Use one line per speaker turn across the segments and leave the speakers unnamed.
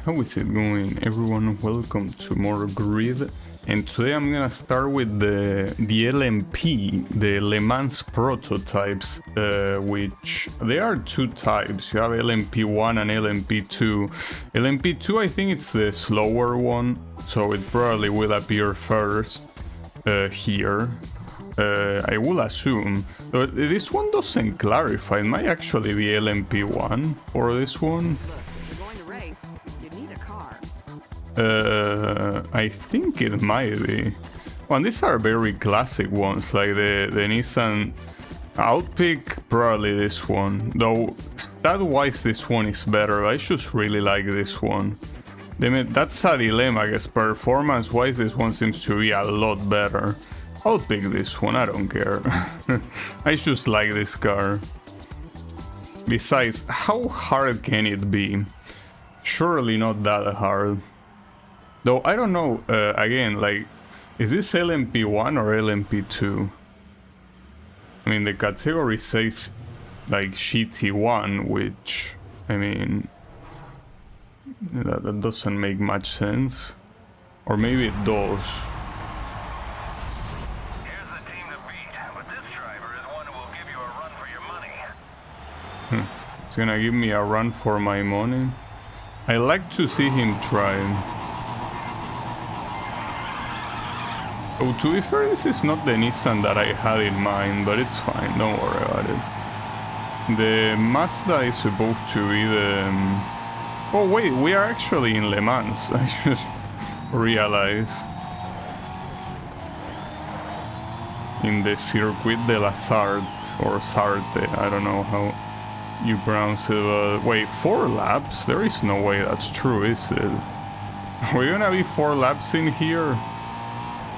How is it going, everyone? Welcome to more Grid, and today I'm gonna start with the LMP, the Le Mans prototypes, which there are two types. You have LMP1 and LMP2. LMP2, I think it's the slower one, so it probably will appear first here. I will assume. But this one doesn't clarify. It might actually be LMP1 or this one. I think it might be. Well, these are very classic ones, like the Nissan. I'll pick probably this one, though stat-wise this one is better. I just really like this one. That's a dilemma, I guess. Performance-wise, this one seems to be a lot better. I'll pick this one, I don't care. I just like this car. Besides, how hard can it be? Surely not that hard. Though I don't know, again, like, is this LMP1 or LMP2? I mean, the category says, like, GT1, which, I mean, that doesn't make much sense. Or maybe it does.
Here's the team to beat, but this driver is one who will give you a run for your money.
It's gonna give me a run for my money. I like to see him try. Oh, to be fair, this is not the Nissan that I had in mind, but it's fine, don't worry about it. The Mazda is supposed to be the... Oh wait, we are actually in Le Mans, I just realized. In the Circuit de la Sarthe, or Sarthe, I don't know how you pronounce it, but... Wait, 4 laps? There is no way that's true, is it? Are we gonna be 4 laps in here?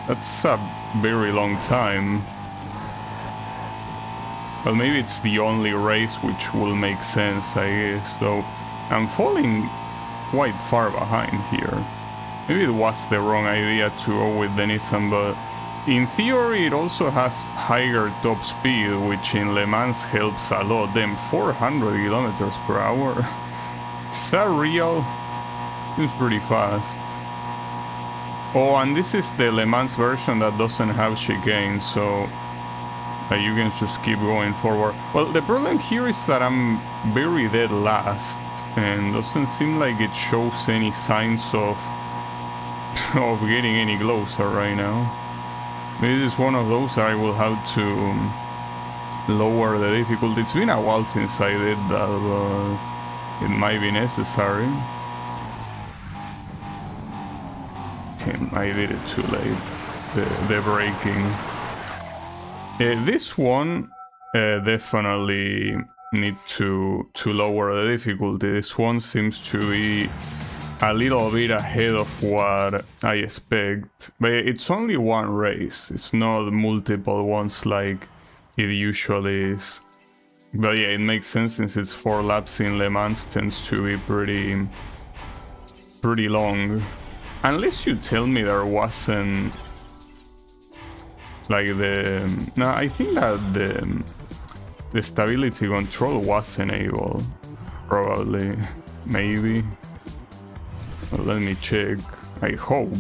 That's a very long time. Well, maybe it's the only race which will make sense, I guess, though I'm falling quite far behind here. Maybe it was the wrong idea to go with the Nissan, but in theory it also has higher top speed, which in Le Mans helps a lot. Damn, 400 kilometers per hour. Is that real? Seems pretty fast. Oh, and this is the Le Mans version that doesn't have chicane, so you can just keep going forward. Well, the problem here is that I'm very dead last, and doesn't seem like it shows any signs of getting any closer right now. Maybe this is one of those that I will have to lower the difficulty. It's been a while since I did that, but it might be necessary. I did it too late, the braking. This one definitely need to lower the difficulty. This one seems to be a little bit ahead of what I expect. But it's only one race, it's not multiple ones like it usually is. But yeah, it makes sense since it's 4 laps in Le Mans, tends to be pretty long. Unless you tell me there wasn't like no, I think that the stability control was enabled. Probably, maybe. Well, let me check. I hope.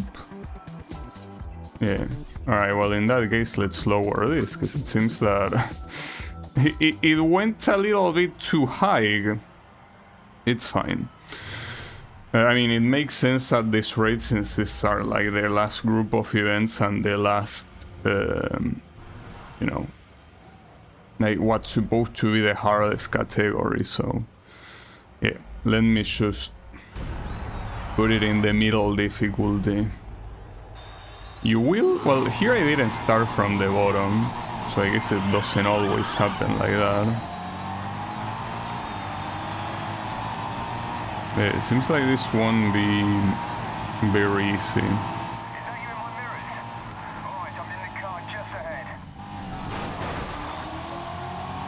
Yeah. All right. Well, in that case, let's lower this because it seems that it went a little bit too high. It's fine. I mean, it makes sense at this rate since these are like their last group of events and the last, you know, like what's supposed to be the hardest category. So, yeah, let me just put it in the middle difficulty. You will? Well, here I didn't start from the bottom, so I guess it doesn't always happen like that. It seems like this won't be very easy.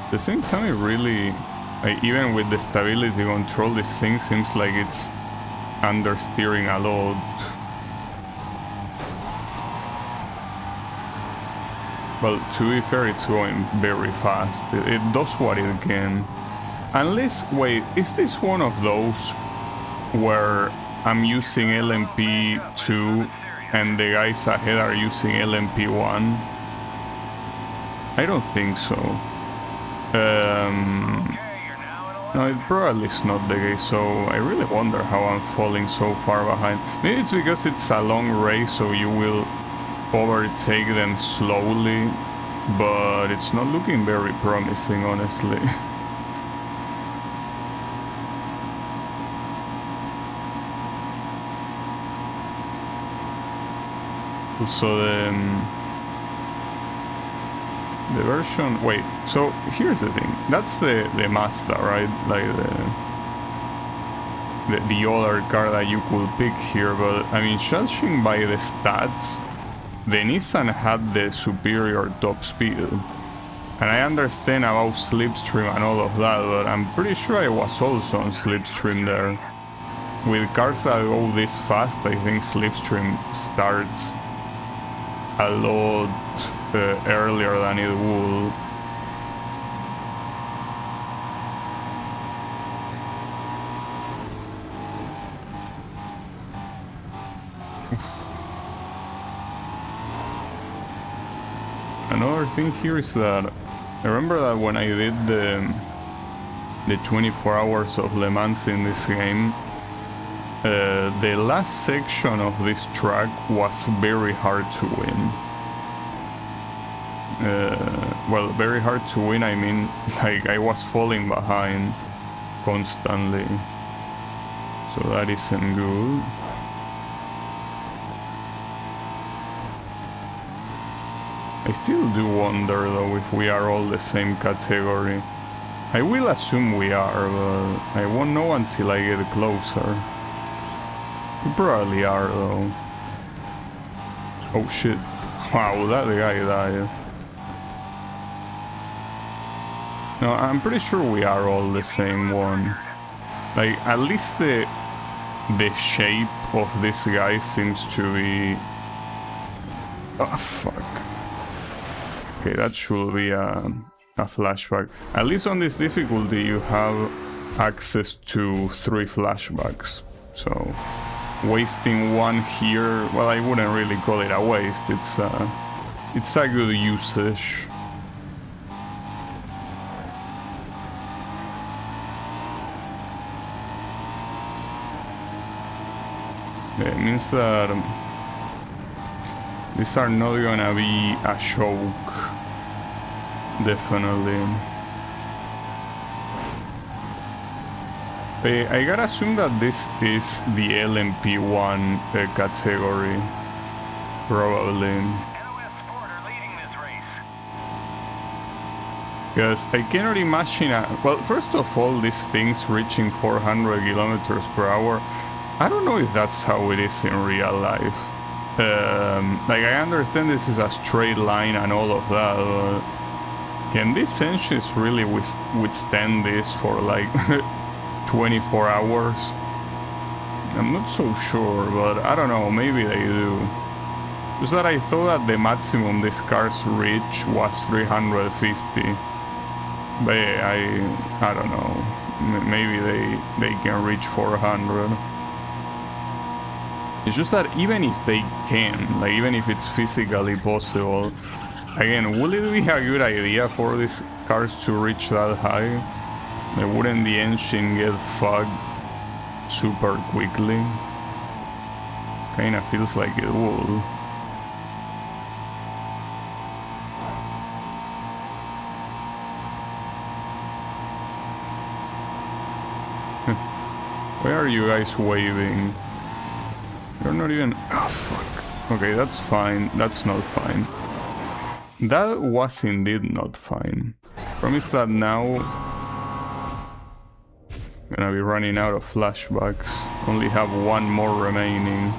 At the same time, it really, like, even with the stability control, this thing seems like it's understeering a lot. Well, to be fair, it's going very fast. It does what it can. Unless, wait, is this one of those where I'm using LMP2 and the guys ahead are using LMP1? I don't think so. No, it probably is not the case, so I really wonder how I'm falling so far behind. Maybe it's because it's a long race, so you will overtake them slowly, but it's not looking very promising, honestly. Also the version, wait, so here's the thing, that's the Mazda, right? Like the other car that you could pick here, but I mean, judging by the stats, the Nissan had the superior top speed. And I understand about slipstream and all of that, but I'm pretty sure I was also on slipstream there. With cars that go this fast, I think slipstream starts a lot earlier than it would. Another thing here is that I remember that when I did the 24 hours of Le Mans in this game, the last section of this track was very hard to win. Well, very hard to win, I mean, like I was falling behind constantly, so that isn't good. I still do wonder though if we are all the same category. I will assume we are, but I won't know until I get closer. We probably are though. Oh shit. Wow, that guy died. No, I'm pretty sure we are all the same one. Like, at least the shape of this guy seems to be... Oh, fuck. Okay, that should be a flashback. At least on this difficulty you have access to 3 flashbacks. So, wasting one here... Well, I wouldn't really call it a waste. It's a good usage. It means that these are not gonna be a choke, definitely. I gotta assume that this is the LMP1 category, probably. Because I cannot imagine well, first of all, these things reaching 400 kilometers per hour, I don't know if that's how it is in real life. Like, I understand this is a straight line and all of that, but can these engines really withstand this for like 24 hours? I'm not so sure, but I don't know, maybe they do. Just that I thought that the maximum these cars reach was 350. But I don't know, maybe they can reach 400. It's just that even if they can, like even if it's physically possible, again, will it be a good idea for these cars to reach that high? Like, wouldn't the engine get fogged super quickly? Kinda feels like it would. Why are you guys waving? You're not even... Oh, fuck. Okay, that's fine. That's not fine. That was indeed not fine. Promise that now... I'm gonna be running out of flashbacks. Only have one more remaining.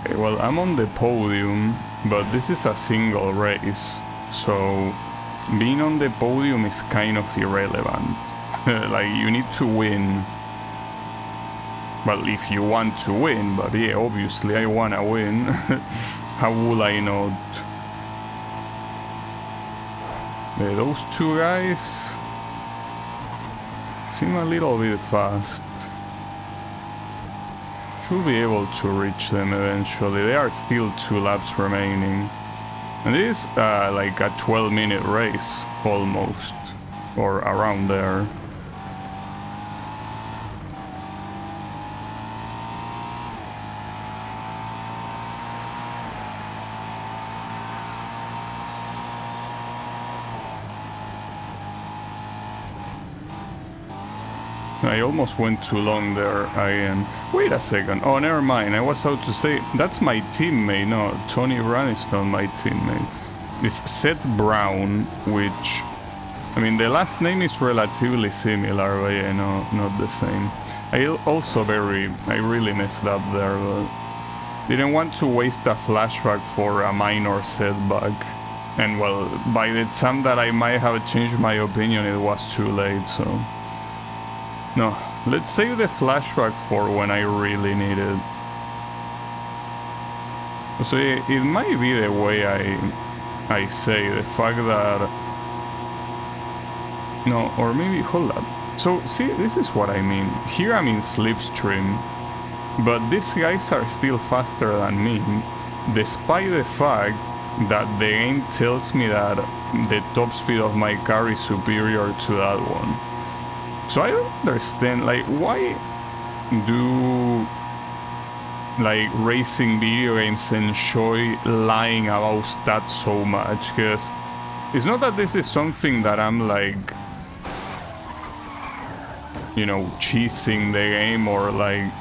Okay, well, I'm on the podium, but this is a single race, so being on the podium is kind of irrelevant. Like, you need to win Well, if you want to win, but yeah, obviously I wanna win. How would I not? Those two guys seem a little bit fast. Should be able to reach them eventually. There are still 2 laps remaining. And it is like a 12-minute race, almost. Or around there. I almost went too long there. Wait a second. Oh, never mind. I was about to say, that's my teammate. No, Tony Brown is not my teammate. It's Seth Brown, which... I mean, the last name is relatively similar, but yeah, no, not the same. I really messed up there, but... Didn't want to waste a flashback for a minor setback. And well, by the time that I might have changed my opinion, it was too late, so... No, let's save the flashback for when I really need it. So it might be the way I say, the fact that... No, or maybe, hold up. So, see, this is what I mean. Here I'm in slipstream, but these guys are still faster than me, despite the fact that the game tells me that the top speed of my car is superior to that one. So I don't understand, like, why do, like, racing video games enjoy lying about stats so much? Because it's not that this is something that I'm, like, you know, cheesing the game or, like,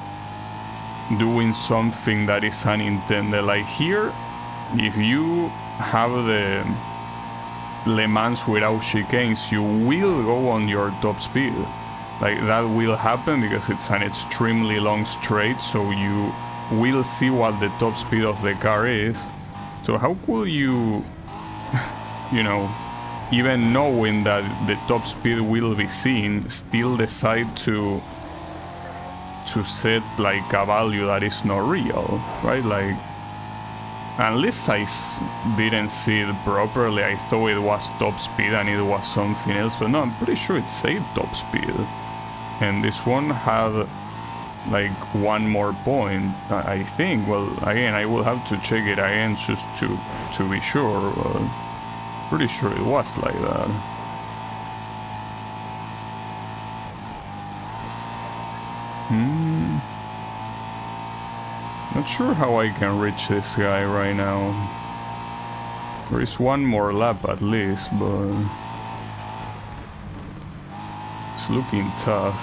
doing something that is unintended. Like, here, if you have the Le Mans without chicanes, you will go on your top speed. Like, that will happen because it's an extremely long straight, so you will see what the top speed of the car is. So how could you, you know, even knowing that the top speed will be seen, still decide to set, like, a value that is not real, right? Like, unless I didn't see it properly, I thought it was top speed and it was something else, but no, I'm pretty sure it said top speed. And this one had, like, 1 more point, I think. Well, again, I will have to check it again just to be sure, but pretty sure it was like that. Not sure how I can reach this guy right now. There is 1 more lap at least, but it's looking tough.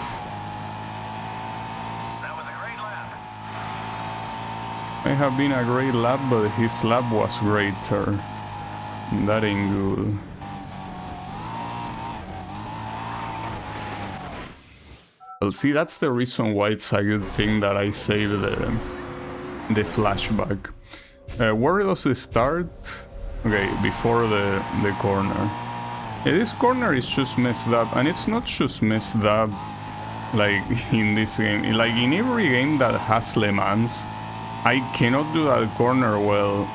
That was a great lap.
Might have been a great lap, but his lap was greater. That ain't good. Well, see, that's the reason why it's a good thing that I saved the flashback. Where does it start? Okay, before the corner. Yeah, this corner is just messed up, and it's not just messed up like in this game. Like in every game that has Le Mans, I cannot do that corner well,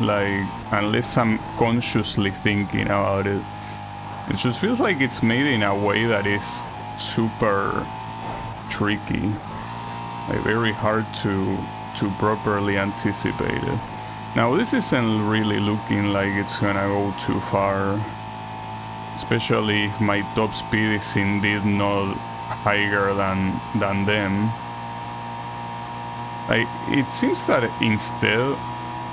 like unless I'm consciously thinking about it. It just feels like it's made in a way that is super tricky. Like very hard to properly anticipate it. Now this isn't really looking like it's gonna go too far, especially if my top speed is indeed not higher than them. It seems that instead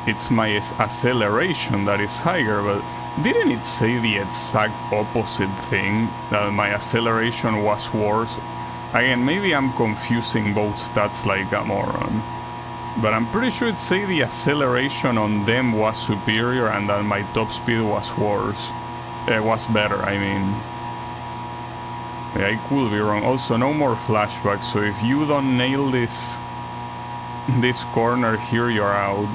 it's my acceleration that is higher, but didn't it say the exact opposite thing, that my acceleration was worse? Again, maybe I'm confusing both stats like a moron, but I'm pretty sure it say the acceleration on them was superior and that my top speed was worse. Was better, I mean. Yeah, I could be wrong. Also, no more flashbacks, so if you don't nail this corner here, you're out.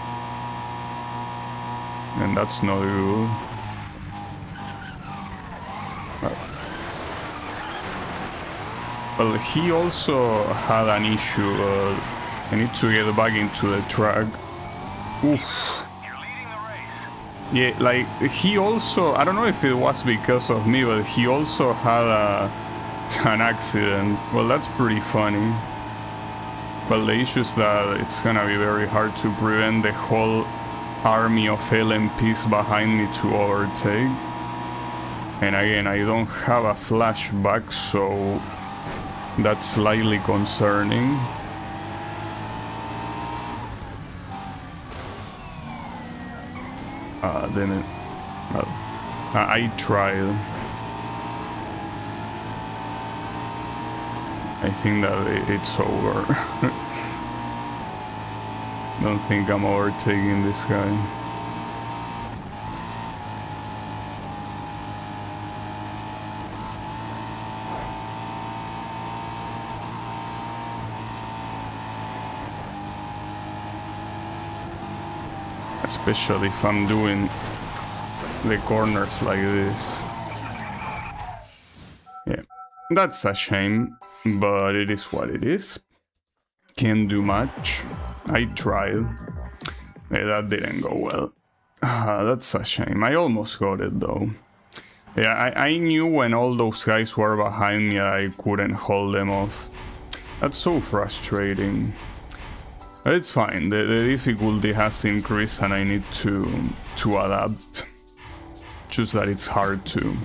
And that's not good. Well, he also had an issue. I need to get back into the track. Oof.
You're leading the race.
Yeah, like, he also, I don't know if it was because of me, but he also had an accident. Well, that's pretty funny. Well, the issue is that it's gonna be very hard to prevent the whole army of LMPs behind me to overtake. And again, I don't have a flashback, so that's slightly concerning. Damn it. Well, I tried. I think that it's over. Don't think I'm overtaking this guy. Especially if I'm doing the corners like this. Yeah, that's a shame, but it is what it is. Can't do much. I tried. Yeah, that didn't go well. That's a shame. I almost got it though. Yeah, I knew when all those guys were behind me I couldn't hold them off. That's so frustrating. But it's fine, the difficulty has increased and I need to adapt. Just that it's hard to.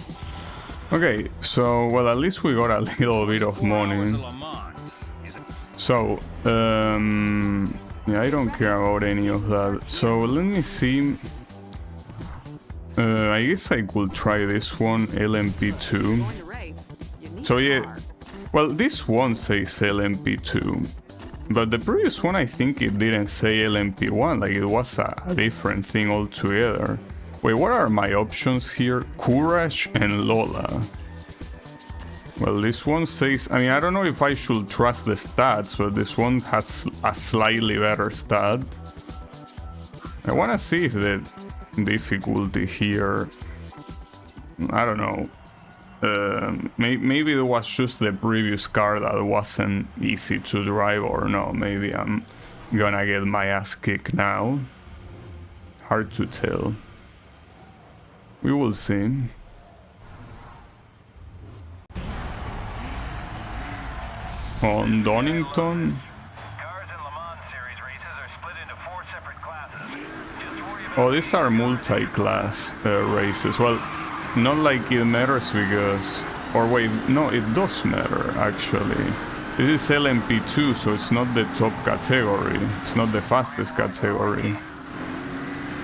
Okay, so, well, at least we got a little bit of money. So, yeah, I don't care about any of that. So, let me see. I guess I could try this one, LMP2. So, yeah, well, this one says LMP2. But the previous one, I think it didn't say LMP1, like it was a different thing altogether. Wait, what are my options here? Courage and Lola. Well, this one says, I mean, I don't know if I should trust the stats, but this one has a slightly better stat. I want to see if the difficulty here, I don't know. Maybe it was just the previous car that wasn't easy to drive, or no, maybe I'm gonna get my ass kicked now. Hard to tell. We will see. On Donington?
Cars in Le Mans Series races are split into 4 separate classes. Just worry about
Oh, these are multi-class races. Well, not like it matters because... Or wait, no, it does matter, actually. This is LMP2, so it's not the top category. It's not the fastest category.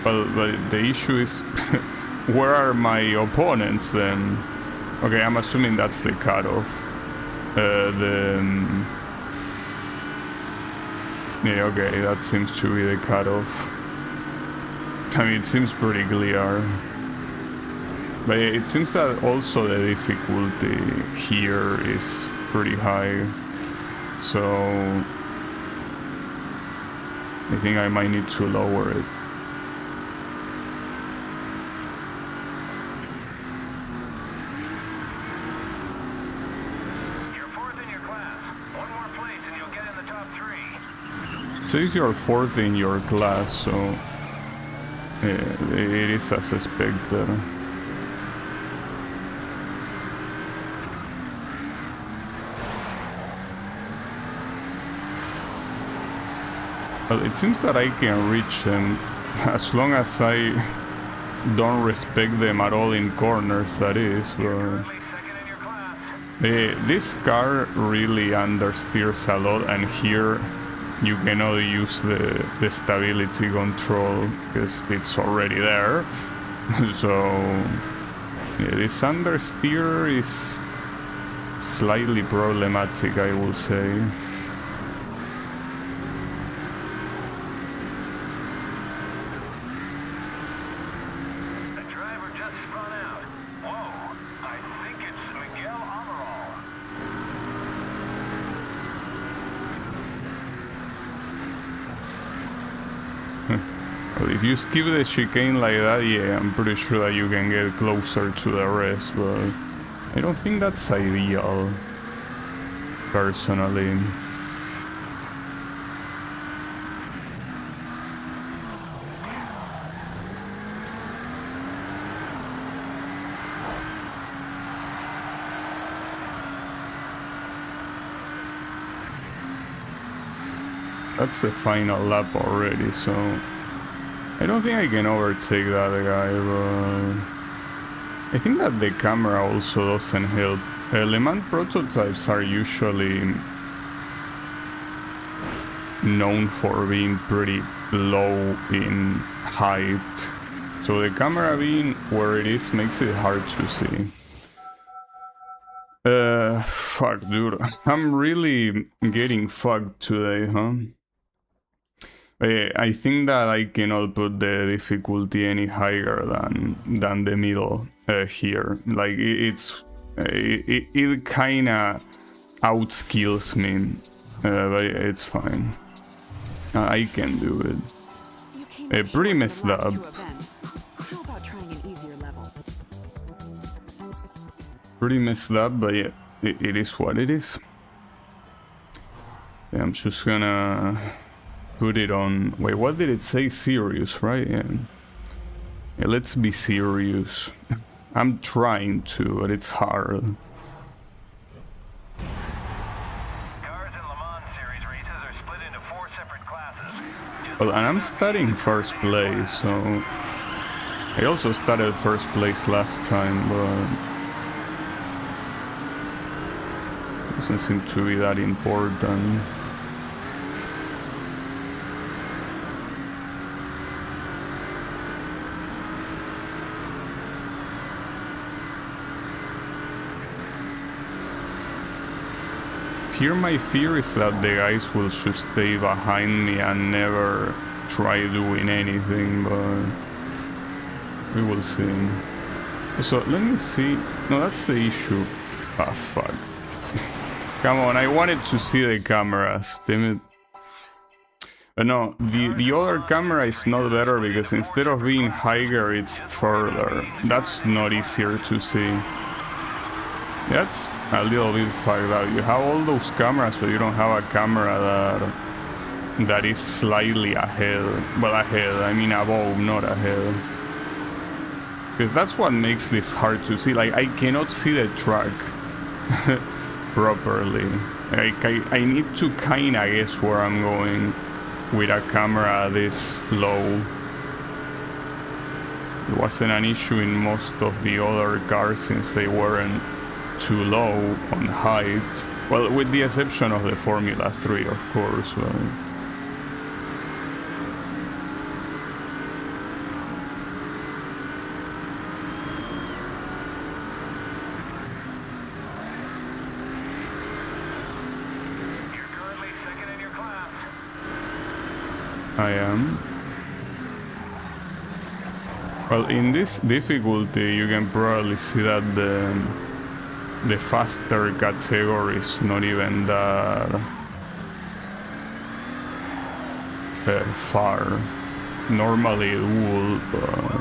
Well, but the issue is... where are my opponents, then? Okay, I'm assuming that's the cutoff. Yeah, okay, that seems to be the cutoff. I mean, it seems pretty clear. But it seems that also the difficulty here is pretty high. So I think I might need to lower it.
you're 4th in your class. 1 more place and you'll get in the top 3.
It says you're 4th in your class, so yeah, it is as expected. Well, it seems that I can reach them as long as I don't respect them at all in corners, that is, but...
Currently 2nd in your class.
This car really understeers a lot, and here you cannot use the stability control because it's already there. So yeah, this understeer is slightly problematic, I will say.
The driver just spun out. Whoa, I think it's Miguel Amaral.
Well, if you skip the chicane like that, yeah, I'm pretty sure that you can get closer to the rest, but I don't think that's ideal. personally. That's the final lap already, so I don't think I can overtake that guy, but I think that the camera also doesn't help. Le Mans prototypes are usually known for being pretty low in height, so the camera being where it is makes it hard to see. Fuck, dude. I'm really getting fucked today, huh? I think that I cannot put the difficulty any higher than the middle here. Like it kind of outskills me, but it's fine. I can do it. Pretty messed up. Pretty messed up, but yeah, it is what it is. Yeah, I'm just gonna put it on. Wait, what did it say? Serious, right? Yeah, let's be serious. I'm trying to, but it's hard.
Cars in Le Mans Series races are split into 4 separate classes.
Well, and I'm starting first place, so I also started first place last time, but doesn't seem to be that important. Here my fear is that the guys will just stay behind me and never try doing anything, but we will see. So let me see. No, that's the issue. Ah, fuck. Come on, I wanted to see the cameras, damn it. No, the other camera is not better because instead of being higher, it's further. That's not easier to see. That's a little bit fucked up. You have all those cameras, but you don't have a camera that is slightly ahead. Well, ahead, I mean above, not ahead. Because that's what makes this hard to see. Like, I cannot see the track properly. Like, I need to kinda guess where I'm going with a camera this low. It wasn't an issue in most of the other cars since they weren't too low on height. Well, with the exception of the Formula 3, of course. Well,
You're currently second in your class.
I am. Well, in this difficulty, you can probably see that the faster category is not even that far. Normally it would, but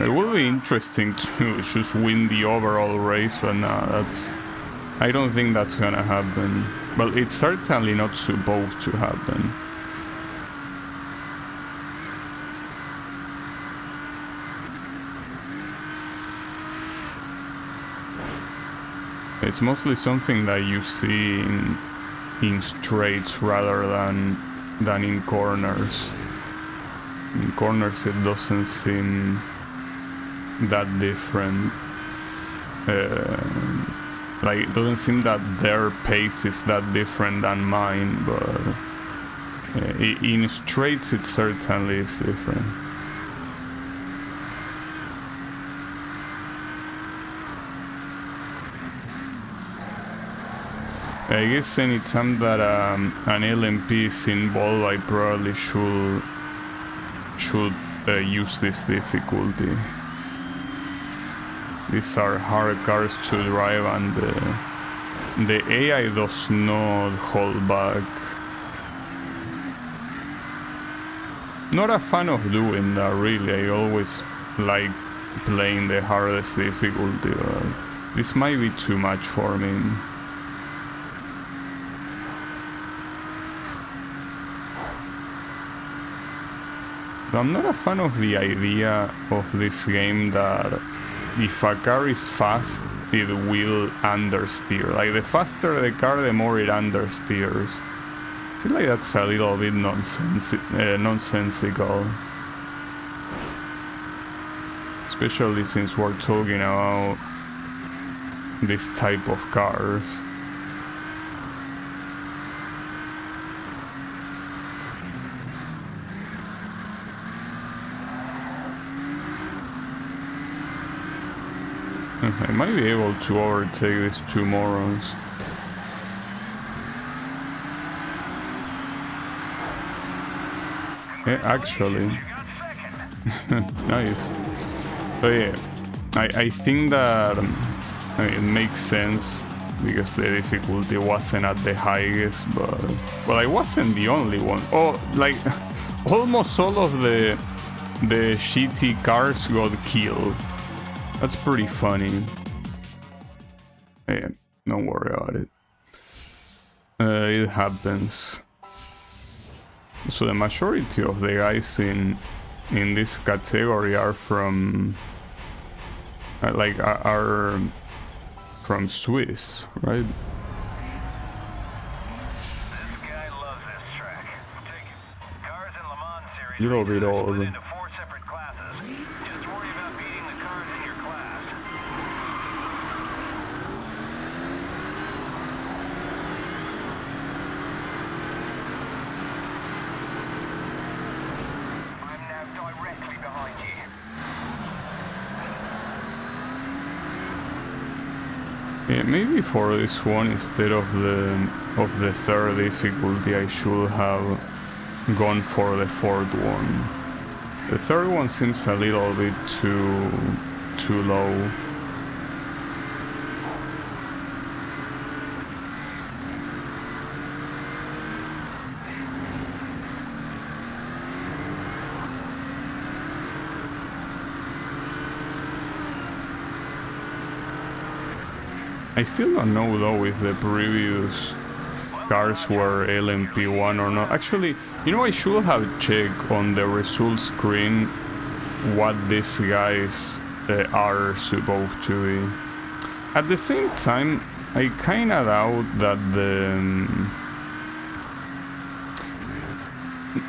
it will be interesting to just win the overall race, but nah, I don't think that's gonna happen. Well, it's certainly not supposed to happen. It's mostly something that you see in straights rather than in corners. In corners it doesn't seem that different. Like, it doesn't seem that their pace is that different than mine, but in straights it certainly is different. I guess anytime that an LMP is involved, I probably should use this difficulty. These are hard cars to drive, and the AI does not hold back. Not a fan of doing that, really. I always like playing the hardest difficulty, but this might be too much for me. I'm not a fan of the idea of this game that if a car is fast, it will understeer. Like, the faster the car, the more it understeers. I feel like that's a little bit nonsensical. Especially since we're talking about this type of cars. I might be able to overtake these two morons. Yeah, actually. Nice. So yeah, I think that it makes sense because the difficulty wasn't at the highest, but well, I wasn't the only one. Oh, like almost all of the shitty cars got killed. That's pretty funny. Yeah, don't worry about it. It happens. So the majority of the guys in this category are from are from Swiss, right?
This guy loves this track. Cars in Le Mans series
Little bit old.
into 4 separate classes. Just worry about beating the cars in your class. I'm now directly behind you.
Yeah, maybe for this one, instead of the third difficulty, I should have gone for the fourth one. The third one seems a little bit too low. I still don't know though if the previous cars were LMP1 or not. Actually, you know, I should have checked on the results screen what these guys are supposed to be. At the same time, I kinda doubt that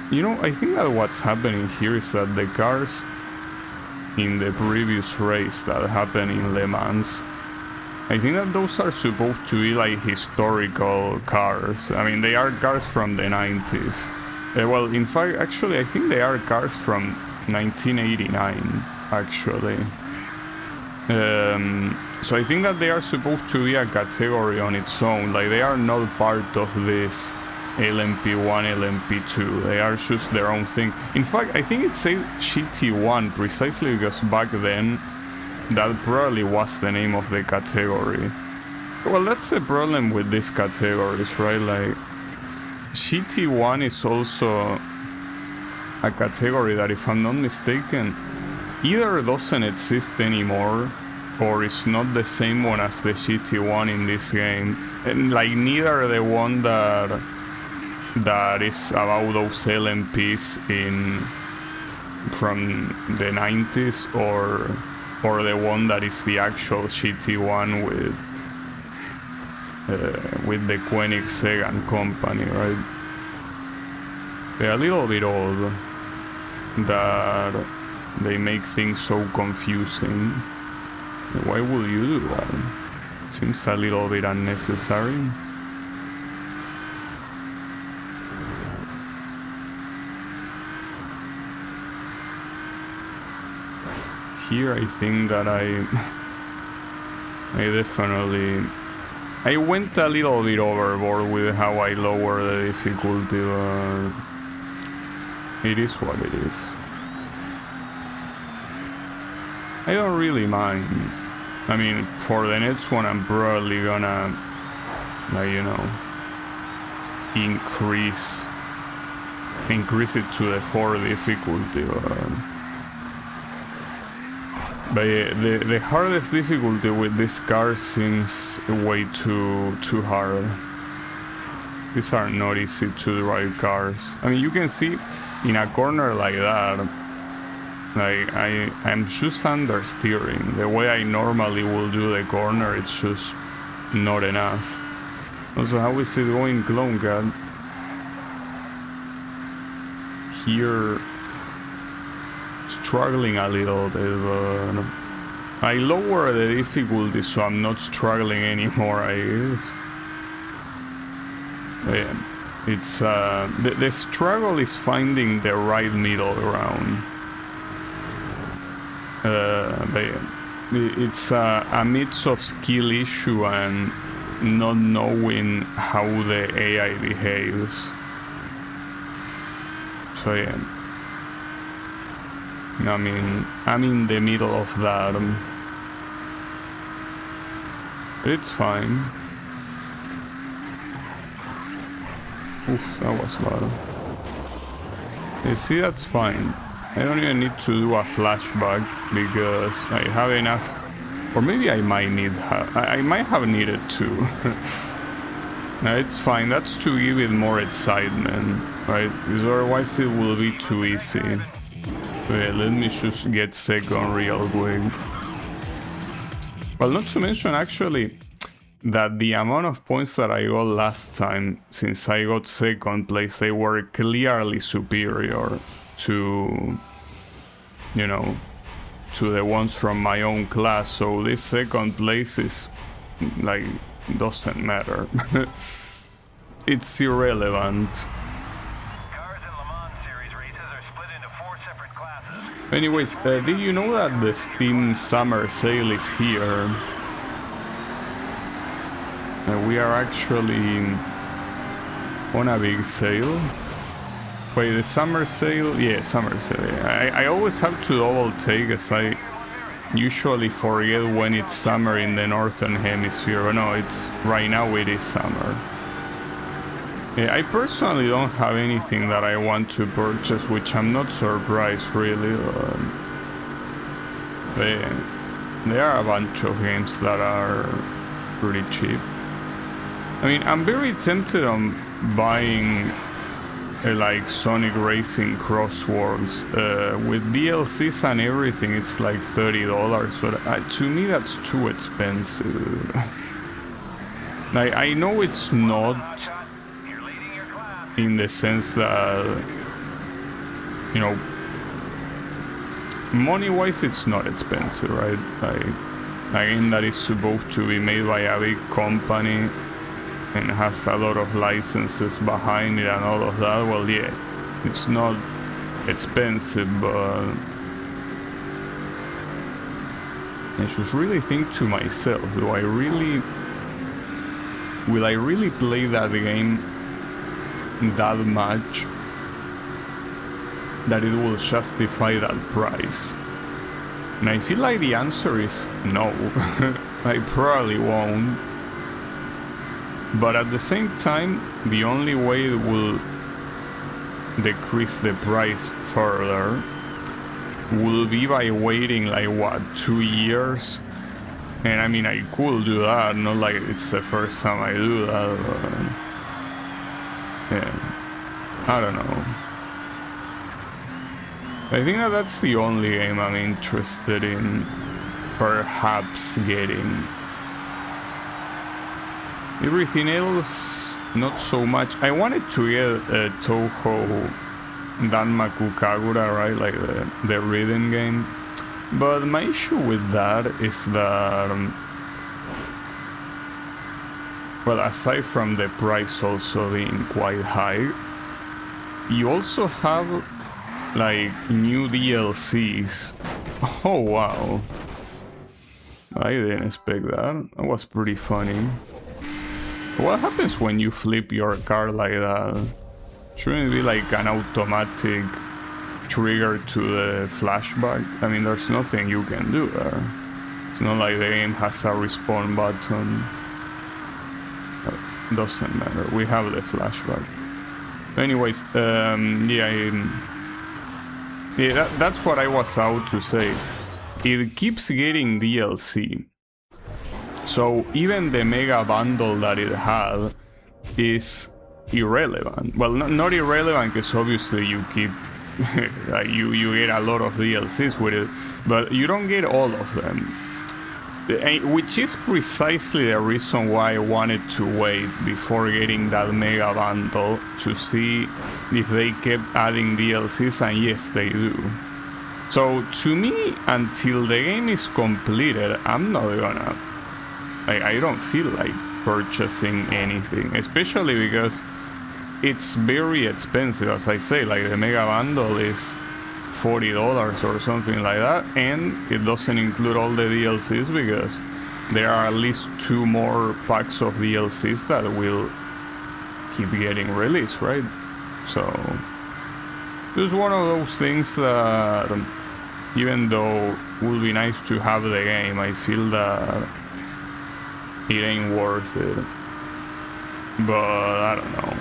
you know, I think that what's happening here is that the cars in the previous race that happened in Le Mans, I think that those are supposed to be like historical cars. I mean, they are cars from the 90s. Well, in fact, actually, I think they are cars from 1989, actually. So I think that they are supposed to be a category on its own. Like, they are not part of this LMP1, LMP2. They are just their own thing. In fact, I think it says GT1 precisely because back then, that probably was the name of the category. Well, that's the problem with these categories, right? Like, GT1 is also a category that, if I'm not mistaken, either doesn't exist anymore or is not the same one as the GT1 in this game. And like, neither the one that is about those LMPs from the 90s or the one that is the actual GT1 with the Koenigsegg and company, right? They're a little bit old that they make things so confusing. Why would you do that? It seems a little bit unnecessary. Here I think that I definitely went a little bit overboard with how I lower the difficulty, but it is what it is. I don't really mind. I mean, for the next one I'm probably gonna, like, you know, increase it to the 4 difficulty, but yeah, the hardest difficulty with this car seems way too hard. These are not easy to drive cars. I mean, you can see in a corner like that, like I'm just understeering. The way I normally will do the corner, it's just not enough. Also, how is it going, Clone God? Here, struggling a little bit, but I lower the difficulty so I'm not struggling anymore, I guess. But yeah, it's the struggle is finding the right middle ground. But yeah, it's a mix of skill issue and not knowing how the AI behaves. So yeah, I mean, I'm in the middle of that. It's fine. Oof, that was bad. You see, that's fine. I don't even need to do a flashback because I have enough. Or maybe I might need. I might have needed to. No, it's fine. That's to give it more excitement, right? Because otherwise it will be too easy. So yeah, let me just get second real quick. Well, not to mention actually that the amount of points that I got last time, since I got second place, they were clearly superior to, you know, to the ones from my own class. So this second place is like, doesn't matter. It's irrelevant.
Cars in Le Mans Series races are split into 4 separate classes.
Anyways, did you know that the Steam Summer Sale is here? We are actually on a big sale. Wait, the summer sale? Yeah, summer sale. I always have to double take as I usually forget when it's summer in the Northern Hemisphere. But no, it's right now it is summer. Yeah, I personally don't have anything that I want to purchase, which I'm not surprised really. There are a bunch of games that are pretty cheap. I mean, I'm very tempted on buying like Sonic Racing Crossworlds with DLCs and everything. It's like $30, but to me that's too expensive. Like, I know it's not in the sense that, you know, money-wise it's not expensive, right? Like, a game that is supposed to be made by a big company and has a lot of licenses behind it and all of that, well, yeah, it's not expensive, but I should really think to myself, will I really play that game that much that it will justify that price? And I feel like the answer is no. I probably won't. But at the same time, the only way it will decrease the price further will be by waiting like, what, 2 years? And I mean, I could do that, not like it's the first time I do that, but yeah, I don't know. I think that that's the only game I'm interested in perhaps getting. Everything else, not so much. I wanted to get Touhou Danmaku Kagura, right? Like the rhythm game. But my issue with that is that, well, aside from the price also being quite high, you also have like new DLCs. Oh wow, I didn't expect that. That was pretty funny. What happens when you flip your car like that? Shouldn't it be like an automatic trigger to the flashback? I mean, there's nothing you can do there. It's not like the game has a respawn button. Doesn't matter, we have the flashback. Anyways, yeah, that's what I was out to say. It keeps getting DLC. So even the mega bundle that it had is irrelevant. Well, not irrelevant, because obviously you keep like you get a lot of DLCs with it, but you don't get all of them, which is precisely the reason why I wanted to wait before getting that mega bundle, to see if they kept adding DLCs, and yes, they do. So to me, until the game is completed, I'm not gonna, I don't feel like purchasing anything, especially because it's very expensive. As I say, like the mega bundle is $40 or something like that, and it doesn't include all the DLCs, because there are at least 2 more packs of DLCs that will keep getting released, right? So it's one of those things that, even though it would be nice to have the game, I feel that it ain't worth it. But I don't know,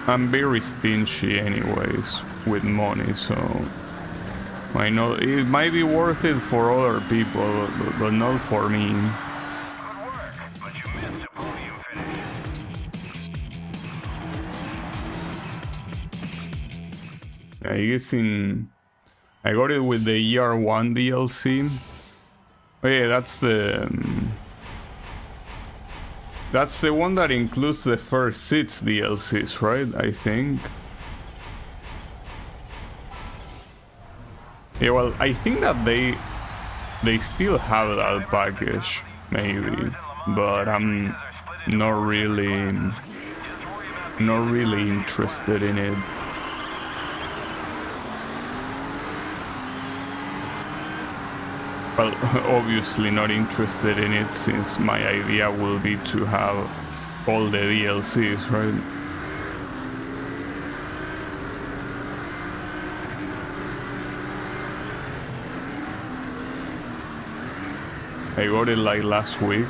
I'm very stingy anyways with money, so I know it might be worth it for other people, but not for me.
Good work, but you missed a podium finish.
I guess I got it with the ER1 DLC. Oh yeah, that's the one that includes the first 6 DLCs, right? I think. Yeah, well, I think that they still have that package, maybe, but I'm not really interested in it. Well, obviously not interested in it, since my idea will be to have all the DLCs, right? I got it like last week.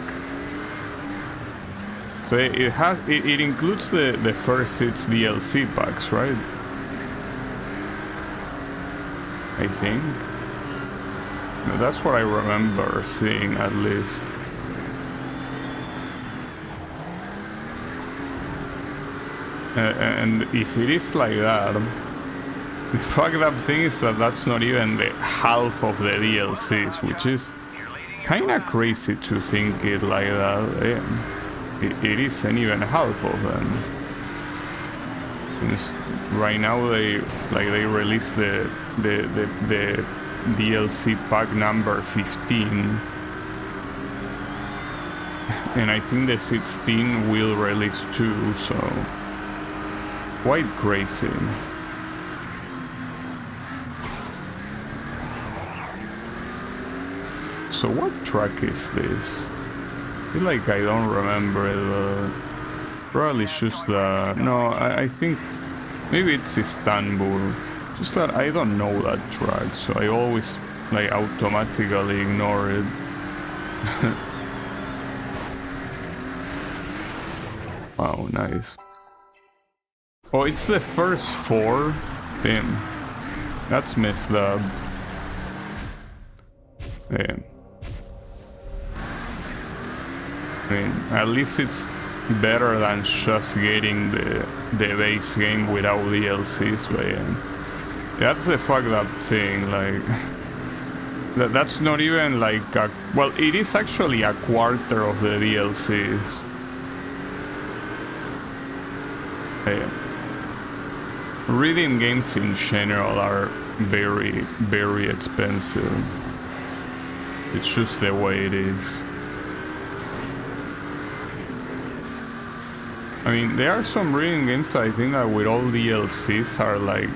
So it includes the first 6 DLC packs, right? I think. That's what I remember seeing, at least. And if it is like that, the fucked up thing is that that's not even the half of the DLCs, which is kinda crazy to think it like that. It isn't even half of them. Since right now they released the DLC pack number 15, and I think the 16 will release too, so quite crazy. So what track is this? I feel like I don't remember it. Probably just the... No, I think maybe it's Istanbul. Just that I don't know that track, so I always like automatically ignore it. Wow, nice. Oh, it's the first 4? Damn. That's messed up. Damn. I mean, at least it's better than just getting the base game without DLCs, but yeah. That's the fucked up thing, like... That's not even like a... Well, it is actually a quarter of the DLCs. Yeah. Reading games in general are very, very expensive. It's just the way it is. I mean, there are some reading games that I think that with all DLCs are like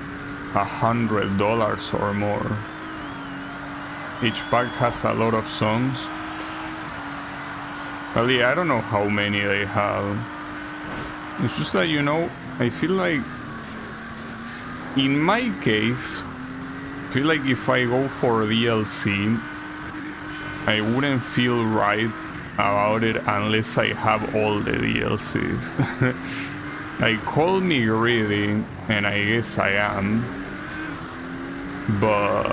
$100 or more. Each pack has a lot of songs. Well, yeah, I don't know how many they have. It's just that, you know, I feel like, in my case, I feel like if I go for DLC, I wouldn't feel right about it unless I have all the DLCs. Like, call me greedy, and I guess I am, but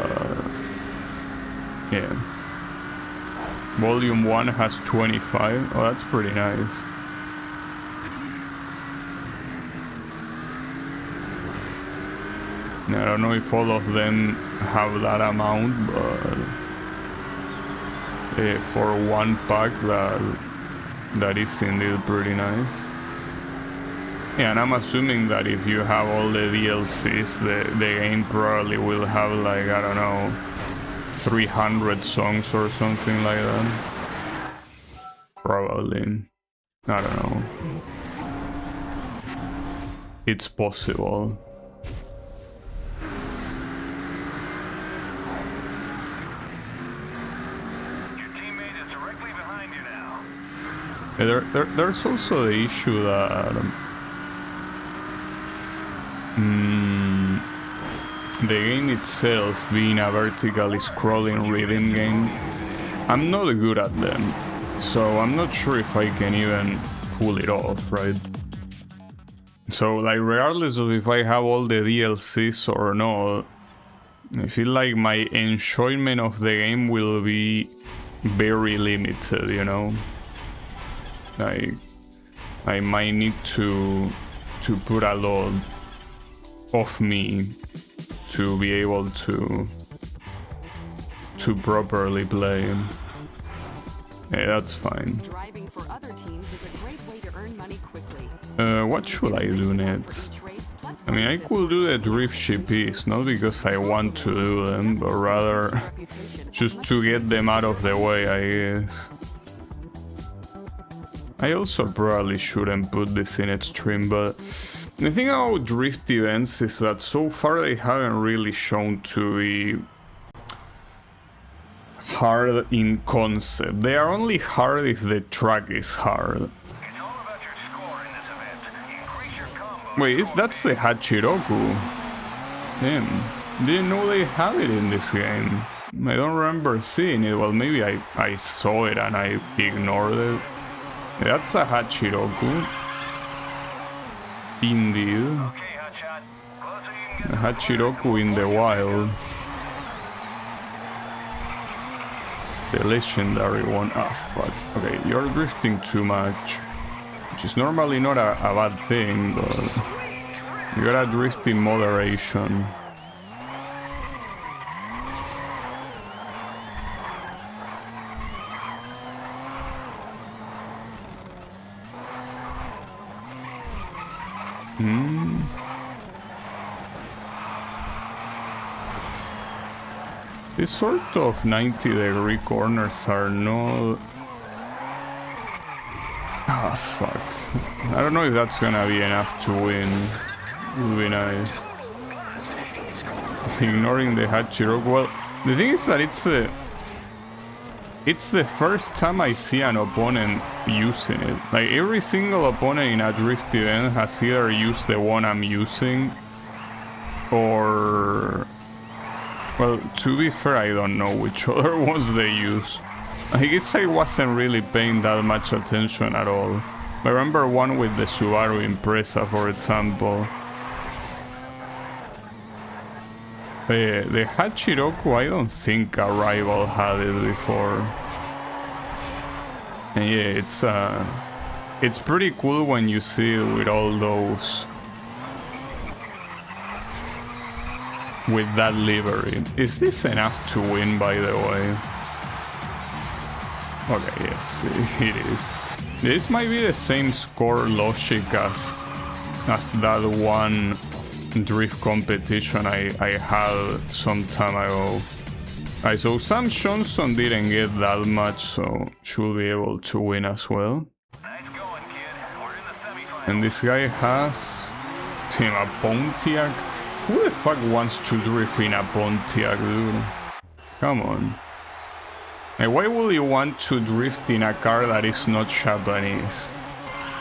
yeah. Volume 1 has 25. Oh, that's pretty nice. I don't know if all of them have that amount, but for one pack that is indeed pretty nice. Yeah, and I'm assuming that if you have all the DLCs, the game probably will have like, I don't know, 300 songs or something like that. Probably. I don't know. It's possible.
Your teammate is directly behind you now.
There's also the issue that the game itself being a vertically scrolling rhythm game, I'm not good at them, so I'm not sure if I can even pull it off, right? So like regardless of if I have all the DLCs or not, I feel like my enjoyment of the game will be very limited, you know? Like I might need to put a lot of me to be able to properly play. Yeah, that's fine.
Driving for other teams is a great way to earn money quickly.
What should I do next? I mean, I could do the drift GPs, not because I want to do them, but rather just to get them out of the way, I guess. I also probably shouldn't put this in its stream, but the thing about drift events is that so far they haven't really shown to be hard in concept. They are only hard if the track is hard.
It's all about your score in this event. Increase your combo.
Wait, that's the Hachiroku. Damn, didn't know they have it in this game. I don't remember seeing it. Well, maybe I saw it and I ignored it. That's a Hachiroku. Indeed.
Okay, Hotshot. Closer you can get to the
Hachiroku in the wild. The legendary one. Ah, fuck. Okay, you're drifting too much. Which is normally not a bad thing, but you gotta drift in moderation. These sort of 90-degree corners are not... Ah, fuck. I don't know if that's gonna be enough to win. It would be nice. Ignoring the Hachiroku. Well, the thing is that it's the first time I see an opponent using it. Like, every single opponent in a drift event has either used the one I'm using, or... Well, to be fair, I don't know which other ones they use. I guess I wasn't really paying that much attention at all. I remember one with the Subaru Impreza, for example. The Hachiroku, I don't think a rival had it before. And yeah, it's pretty cool when you see it with all those... with that livery. Is this enough to win, by the way? Okay, yes, it is. This might be the same score logic as that one drift competition I had some time ago. Alright, so Sam Johnson didn't get that much, so should be able to win as well.
Nice going, kid. We're in the semifinals.
And this guy has... Damn, a Pontiac? Who the fuck wants to drift in a Pontiac, dude? Come on. And why would you want to drift in a car that is not Japanese?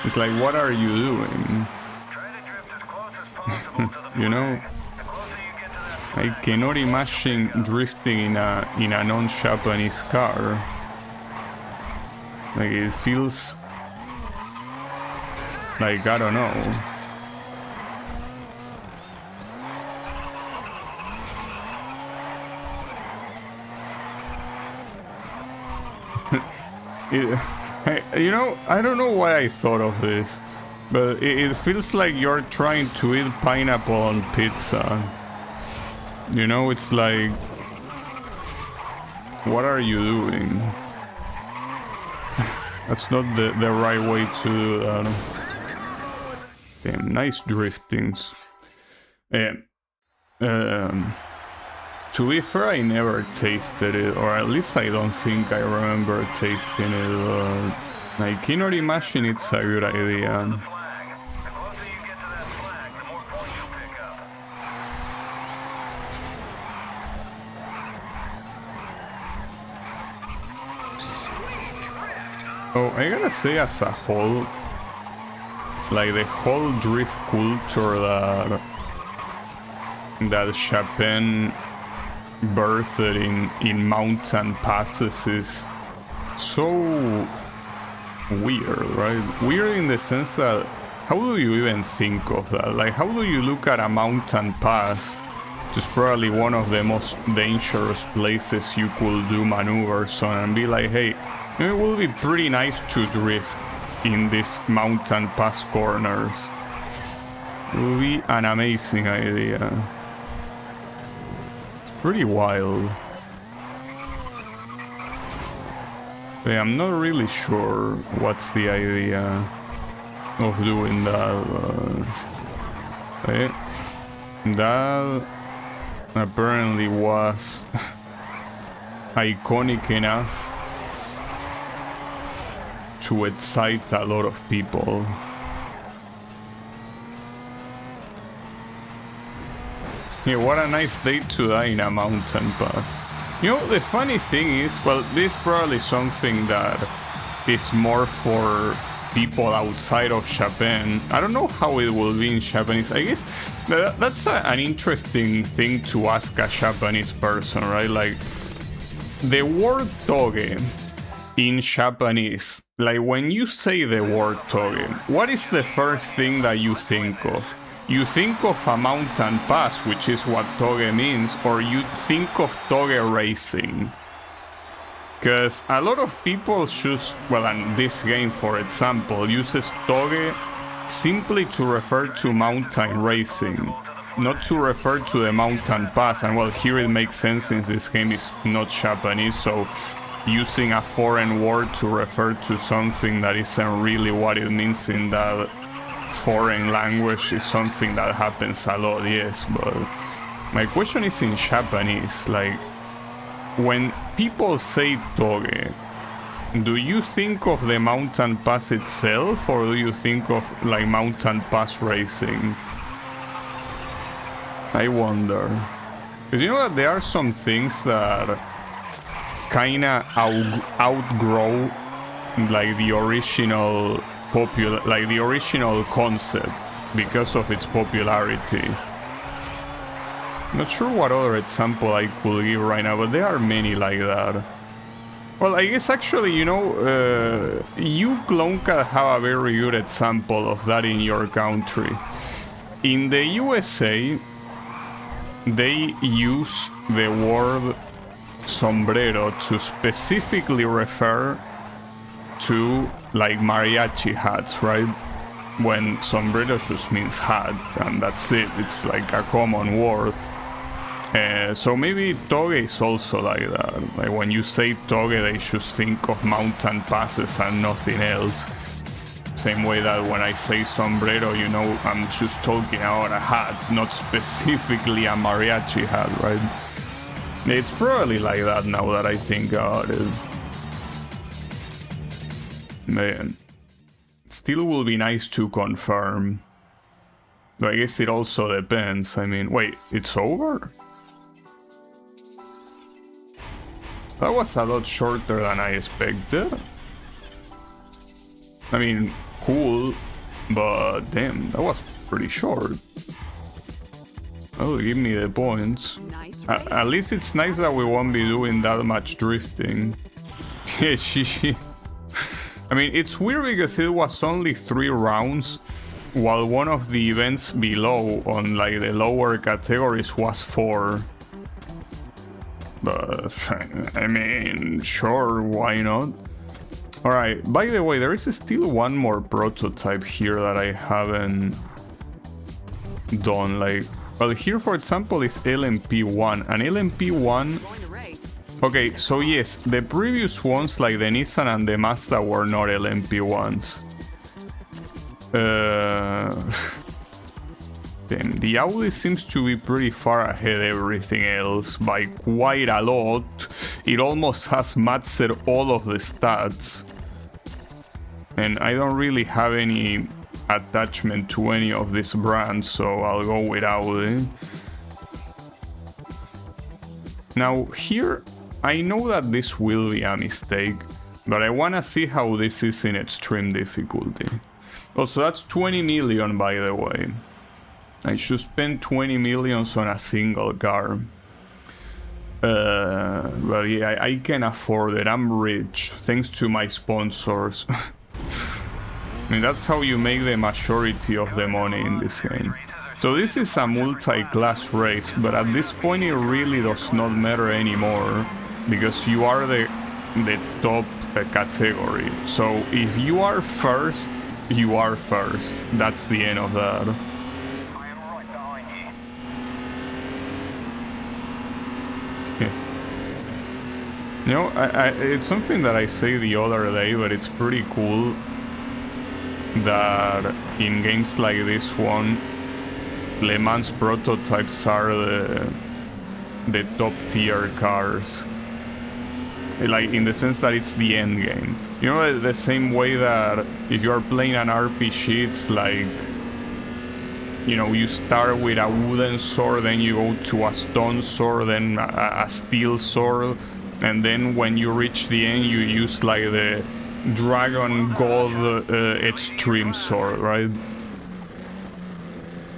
It's like, what are you doing?
Try to drift as close as possible to the
You know,
the closer you get to that
I cannot imagine drifting in a non-Japanese car. Like, it feels like, I don't know. You know, I don't know why I thought of this, but it feels like you're trying to eat pineapple on pizza. You know, it's like, what are you doing? That's not the right way to do that. Damn, nice driftings. To be fair, I never tasted it, or at least I don't think I remember tasting it. I cannot imagine it's a good idea.
The closer you get to that flag, the more points you'll pick up.
Oh, I gotta say, as a whole, like the whole drift culture that Chapin birthed in mountain passes is so weird, right? Weird in the sense that, how do you even think of that? Like, how do you look at a mountain pass, which is probably one of the most dangerous places you could do maneuvers on, and be like, hey, it will be pretty nice to drift in these mountain pass corners. It will be an amazing idea. It's pretty wild. But I'm not really sure what's the idea of doing that. That apparently was iconic enough to excite a lot of people. Yeah, what a nice day to die in a mountain pass. You know, the funny thing is, well, this is probably something that is more for people outside of Japan. I don't know how it will be in Japanese. I guess that's an interesting thing to ask a Japanese person, right? Like, the word toge in Japanese, like when you say the word toge, what is the first thing that you think of? You think of a mountain pass, which is what toge means, or you think of toge racing? Because a lot of people choose, well, and this game, for example, uses toge simply to refer to mountain racing, not to refer to the mountain pass. And well, here it makes sense since this game is not Japanese, so using a foreign word to refer to something that isn't really what it means in that foreign language is something that happens a lot, yes. But my question is in Japanese, like, when people say toge, do you think of the mountain pass itself, or do you think of like mountain pass racing? I wonder. Because you know that there are some things that kinda outgrow like the original concept because of its popularity. Not sure what other example I could give right now, but there are many like that. Well, I guess actually, you know, you, Glonka, have a very good example of that in your country. In the USA, they use the word sombrero to specifically refer to like mariachi hats, right? When sombrero just means hat, and that's it. It's like a common word. So maybe toge is also like that. Like when you say toge, they just think of mountain passes and nothing else. Same way that when I say sombrero, you know, I'm just talking about a hat, not specifically a mariachi hat, right? It's probably like that now that I think about it. Man, still will be nice to confirm. I guess it also depends. I mean, wait, it's over? That was a lot shorter than I expected. I mean, cool, but damn, that was pretty short. Oh, give me the points.
Nice
At least it's nice that we won't be doing that much drifting. Yeah, I mean, it's weird because it was only 3 rounds, while one of the events below on like the lower categories was 4. But I mean, sure, why not? Alright, by the way, there is still one more prototype here that I haven't done. Like, Well, here, for example, is LMP1, and LMP1...
Going to race.
Okay, so yes, the previous ones, like the Nissan and the Mazda, were not LMP1s. Damn, the Audi seems to be pretty far ahead of everything else by quite a lot. It almost has matched all of the stats. And I don't really have any attachment to any of these brands, so I'll go with Audi. Now here, I know that this will be a mistake, but I wanna see how this is in extreme difficulty. Also, that's 20 million, by the way. I should spend 20 millions on a single car. But yeah, I can afford it. I'm rich, thanks to my sponsors. I mean, that's how you make the majority of the money in this game. So this is a multi-class race, but at this point it really does not matter anymore, because you are the top category. So if you are first, you are first. That's the end of that. You know, it's something that I say the other day, but it's pretty cool that in games like this one, Le Mans prototypes are the top tier cars. Like, in the sense that it's the end game. You know, the same way that if you are playing an RPG, it's like, you know, you start with a wooden sword, then you go to a stone sword, then a steel sword, and then when you reach the end, you use like the Dragon Gold Extreme Sword, right?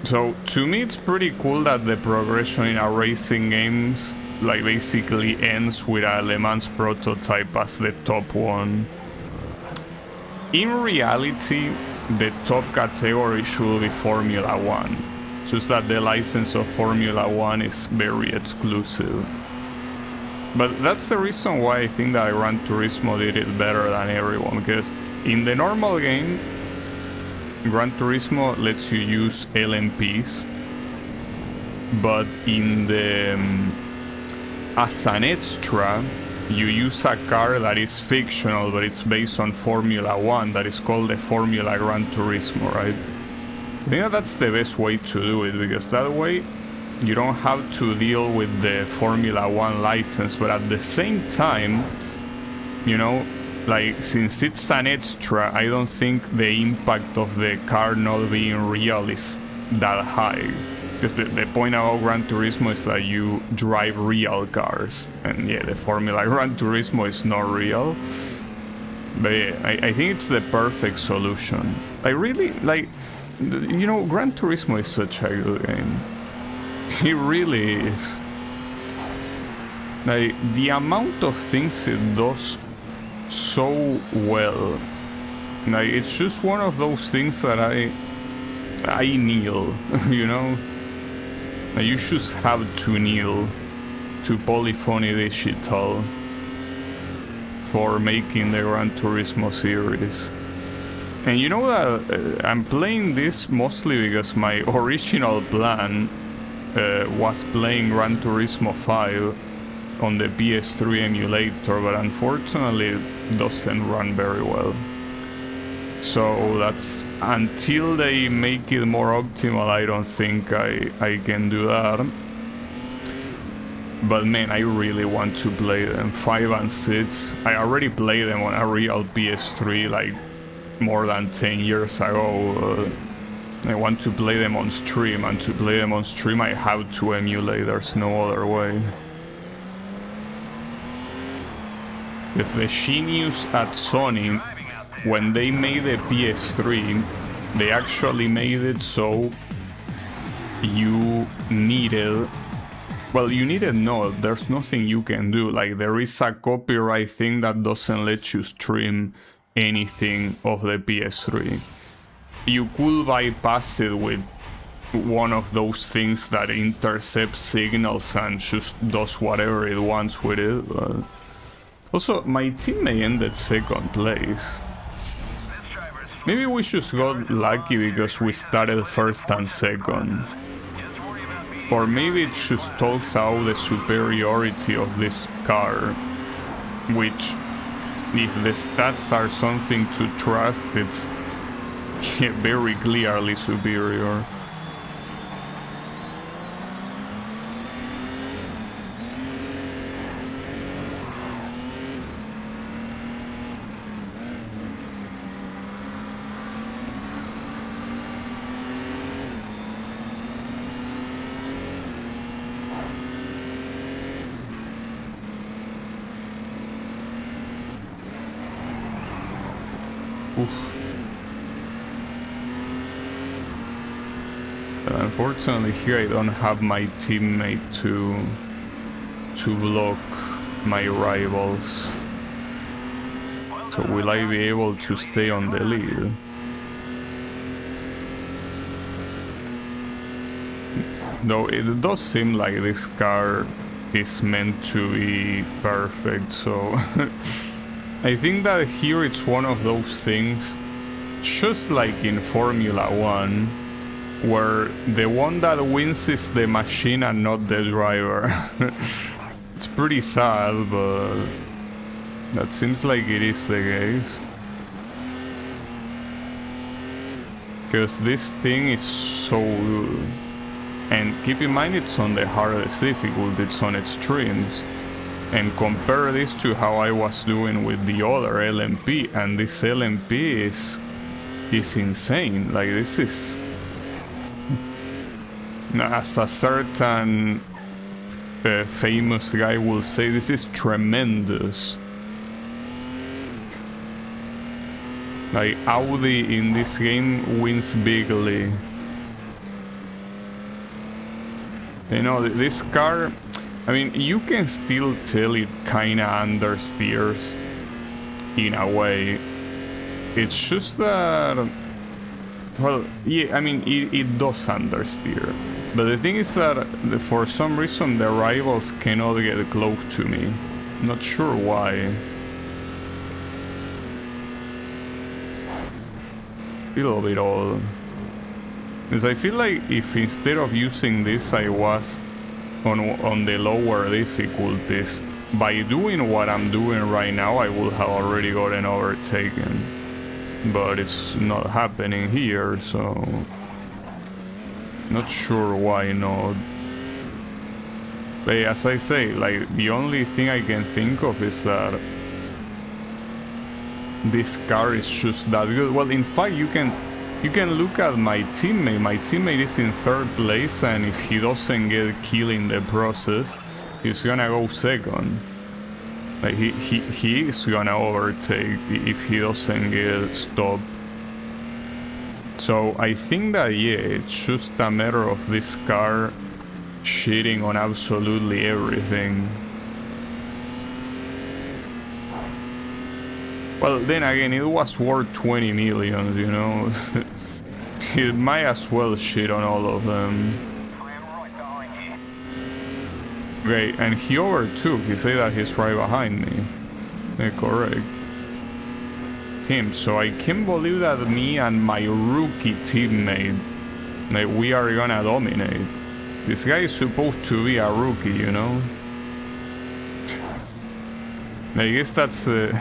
So to me, it's pretty cool that the progression in our racing games like basically ends with a Le Mans prototype as the top one. In reality, the top category should be Formula 1. Just that the license of Formula 1 is very exclusive. But that's the reason why I think that Gran Turismo did it better than everyone, because in the normal game, Gran Turismo lets you use LMPs, but in the as an extra, you use a car that is fictional, but it's based on Formula 1, that is called the Formula Gran Turismo, right? I think that's the best way to do it, because that way you don't have to deal with the Formula 1 license, but at the same time, you know, like, since it's an extra, I don't think the impact of the car not being real is that high. Because the point about Gran Turismo is that you drive real cars. And yeah, the Formula Gran Turismo is not real. But yeah, I think it's the perfect solution. I really, like, you know, Gran Turismo is such a good game. It really is. Like, the amount of things it does so well. Like, it's just one of those things that I kneel, you know? Like, you just have to kneel to Polyphony Digital for making the Gran Turismo series. And you know that I'm playing this mostly because my original plan was playing Gran Turismo 5 on the PS3 emulator, but unfortunately it doesn't run very well. So that's, until they make it more optimal, I don't think I can do that. But man, I really want to play them, 5 and 6. I already played them on a real PS3 like more than 10 years ago. I want to play them on stream, and to play them on stream I have to emulate, there's no other way. Because the genius at Sony, when they made the PS3, they actually made it so you needed... Well, you needed no, there's nothing you can do. Like, there is a copyright thing that doesn't let you stream anything of the PS3. You could bypass it with one of those things that intercepts signals and just does whatever it wants with it. But... Also, my teammate ended second place. Maybe we just got lucky because we started first and second. Or maybe it just talks out the superiority of this car, which, if the stats are something to trust, it's very clearly superior. Unfortunately, here I don't have my teammate to block my rivals. So will I be able to stay on the lead? Though it does seem like this car is meant to be perfect, so I think that here it's one of those things, just like in Formula 1, where the one that wins is the machine and not the driver. It's pretty sad, but that seems like it is the case. Because this thing is so good. And keep in mind it's on the hardest difficulty, it's on extremes. And compare this to how I was doing with the other LMP, and this LMP is insane. Like, this is... As a certain famous guy will say, this is tremendous. Like, Audi in this game wins bigly. You know, this car, I mean, you can still tell it kinda understeers in a way. It's just that, well, yeah, I mean, it does understeer. But the thing is that for some reason the rivals cannot get close to me. Not sure why. A little bit old. Because I feel like if instead of using this I was on the lower difficulties, by doing what I'm doing right now I would have already gotten overtaken. But it's not happening here, so... Not sure why not. But as I say, like, the only thing I can think of is that this car is just that good. Well, in fact, you can look at my teammate. My teammate is in 3rd place, and if he doesn't get killed in the process, he's gonna go 2nd. Like, he is gonna overtake if he doesn't get stopped. So I think that, yeah, it's just a matter of this car cheating on absolutely everything. Well, then again, it was worth 20 million, you know. It might as well shit on all of them. Okay, and he overtook. He said that he's right behind me. Yeah, correct. Team, so I can't believe that me and my rookie teammate, like, we are gonna dominate. This guy is supposed to be a rookie, you know? I guess that's the...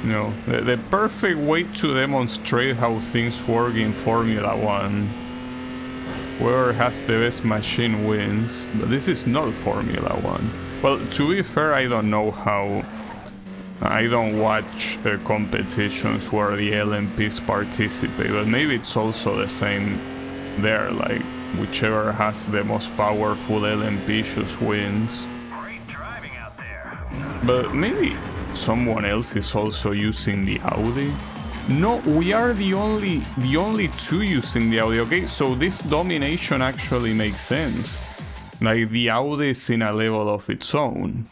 You know, the perfect way to demonstrate how things work in Formula 1. Whoever has the best machine wins, but this is not Formula 1. Well, to be fair, I don't know how... I don't watch competitions where the LMPs participate, but maybe it's also the same there, like, whichever has the most powerful LMP just wins.
Great driving out there.
But maybe someone else is also using the Audi? No, we are the only two using the Audi. Okay, so this domination actually makes sense. Like, the Audi is in a level of its own.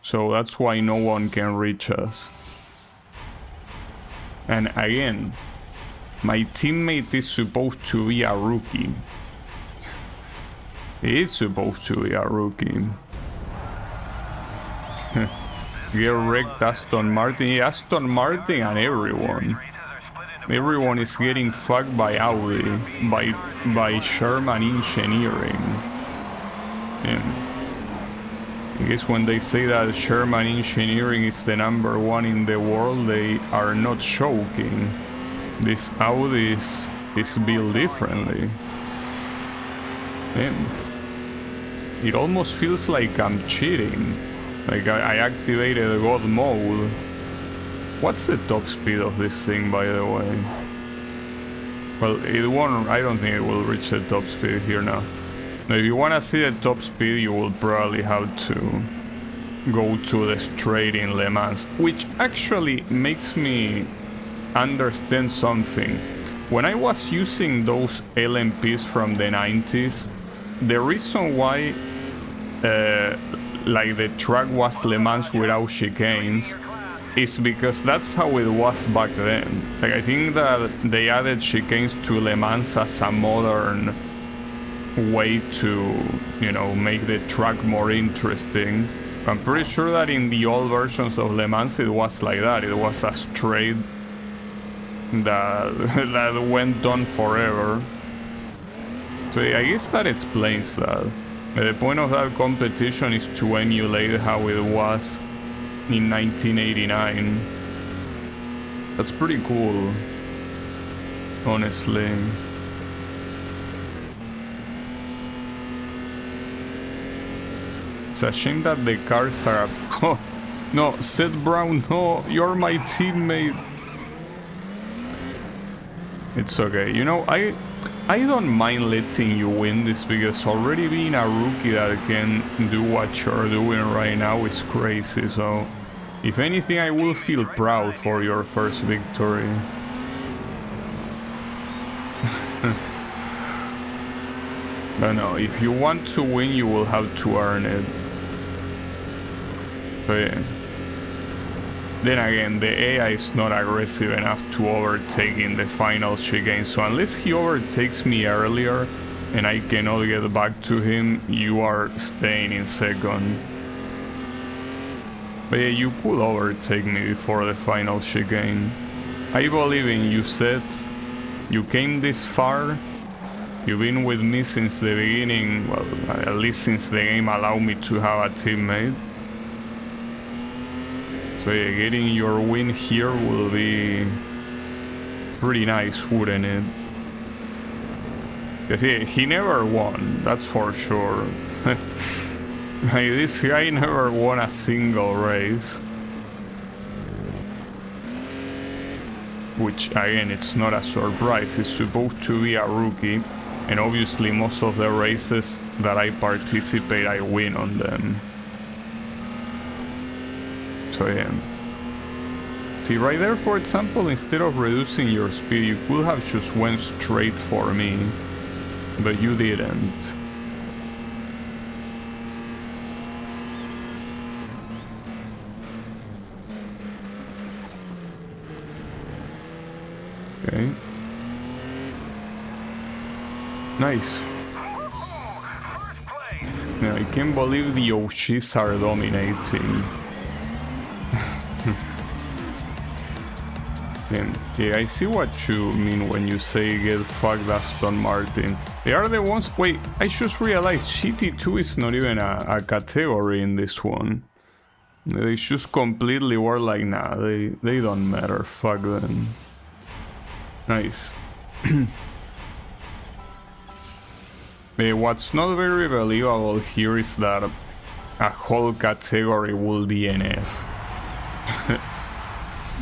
So that's why no one can reach us. And again, my teammate is supposed to be a rookie. He is supposed to be a rookie. Get wrecked, Aston Martin. Yeah, Aston Martin and everyone. Everyone is getting fucked by Audi. by Sherman Engineering. And I guess when they say that Sherman Engineering is the #1 in the world, they are not joking. This Audi is built differently. And it almost feels like I'm cheating. Like I activated God mode. What's the top speed of this thing, by the way? Well, it won't. I don't think it will reach the top speed here now. Now, if you want to see the top speed, you will probably have to go to the straight in Le Mans, which actually makes me understand something. When I was using those LMPs from the 90s, the reason why like the track was Le Mans without chicanes is because that's how it was back then. Like, I think that they added chicanes to Le Mans as a modern way to, you know, make the track more interesting. I'm pretty sure that in the old versions of Le Mans it was like that. It was a straight that went on forever. So I guess that explains that. The point of that competition is to emulate how it was in 1989. That's pretty cool, honestly. It's a shame that the cars are... Oh, no, Seth Brown, no, you're my teammate. It's okay. You know, I don't mind letting you win this, because already being a rookie that can do what you're doing right now is crazy. So, if anything, I will feel proud for your first victory. But no, if you want to win, you will have to earn it. So yeah. Then again, the AI is not aggressive enough to overtake in the final chicane, so unless he overtakes me earlier and I cannot get back to him, you are staying in second. But yeah, you could overtake me before the final chicane. I believe in you, Seth. You came this far. You've been with me since the beginning, well, at least since the game allowed me to have a teammate. So yeah, getting your win here will be pretty nice, wouldn't it? Because yeah, he never won, that's for sure. Like, this guy never won a single race. Which, again, it's not a surprise, he's supposed to be a rookie. And obviously most of the races that I participate, I win on them. So yeah. See, right there, for example, instead of reducing your speed, you could have just went straight for me. But you didn't. Okay. Nice. Yeah, I can't believe the OGs are dominating. And yeah, I see what you mean when you say get fucked Aston Martin. They are the ones... Wait, I just realized GT2 is not even a category in this one. They just completely were like, nah, they don't matter, fuck them. Nice. What's not very believable here is that a whole category will DNF.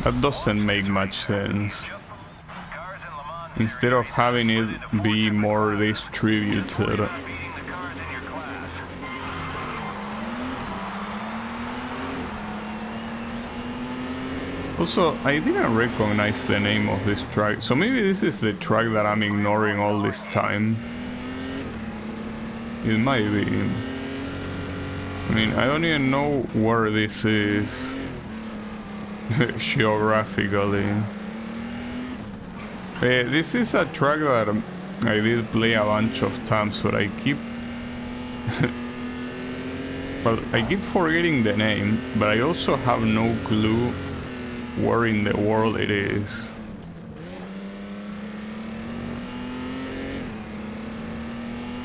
That doesn't make much sense. Instead of having it be more distributed. Also, I didn't recognize the name of this track, so maybe this is the track that I'm ignoring all this time. It might be. I mean, I don't even know where this is geographically. This is a track that I did play a bunch of times, but I keep well, I keep forgetting the name, but I also have no clue where in the world it is.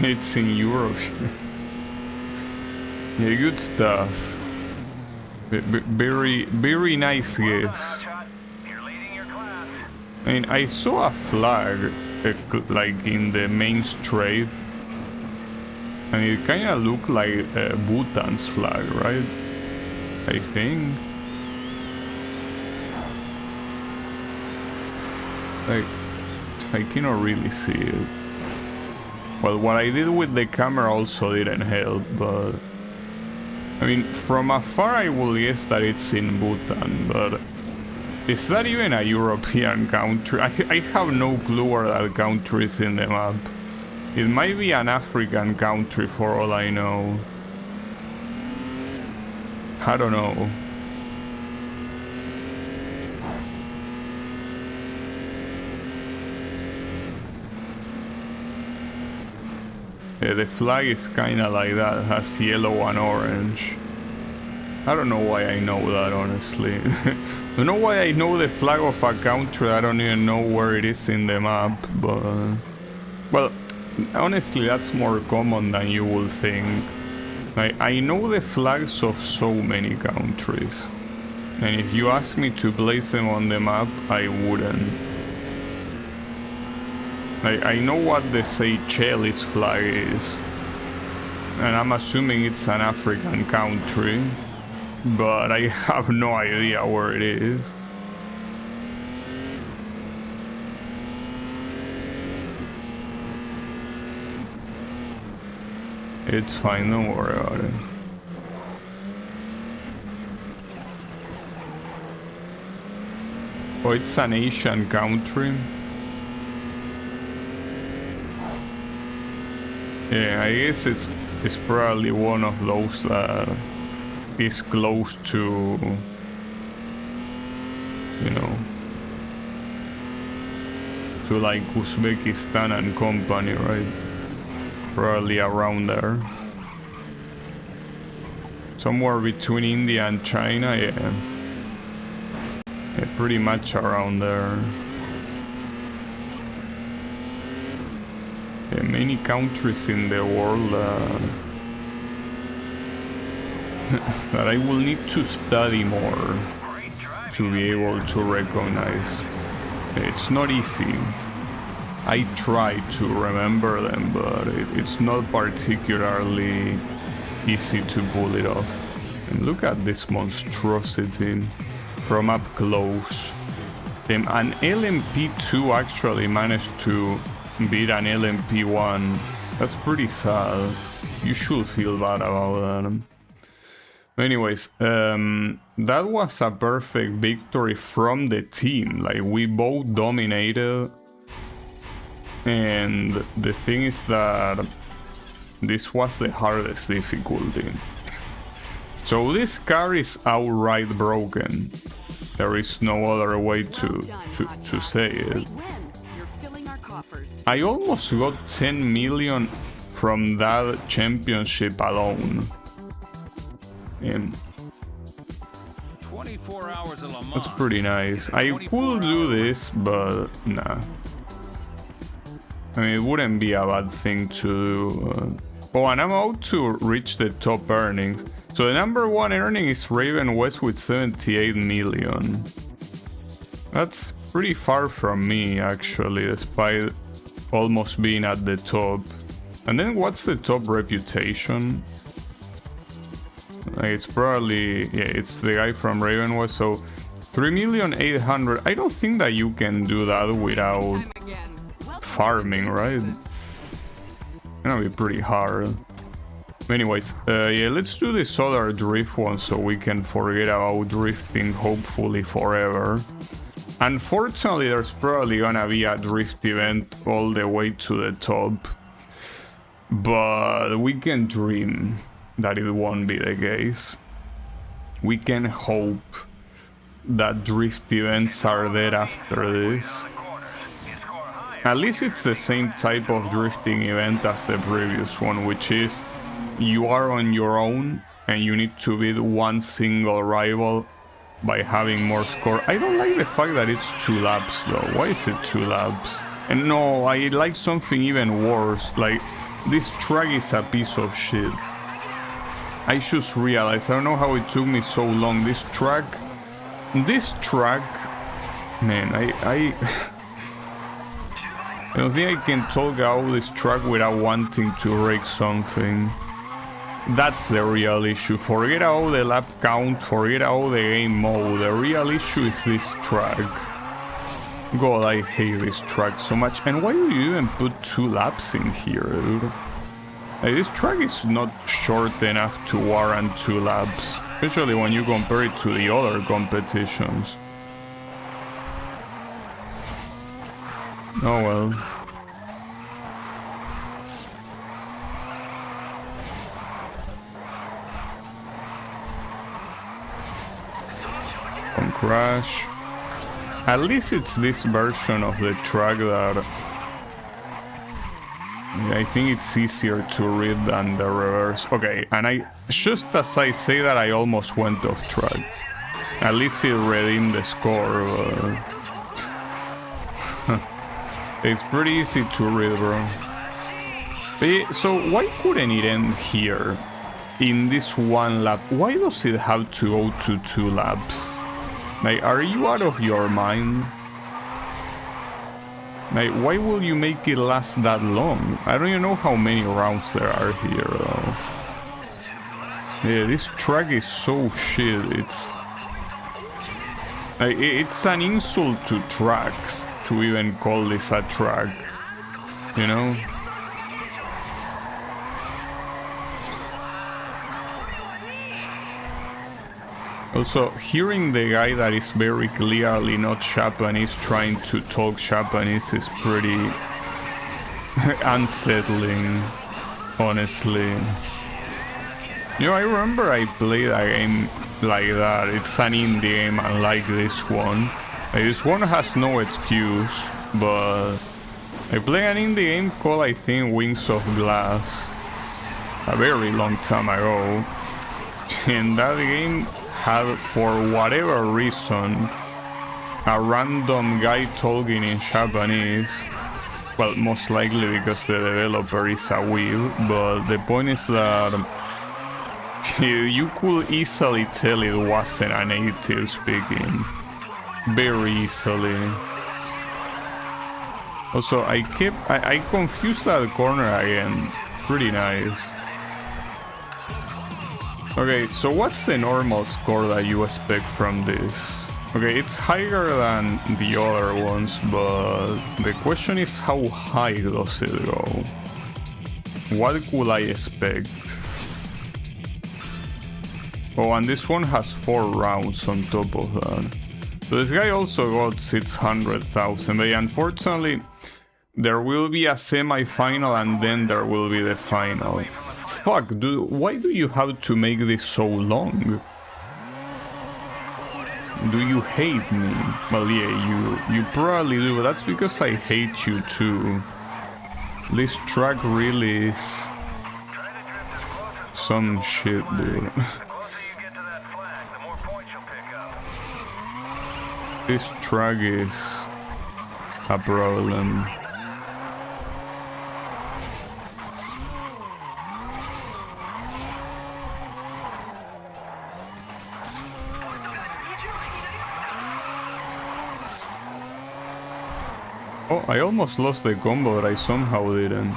It's in Europe. Yeah, good stuff. Very nice guess.
You're leading your class.
I mean, I saw a flag like in the main straight, and it kind of looked like Bhutan's flag, right? I think. Like, I cannot really see it. Well, what I did with the camera also didn't help, but I mean, from afar I will guess that it's in Bhutan, but is that even a European country? I have no clue where that country is in the map. It might be an African country for all I know. I don't know. Yeah, the flag is kinda like that, it has yellow and orange. I don't know why I know that, honestly. I don't know why I know the flag of a country, I don't even know where it is in the map, but... Well, honestly, that's more common than you would think. I know the flags of so many countries. And if you ask me to place them on the map, I wouldn't. I know what the Seychelles flag is, and I'm assuming it's an African country, but I have no idea where it is. It's fine, don't worry about it. Oh, it's an Asian country. Yeah, I guess it's probably one of those that is close to, you know, to like Uzbekistan and company, right? Probably around there. Somewhere between India and China, yeah. Yeah, pretty much around there. Yeah, many countries in the world that I will need to study more to be able to recognize. It's not easy. I try to remember them, but it's not particularly easy to pull it off. And look at this monstrosity from up close. An LMP2 actually managed to beat an LMP1. That's pretty sad. You should feel bad about that. Anyways, that was a perfect victory from the team. Like, we both dominated. And the thing is that this was the hardest difficulty. So this car is outright broken. There is no other way to say it. I almost got 10 million from that championship alone. And
24 hours of Le Mans.
that's pretty nice. I could do this, but nah. I mean, it wouldn't be a bad thing to do. Oh, and I'm about to reach the top earnings. So the number one earning is Raven West with 78 million. That's pretty far from me, actually, despite almost being at the top. And then what's the top reputation? It's probably, yeah, it's the guy from Raven West. So 3,800,000. I don't think that you can do that without farming, right? It's gonna be pretty hard. Anyways, yeah, let's do this other drift one so we can forget about drifting, hopefully forever. Unfortunately, there's probably gonna be a drift event all the way to the top, but we can dream that it won't be the case. We can hope that drift events are there after this. At least it's the same type of drifting event as the previous one, which is you are on your own and you need to beat one single rival by having more score. I don't like the fact that it's 2 laps though. Why is it 2 laps? And no, I like something even worse. Like, This track is a piece of shit. I just realized, I don't know how it took me so long. This track, man, I don't think I can talk out this track without wanting to wreck something. That's the real issue. Forget about the lap count, forget about the game mode. The real issue is this track. God, I hate this track so much. And why do you even put 2 laps in here, dude? Like, this track is not short enough to warrant 2 laps, especially when you compare it to the other competitions. Oh well. Don't crash. At least it's this version of the track that I think it's easier to read than the reverse. Okay, and just as I say that, I almost went off track. At least it redeemed the score, but it's pretty easy to read, bro. So why couldn't it end here in this 1 lap? Why does it have to go to 2 laps? Like, are you out of your mind? Like, why will you make it last that long? I don't even know how many rounds there are here, though. Yeah, this track is so shit. It's an insult to tracks to even call this a track, you know? Also, hearing the guy that is very clearly not Japanese trying to talk Japanese is pretty unsettling, honestly. You know, I remember I played a game like that. It's an indie game unlike this one. Like, this one has no excuse, but I played an indie game called, I think, Wings of Glass a very long time ago. And that game had, for whatever reason, a random guy talking in Japanese. Well, most likely because the developer is a weeb, but the point is that you could easily tell it wasn't a native speaking. Very easily. Also, I confused that corner again. Pretty nice. Okay, so what's the normal score that you expect from this? Okay, it's higher than the other ones, but the question is how high does it go? What could I expect? Oh, and this one has 4 rounds on top of that. So this guy also got 600,000, but unfortunately there will be a semi-final and then there will be the final. Fuck, dude, why do you have to make this so long? Do you hate me? Well, yeah, you probably do, but that's because I hate you too. This track really is some shit, dude. This track is a problem. Oh, I almost lost the combo, but I somehow didn't.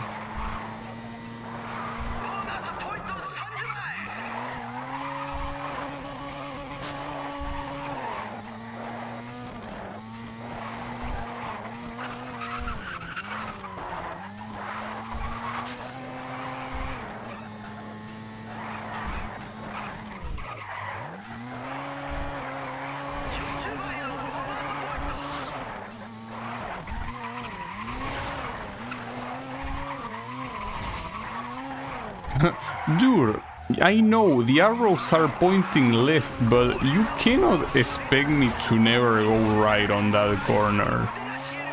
Dude, I know the arrows are pointing left, but you cannot expect me to never go right on that corner.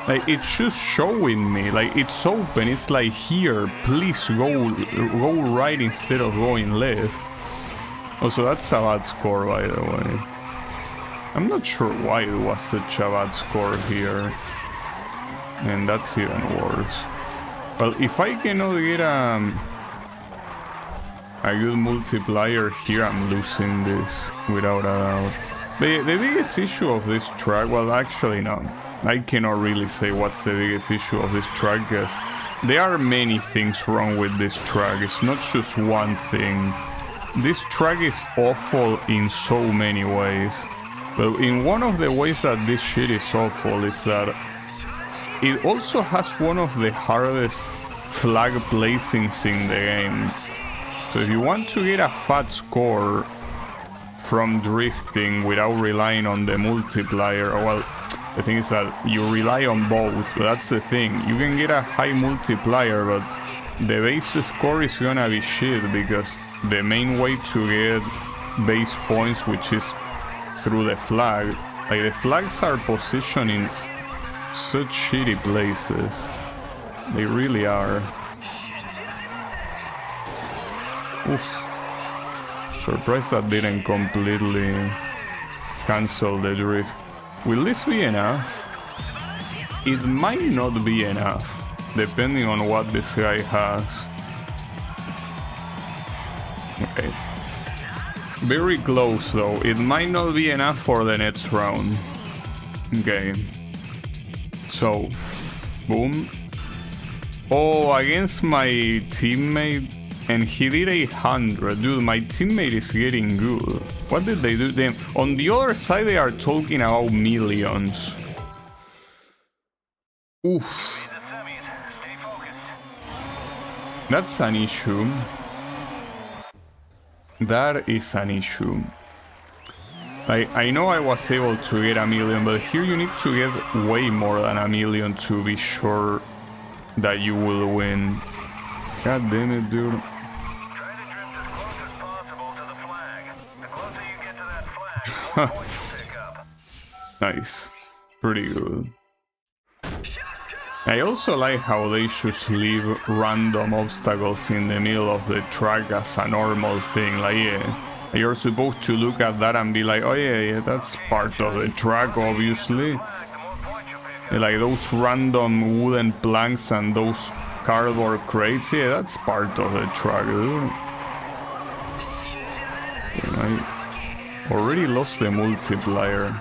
Like, it's just showing me, like, it's open, it's like, here, please go right instead of going left. Also, that's a bad score, by the way. I'm not sure why it was such a bad score here. And that's even worse. Well, if I cannot get a good multiplier here, I'm losing this without a doubt. The biggest issue of this track, well, actually no, I cannot really say what's the biggest issue of this track, because there are many things wrong with this track. It's not just one thing. This track is awful in so many ways. But in one of the ways that this shit is awful is that it also has one of the hardest flag placings in the game. So if you want to get a fat score from drifting without relying on the multiplier, well, the thing is that you rely on both, but that's the thing. You can get a high multiplier, but the base score is gonna be shit, because the main way to get base points, which is through the flag, like the flags are positioned in such shitty places. They really are. Oof. Surprised that didn't completely cancel the drift. Will this be enough? It might not be enough, depending on what this guy has. Okay. Very close though. It might not be enough for the next round. Okay. So, boom. Oh, against my teammate, and he did 800. Dude, my teammate is getting good. What did they do to them? On the other side, they are talking about millions. Oof. That's an issue. That is an issue. I know I was able to get a million, but here you need to get way more than a million to be sure that you will win. God damn it, dude.
Try to drift as close as possible to the flag. The closer you get to that flag, the more points you'll pick up.
Nice. Pretty good. I also like how they just leave random obstacles in the middle of the track as a normal thing. Like, yeah, you're supposed to look at that and be like, oh yeah, that's part of the track, obviously. Like those random wooden planks and those cardboard crates, yeah, that's part of the track, dude. I already lost the multiplier.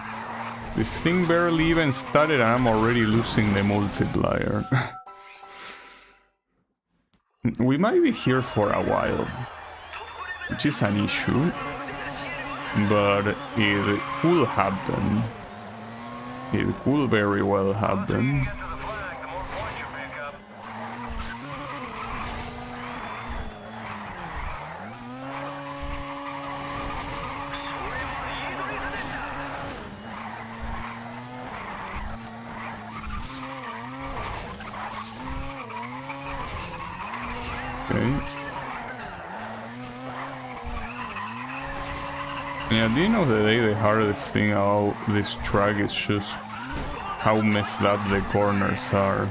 This thing barely even started and I'm already losing the multiplier. We might be here for a while, which is an issue, but it could happen. It could very well happen. And at the end of the day, the hardest thing about this track is just how messed up the corners are.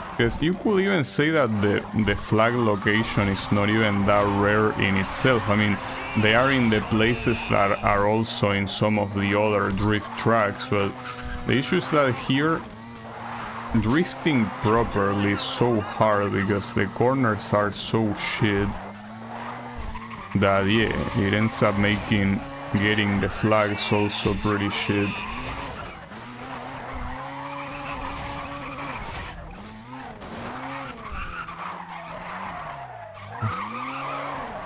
Because you could even say that the flag location is not even that rare in itself. I mean, they are in the places that are also in some of the other drift tracks, but the issue is that here, drifting properly is so hard because the corners are so shit that, yeah, it ends up making getting the flags also pretty shit.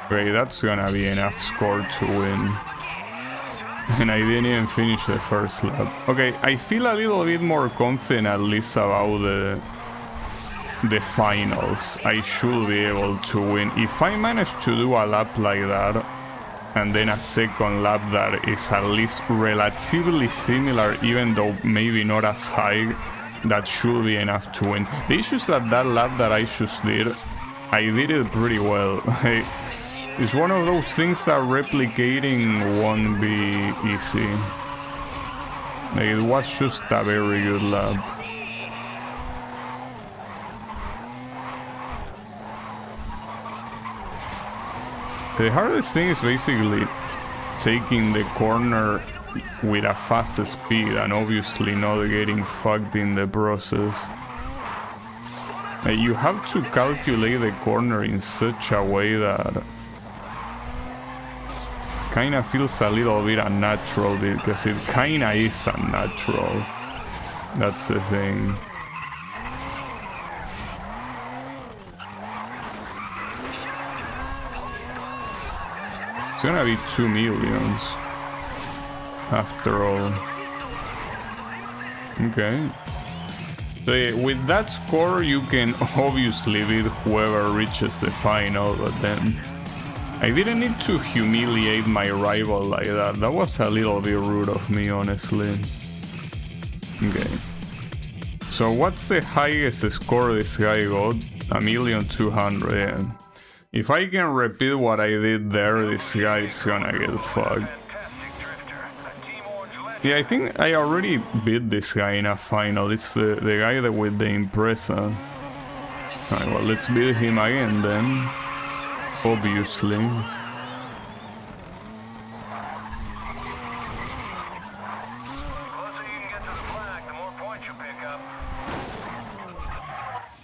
Okay, that's gonna be enough score to win. And I didn't even finish the first lap. Okay, I feel a little bit more confident at least about the finals. I should be able to win. If I manage to do a lap like that, and then a second lap that is at least relatively similar, even though maybe not as high, that should be enough to win. The issue is that that lap that I just did, I did it pretty well. It's one of those things that replicating won't be easy. It was just a very good lap. The hardest thing is basically taking the corner with a fast speed and obviously not getting fucked in the process. You have to calculate the corner in such a way that kinda feels a little bit unnatural, because it kinda is unnatural. That's the thing. It's gonna be 2 millions after all. Okay. So yeah, with that score you can obviously beat whoever reaches the final, but then I didn't need to humiliate my rival like that. That was a little bit rude of me, honestly. Okay. So what's the highest score this guy got? 1,200,000, yeah. If I can repeat what I did there, this guy is gonna get fucked. Yeah, I think I already beat this guy in a final. It's the guy that with the Impreza. Alright, well, let's beat him again then. Obviously.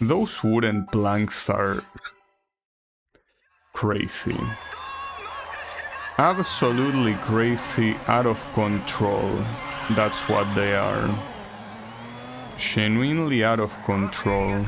Those wooden planks are crazy. Absolutely crazy, out of control. That's what they are. Genuinely out of control.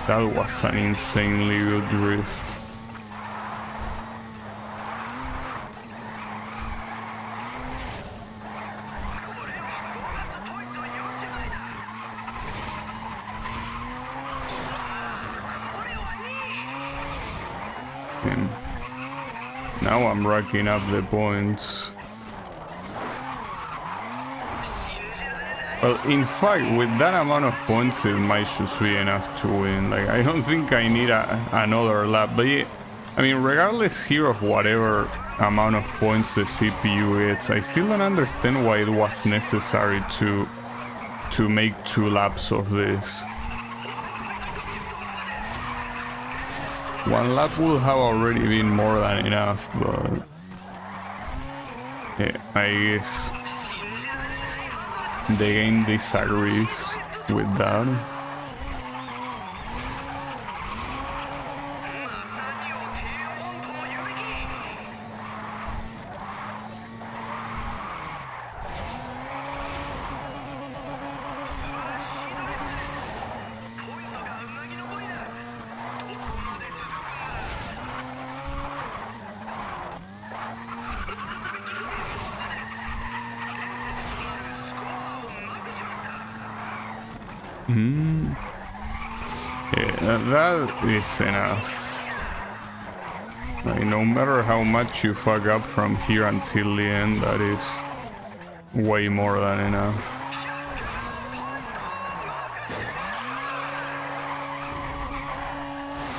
That was an insanely good drift. And now I'm racking up the points. Well, in fact, with that amount of points, it might just be enough to win. Like, I don't think I need another lap. But yeah, I mean, regardless here of whatever amount of points the CPU gets, I still don't understand why it was necessary to make 2 laps of this. 1 lap would have already been more than enough, but yeah, I guess the game disagrees with that. Yeah, that is enough. Like, no matter how much you fuck up from here until the end, that is way more than enough.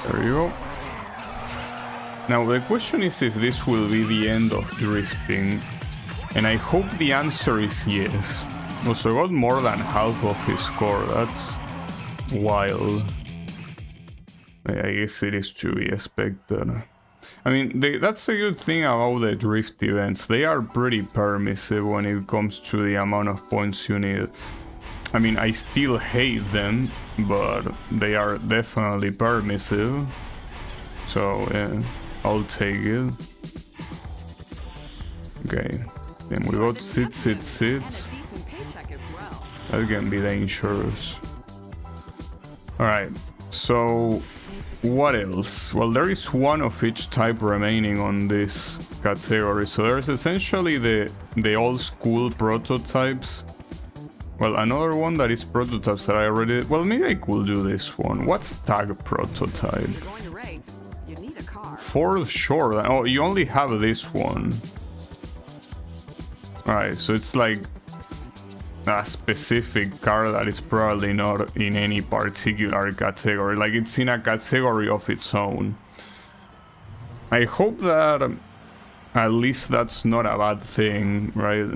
There you go. Now the question is if this will be the end of drifting, and I hope the answer is yes. Also got more than half of his score, that's wild. I guess it is to be expected. I mean, that's a good thing about the drift events. They are pretty permissive when it comes to the amount of points you need. I mean, I still hate them, but they are definitely permissive. So, yeah, I'll take it. Okay, then we got sits. That can be dangerous. Alright, so what else? Well, there is one of each type remaining on this category. So there's essentially the old school prototypes. Well, another one that is prototypes that I already... Well, maybe I could do this one. What's tag prototype? For sure. Oh, you only have this one. Alright, so it's like a specific car that is probably not in any particular category. Like, it's in a category of its own. I hope that at least that's not a bad thing, right?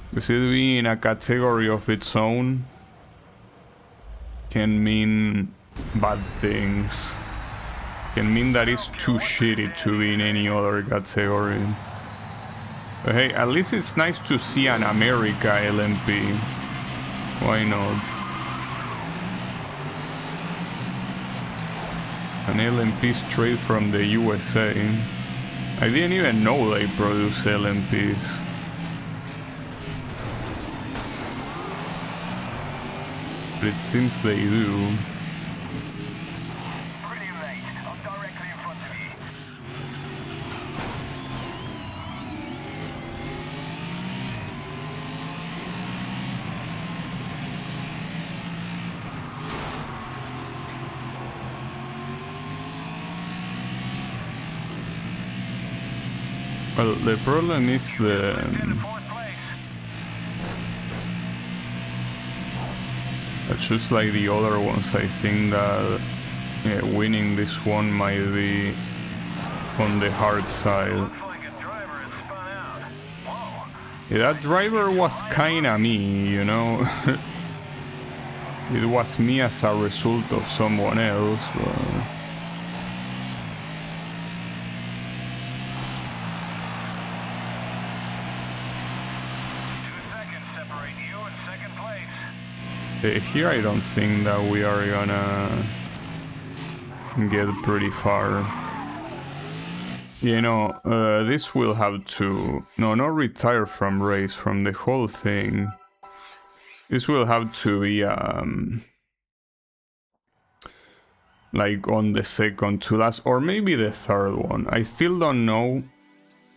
Because it being in a category of its own can mean bad things. Can mean that it's too shitty to be in any other category. But hey, at least it's nice to see an America LMP. Why not? An LMP straight from the USA. I didn't even know they produce LMPs. But it seems they do. Well, the problem is just like the other ones, I think that winning this one might be on the hard side. Yeah, that driver was kinda me, you know? It was me as a result of someone else, but... Here I don't think that we are gonna get pretty far. You know, this will have to... No, not retire from race, from the whole thing. This will have to be, like on the second to last, or maybe the third one. I still don't know.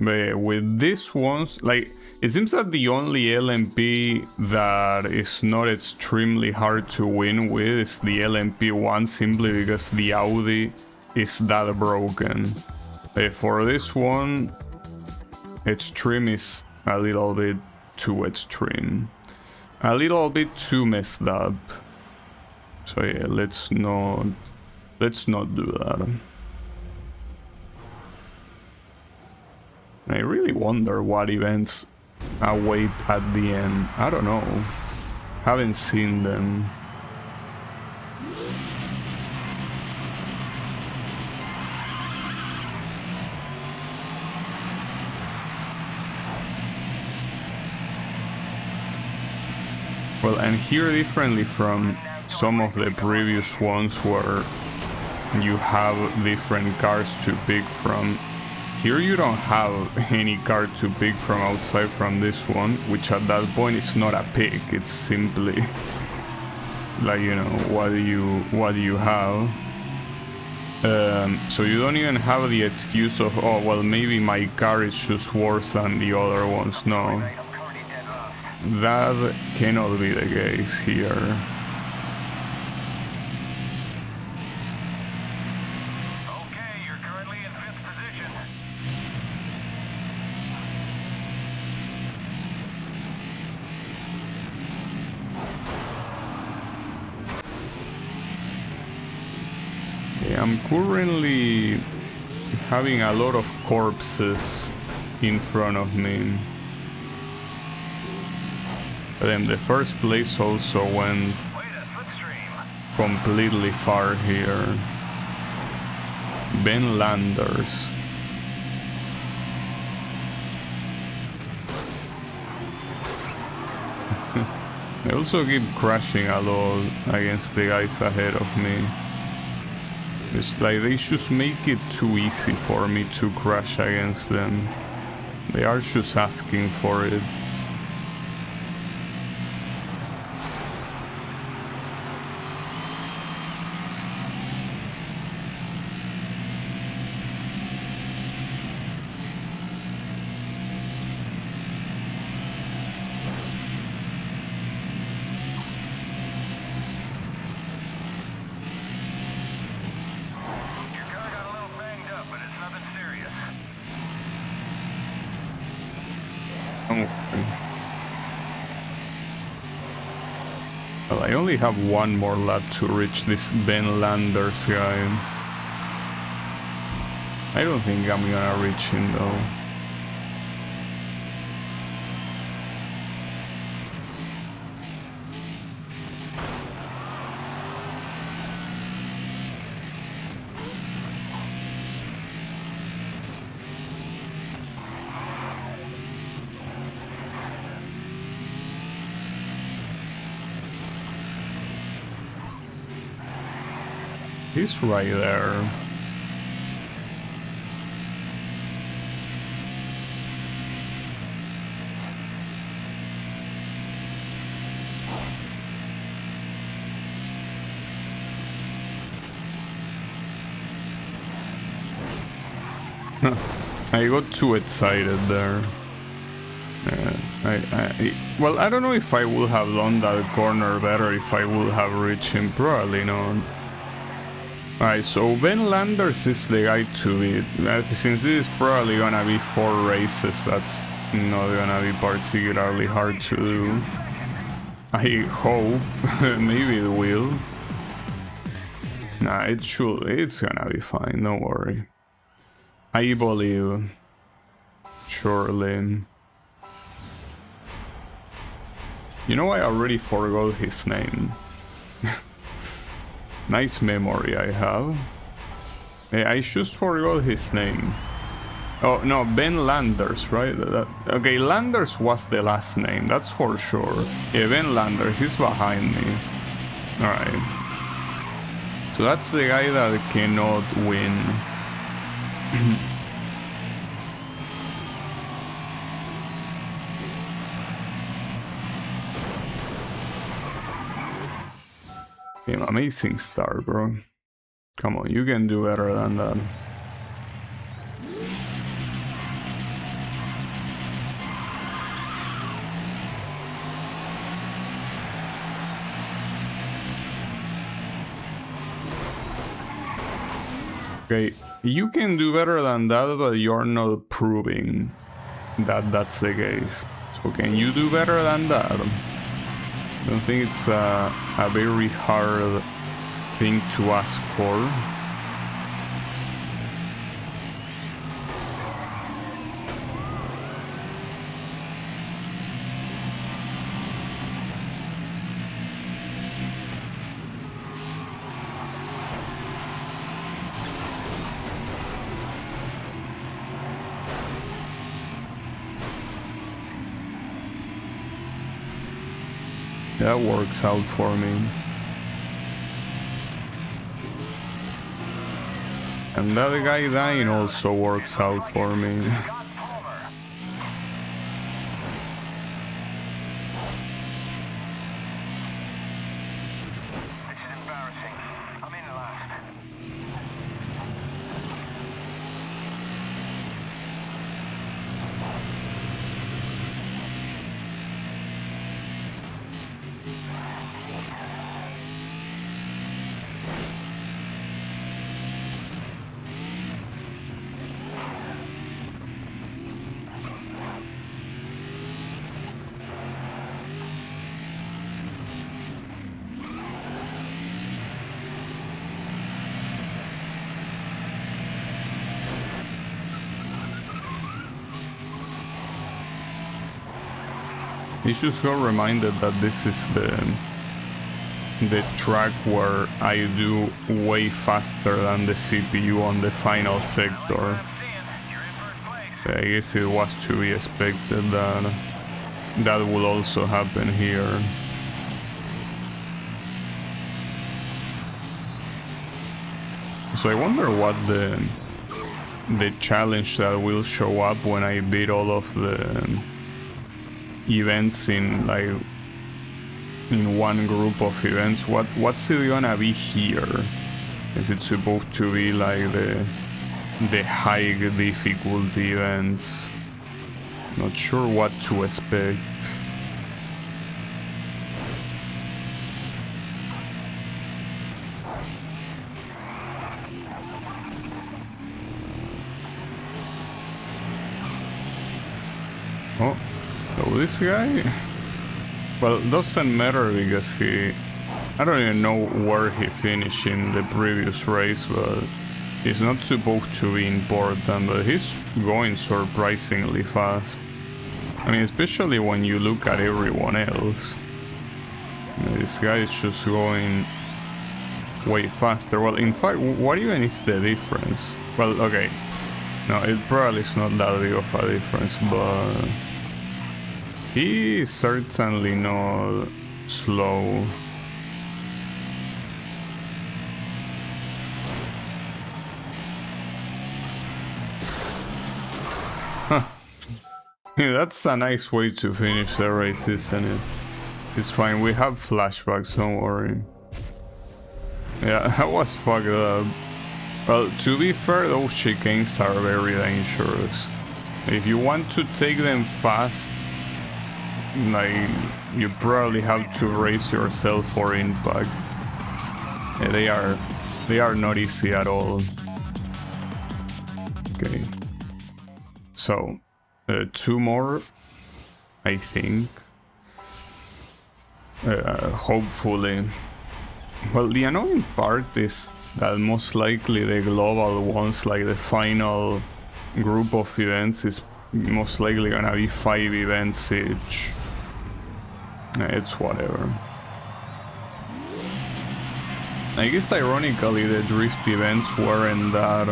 But with these ones, like, it seems that the only LMP that is not extremely hard to win with is the LMP1, simply because the Audi is that broken. For this one, extreme is a little bit too extreme. A little bit too messed up. So yeah, let's not do that. I really wonder what events await at the end. I don't know. Haven't seen them. Well, and here differently from some of the previous ones where you have different cars to pick from, here you don't have any car to pick from outside from this one, which at that point is not a pick, it's simply like, you know, what do you have? So you don't even have the excuse of, oh well, maybe my car is just worse than the other ones. No, that cannot be the case here. I'm currently having a lot of corpses in front of me. But then the first place also went completely far here. Ben Landers. I also keep crashing a lot against the guys ahead of me. It's like they just make it too easy for me to crash against them. They are just asking for it. only have one more lap to reach this Ben Landers guy. I don't think I'm gonna reach him though. He's right there. I got too excited there. Well, I don't know if I would have done that corner better if I would have reached him. Probably not. Alright, so Ben Landers is the guy to beat. Since this is probably gonna be 4 races, that's not gonna be particularly hard to do. I hope. Maybe it will. Nah, it should. It's gonna be fine, don't worry. I believe. Surely. You know, I already forgot his name. Nice memory I have. I just forgot his name. Oh, no, Ben Landers, right? Okay, Landers was the last name, that's for sure. Yeah, Ben Landers is behind me. Alright. So that's the guy that cannot win. Amazing start, bro. Come on, you can do better than that. Okay, you can do better than that, but you're not proving that that's the case. So can you do better than that? I don't think it's a very hard thing to ask for. That works out for me. And that guy dying also works out for me. You just got reminded that this is the track where I do way faster than the CPU on the final sector. So I guess it was to be expected that that will also happen here. So I wonder what the challenge that will show up when I beat all of the events in one group of events. What's it gonna be here? Is it supposed to be like the high difficulty events? Not sure what to expect. Oh, this guy? Well, doesn't matter because I don't even know where he finished in the previous race, but he's not supposed to be important, but he's going surprisingly fast. I mean, especially when you look at everyone else. This guy is just going way faster. Well, in fact, what even is the difference? Well, okay. No, it probably is not that big of a difference, but he is certainly not slow. Huh. Yeah, that's a nice way to finish the race, isn't it? It's fine, we have flashbacks, don't worry. Yeah, that was fucked up. Well, to be fair, those chicanes are very dangerous. If you want to take them fast, like, you probably have to raise yourself for impact. Yeah, they are not easy at all. Okay. So, 2 more, I think. Hopefully. Well, the annoying part is that most likely the global ones, like the final group of events, is most likely gonna be 5 events each. It's whatever. I guess ironically the drift events weren't that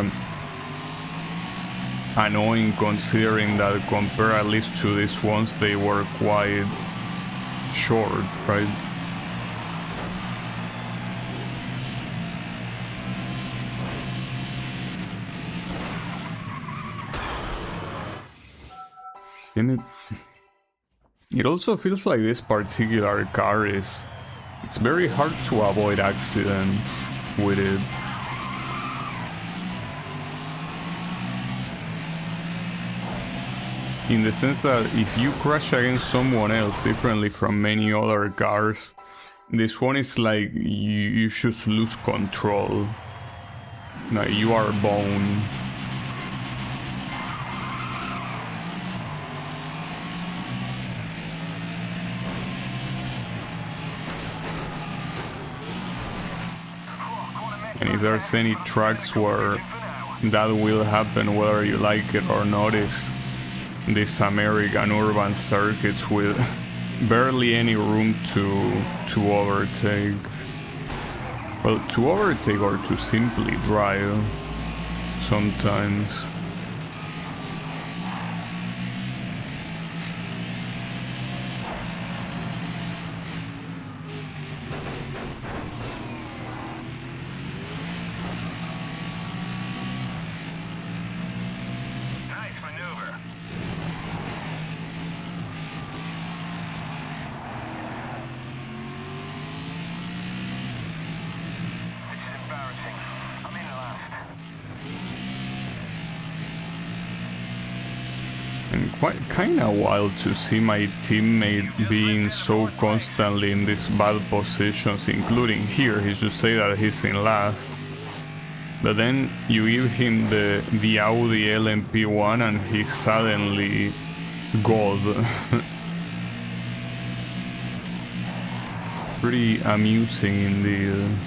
annoying, considering that compared at least to these ones they were quite short, right? It also feels like this particular car it's very hard to avoid accidents with it. In the sense that if you crash against someone else differently from many other cars, this one is like you just lose control. Like you are bone. And if there's any tracks where that will happen, whether you like it or not, is these American urban circuits with barely any room to overtake. Well, to overtake or to simply drive sometimes. Kinda wild to see my teammate being so constantly in these bad positions, including here. He should say that he's in last, but then you give him the Audi LMP1 and he's suddenly gold. Pretty amusing indeed.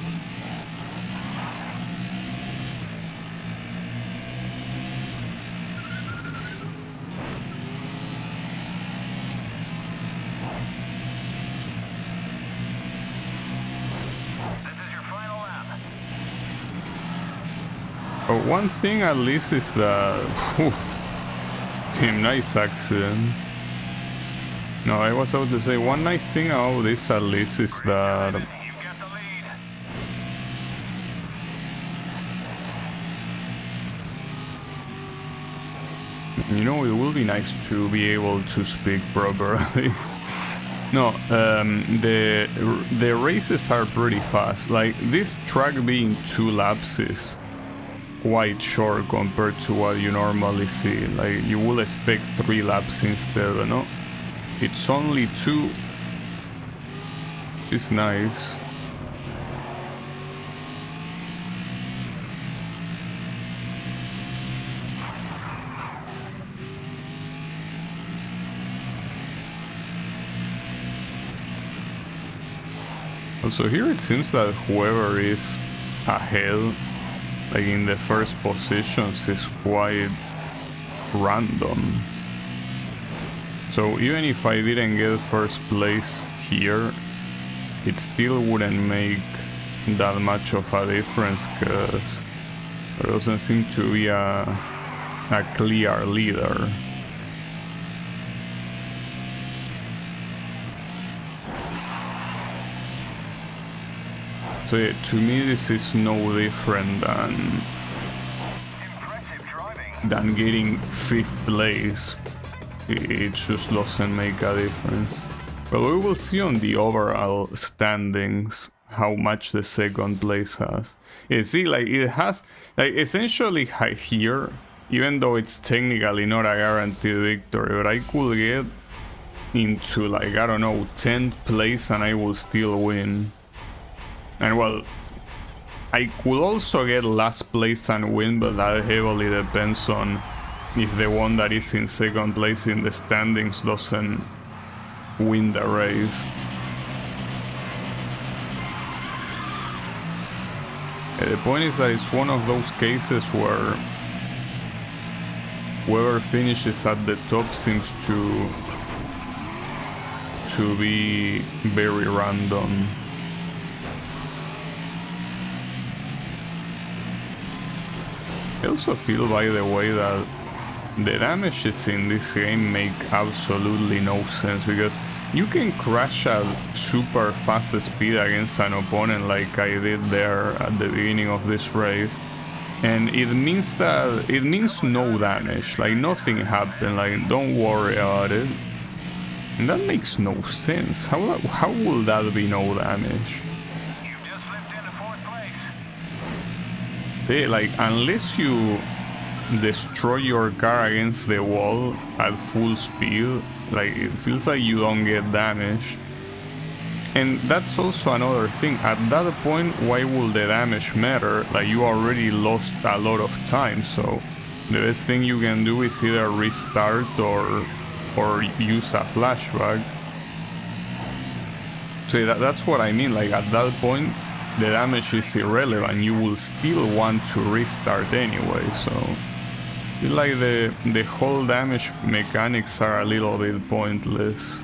But one thing at least is that... Whew, team, nice accident. No, I was about to say, one nice thing about this at least is that... You know, it will be nice to be able to speak properly. No, the races are pretty fast. Like, this track being 2 laps is quite short compared to what you normally see. Like, you will expect 3 laps instead, no? It's only 2, which is nice. Also here it seems that whoever is ahead, like in the first positions, is quite random. So even if I didn't get first place here, it still wouldn't make that much of a difference because there doesn't seem to be a clear leader. So yeah, to me this is no different than getting 5th place. It just doesn't make a difference. But we will see on the overall standings how much the second place has. You see, like it has, like essentially here, even though it's technically not a guaranteed victory, but I could get into like, I don't know, 10th place and I will still win. And well, I could also get last place and win, but that heavily depends on if the one that is in second place in the standings doesn't win the race. The point is that it's one of those cases where whoever finishes at the top seems to be very random. I also feel, by the way, that the damages in this game make absolutely no sense, because you can crash at super fast speed against an opponent like I did there at the beginning of this race, and it means no damage, like nothing happened, like don't worry about it. And that makes no sense. How will that be no damage?
You just slipped into 4th place.
They, like, unless you destroy your car against the wall at full speed, like it feels like you don't get damage. And that's also another thing. At that point, why will the damage matter? Like, you already lost a lot of time, so the best thing you can do is either restart or use a flashback. So that's what I mean, like at that point the damage is irrelevant, you will still want to restart anyway, so I feel like the whole damage mechanics are a little bit pointless.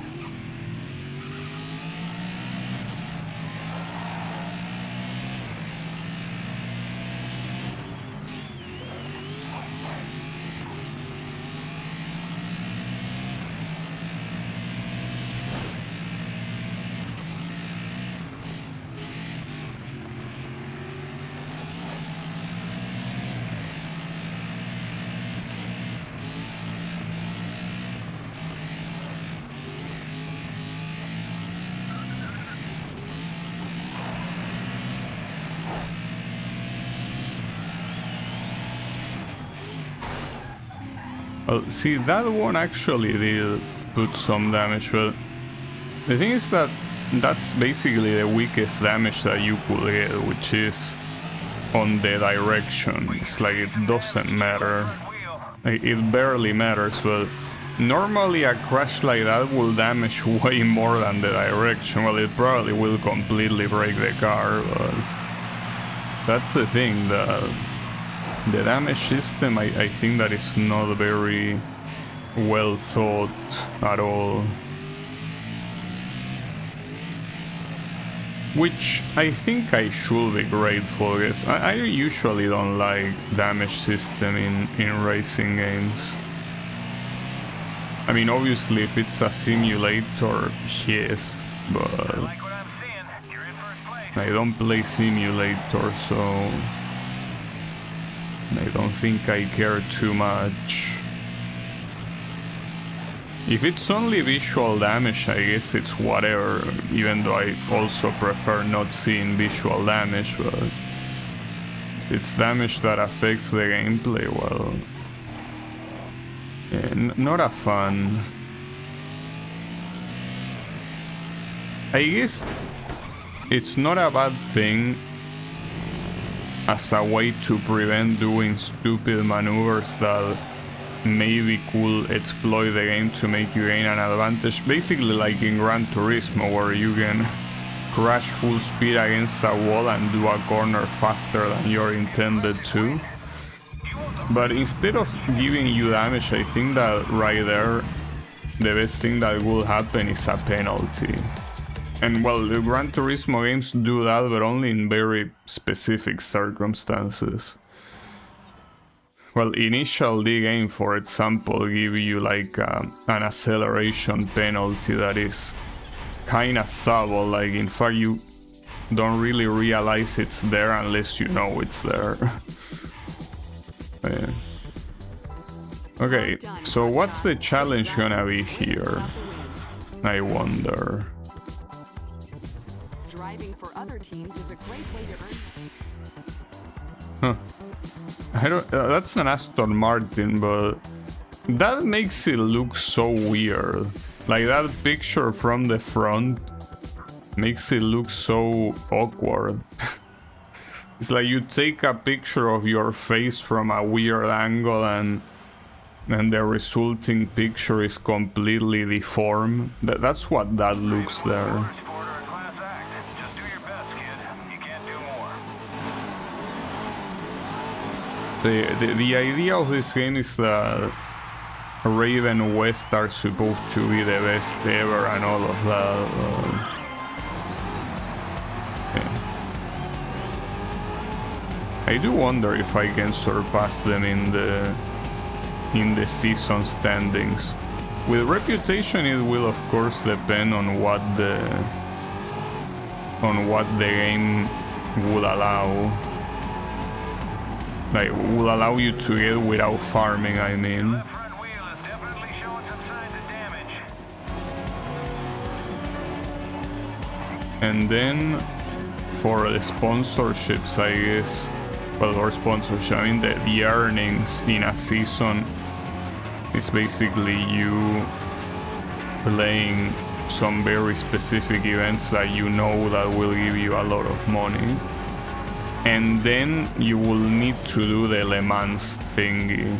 Well, see, that one actually did put some damage, but the thing is that that's basically the weakest damage that you could get, which is on the direction. It's like it doesn't matter. Like, it barely matters, but normally a crash like that will damage way more than the direction. Well, it probably will completely break the car, but that's the thing. The damage system, I think that is not very well thought at all. Which I think I should be grateful, because I usually don't like damage system in racing games. I mean, obviously if it's a simulator, yes, but
Like what I'm seeing, you're in 1st place.
I don't play simulator, so I don't think I care too much. If it's only visual damage, I guess it's whatever, even though I also prefer not seeing visual damage, but if it's damage that affects the gameplay, well, yeah, not a fun. I guess it's not a bad thing as a way to prevent doing stupid maneuvers that maybe could exploit the game to make you gain an advantage. Basically like in Gran Turismo, where you can crash full speed against a wall and do a corner faster than you're intended to. But instead of giving you damage, I think that right there, the best thing that will happen is a penalty. And well, the Gran Turismo games do that, but only in very specific circumstances. Well, initial D game, for example, give you like an acceleration penalty that is kinda subtle. Like, in fact, you don't really realize it's there unless you know it's there. Yeah. Okay, so what's the challenge gonna be here? I wonder.
Driving for other teams is a great way to earn.
Huh. I don't. That's an Aston Martin, but that makes it look so weird. Like, that picture from the front makes it look so awkward. It's like you take a picture of your face from a weird angle and the resulting picture is completely deformed. That's what that looks there.
Just do your best, kid. You can't do more.
The idea of this game is that Raven West are supposed to be the best ever and all of that. Yeah. I do wonder if I can surpass them in the season standings. With reputation, it will of course depend on what the game would allow. Like, will allow you to get without farming, I mean.
That front wheel is definitely showing some signs of damage.
And then for the sponsorships, I guess, well, or sponsorship, I mean the earnings in a season is basically you playing some very specific events that you know that will give you a lot of money. And then you will need to do the LMPs thingy.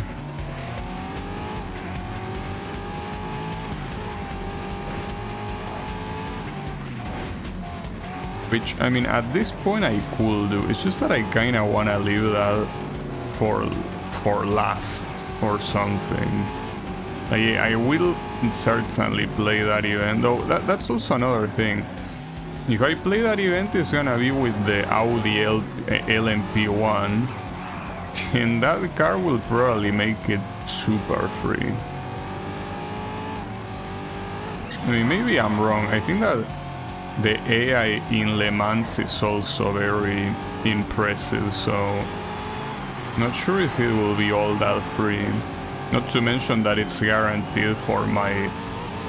Which, I mean, at this point I could do. It's just that I kinda wanna leave that for last or something. I will certainly play that event, though that's also another thing. If I play that event, it's gonna be with the Audi LMP1, and that car will probably make it super free. I mean, maybe I'm wrong. I think that the AI in Le Mans is also very impressive, so not sure if it will be all that free. Not to mention that it's guaranteed for my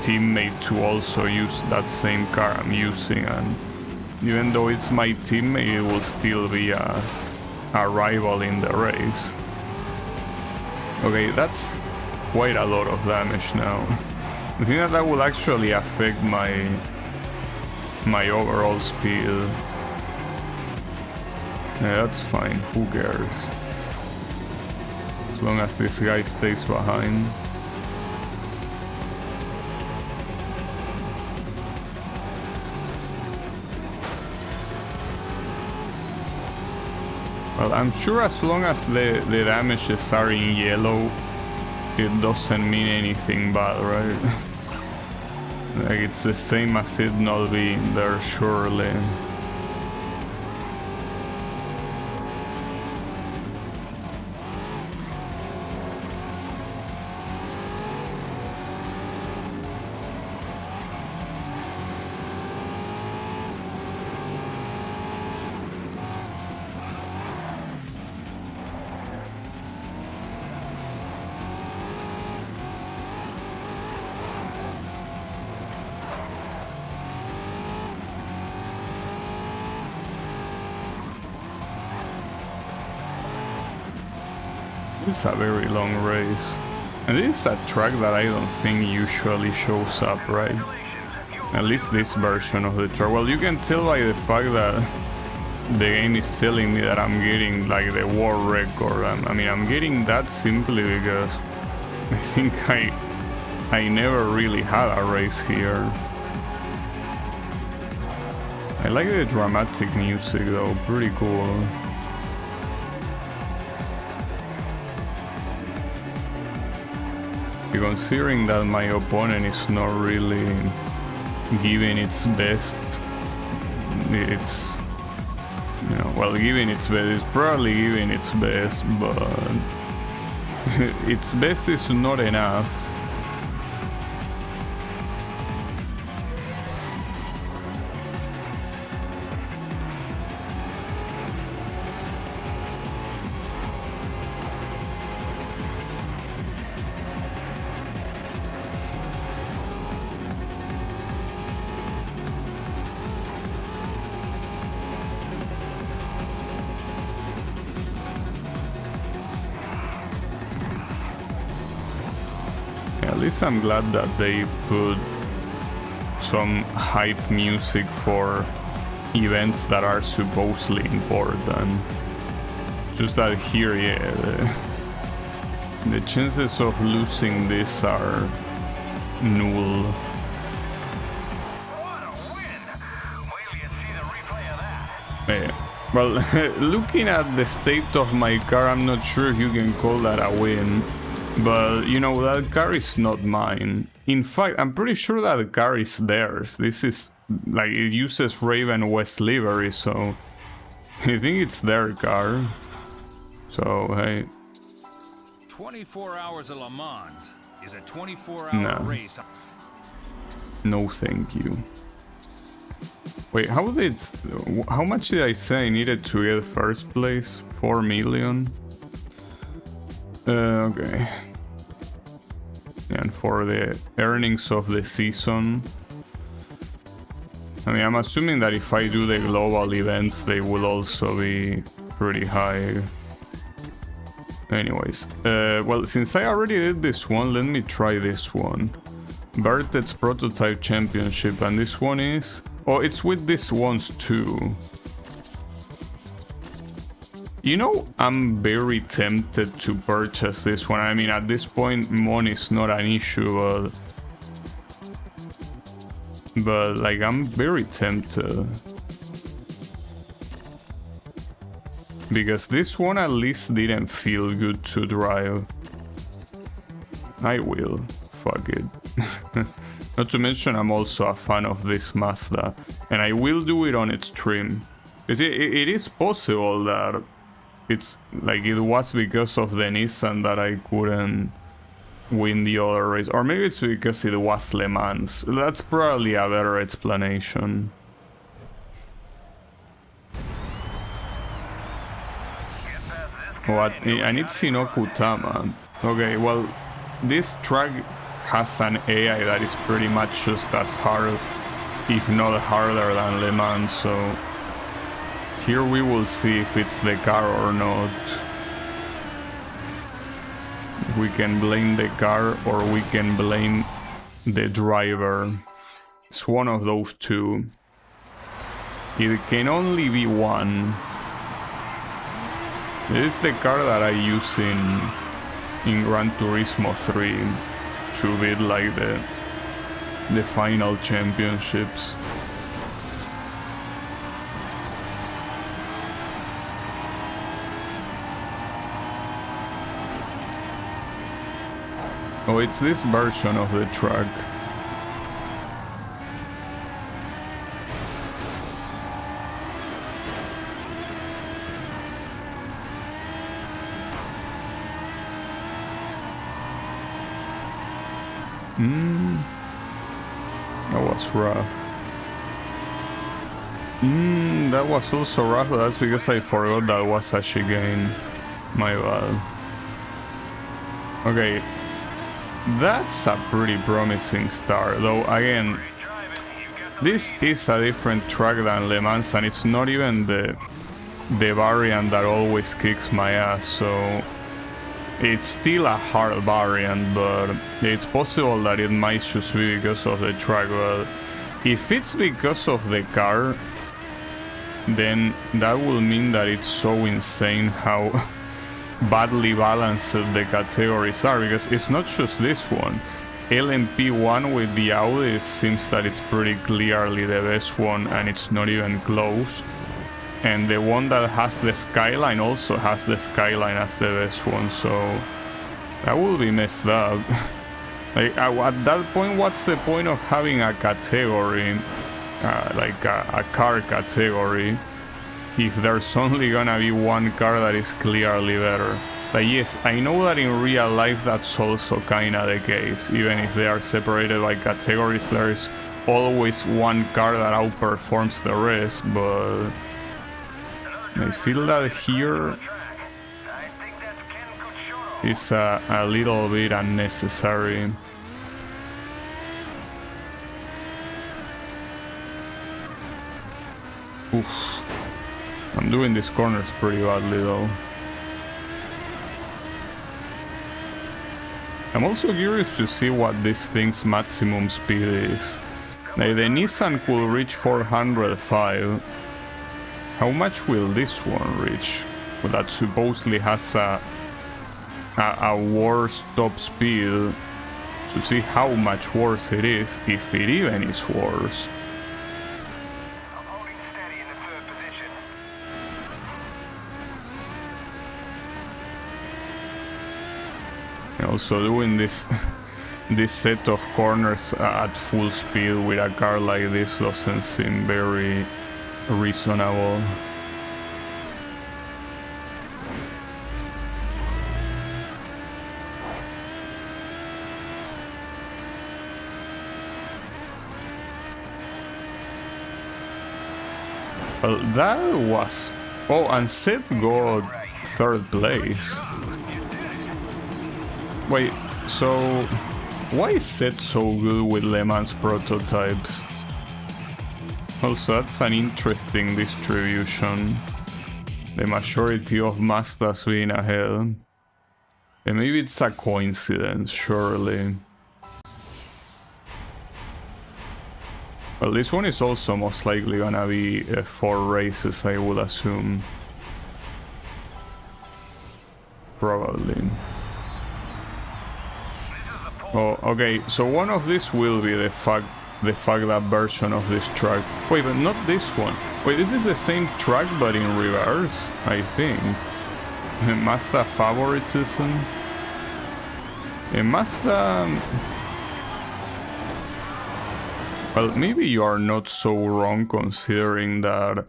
teammate to also use that same car I'm using, and even though it's my teammate, it will still be a rival in the race. Okay, that's quite a lot of damage now. I think that will actually affect my overall speed. Yeah, that's fine, who cares? As long as this guy stays behind. Well, I'm sure as long as the damages are in yellow, it doesn't mean anything bad, right? Like, it's the same as it not being there, surely. It's a very long race. And this is a track that I don't think usually shows up, right? At least this version of the track. Well, you can tell by the fact that the game is telling me that I'm getting like the world record. I mean, I'm getting that simply because I think I never really had a race here. I like the dramatic music though, pretty cool. Considering that my opponent is not really giving its best, it's, you know, well, giving its best, it's probably giving its best, but its best is not enough. At least I'm glad that they put some hype music for events that are supposedly important. Just that here, yeah, the chances of losing this are null.
What a win! Wait till you see the replay of that.
Yeah. Well, looking at the state of my car, I'm not sure if you can call that a win. But, you know, that car is not mine. In fact, I'm pretty sure that car is theirs. This is, like, it uses Raven West livery, so I think it's their car. So, hey.
24 hours of Le Mans is a 24-hour
No.
race.
No, thank you. Wait, how much did I say I needed to get first place? 4 million? Okay. And for the earnings of the season, I mean, I'm assuming that if I do the global events, they will also be pretty high. Anyways, well, since I already did this one, let me try this one. Vertex Prototype Championship, and this one is... Oh, it's with these ones too. You know, I'm very tempted to purchase this one. I mean, at this point, money is not an issue, but like, I'm very tempted. Because this one at least didn't feel good to drive. I will. Fuck it. Not to mention, I'm also a fan of this Mazda. And I will do it on its trim. Because it is possible that it's like it was because of the Nissan that I couldn't win the other race. Or maybe it's because it was Le Mans. That's probably a better explanation. What? And it's Sinoku Tama. Okay, well, this track has an AI that is pretty much just as hard, if not harder than Le Mans, so here we will see if it's the car or not. We can blame the car or we can blame the driver. It's one of those two. It can only be one. This is the car that I use in Gran Turismo 3 to beat like the final championships. Oh, it's this version of the track. That was rough. That was also rough, but that's because I forgot that was a chicane. My bad. Okay. That's a pretty promising start, though again, this is a different track than Le Mans, and it's not even the variant that always kicks my ass, so it's still a hard variant, but it's possible that it might just be because of the track. But if it's because of the car, then that will mean that it's so insane how badly balanced the categories are, because it's not just this one. LMP1 with the Audi seems that it's pretty clearly the best one, and it's not even close. And the one that has the Skyline also has the Skyline as the best one, so that will be messed up. Like, at that point, what's the point of having a category, like a car category, if there's only gonna be one car that is clearly better? Like, yes, I know that in real life that's also kinda the case. Even if they are separated by categories, there is always one car that outperforms the rest, but I feel that here is a little bit unnecessary. Oof. I'm doing these corners pretty badly though. I'm also curious to see what this thing's maximum speed is. Like, the Nissan could reach 405. How much will this one reach? Well, that supposedly has a worse top speed. To see how much worse it is, if it even is worse.
I'm holding steady in the third position.
Also doing this set of corners at full speed with a car like this doesn't seem very reasonable. Well, that was... Oh, and Seth got 3rd place. Wait, so why is Seth so good with Le Mans prototypes? Also, that's an interesting distribution. The majority of Mazdas being ahead. And maybe it's a coincidence, surely. Well, this one is also most likely gonna be 4 races, I would assume. Probably. Oh, okay, so one of these will be the fact that version of this track. Wait, but not this one. Wait, this is the same track but in reverse, I think. Mazda favoritism. Mazda... Well, maybe you are not so wrong, considering that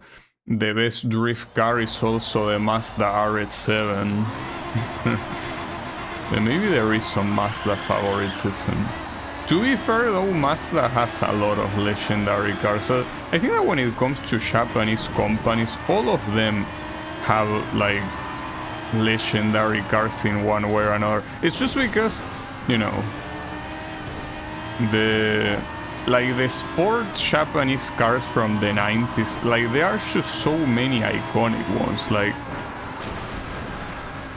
the best drift car is also the Mazda RX-7. But maybe there is some Mazda favoritism. To be fair though, Mazda has a lot of legendary cars, but I think that when it comes to Japanese companies, all of them have like legendary cars in one way or another. It's just because, you know, the sport Japanese cars from the 90s, like, there are just so many iconic ones. Like,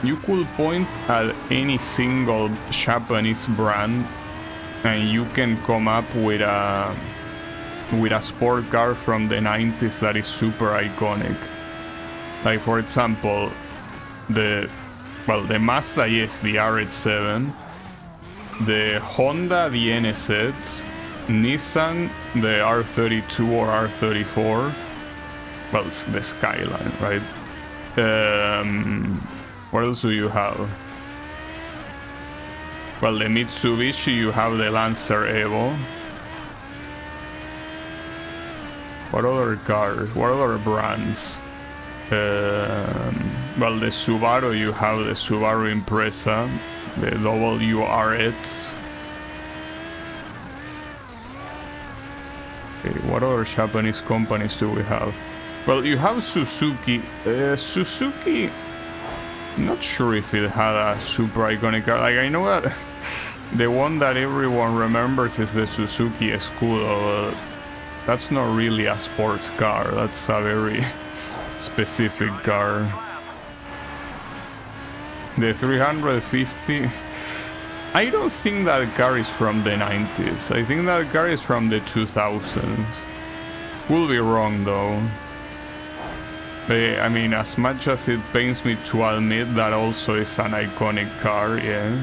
you could point at any single Japanese brand and you can come up with a sport car from the 90s that is super iconic. Like, for example, the Mazda, yes, the RX-7, the Honda, the NSX, Nissan, the R32 or R34, well, it's the Skyline, right? What else do you have? Well, the Mitsubishi, you have the Lancer Evo. What other cars? What other brands? Well, the Subaru, you have the Subaru Impreza, the WRX. Okay, what other Japanese companies do we have? Well, you have Suzuki. Suzuki, not sure if it had a super iconic car. Like, I know that the one that everyone remembers is the Suzuki Scudo. That's not really a sports car. That's a very specific car. The 350. I don't think that car is from the 90s. I think that car is from the 2000s. Could be wrong though. But, I mean, as much as it pains me to admit, that also is an iconic car, yeah.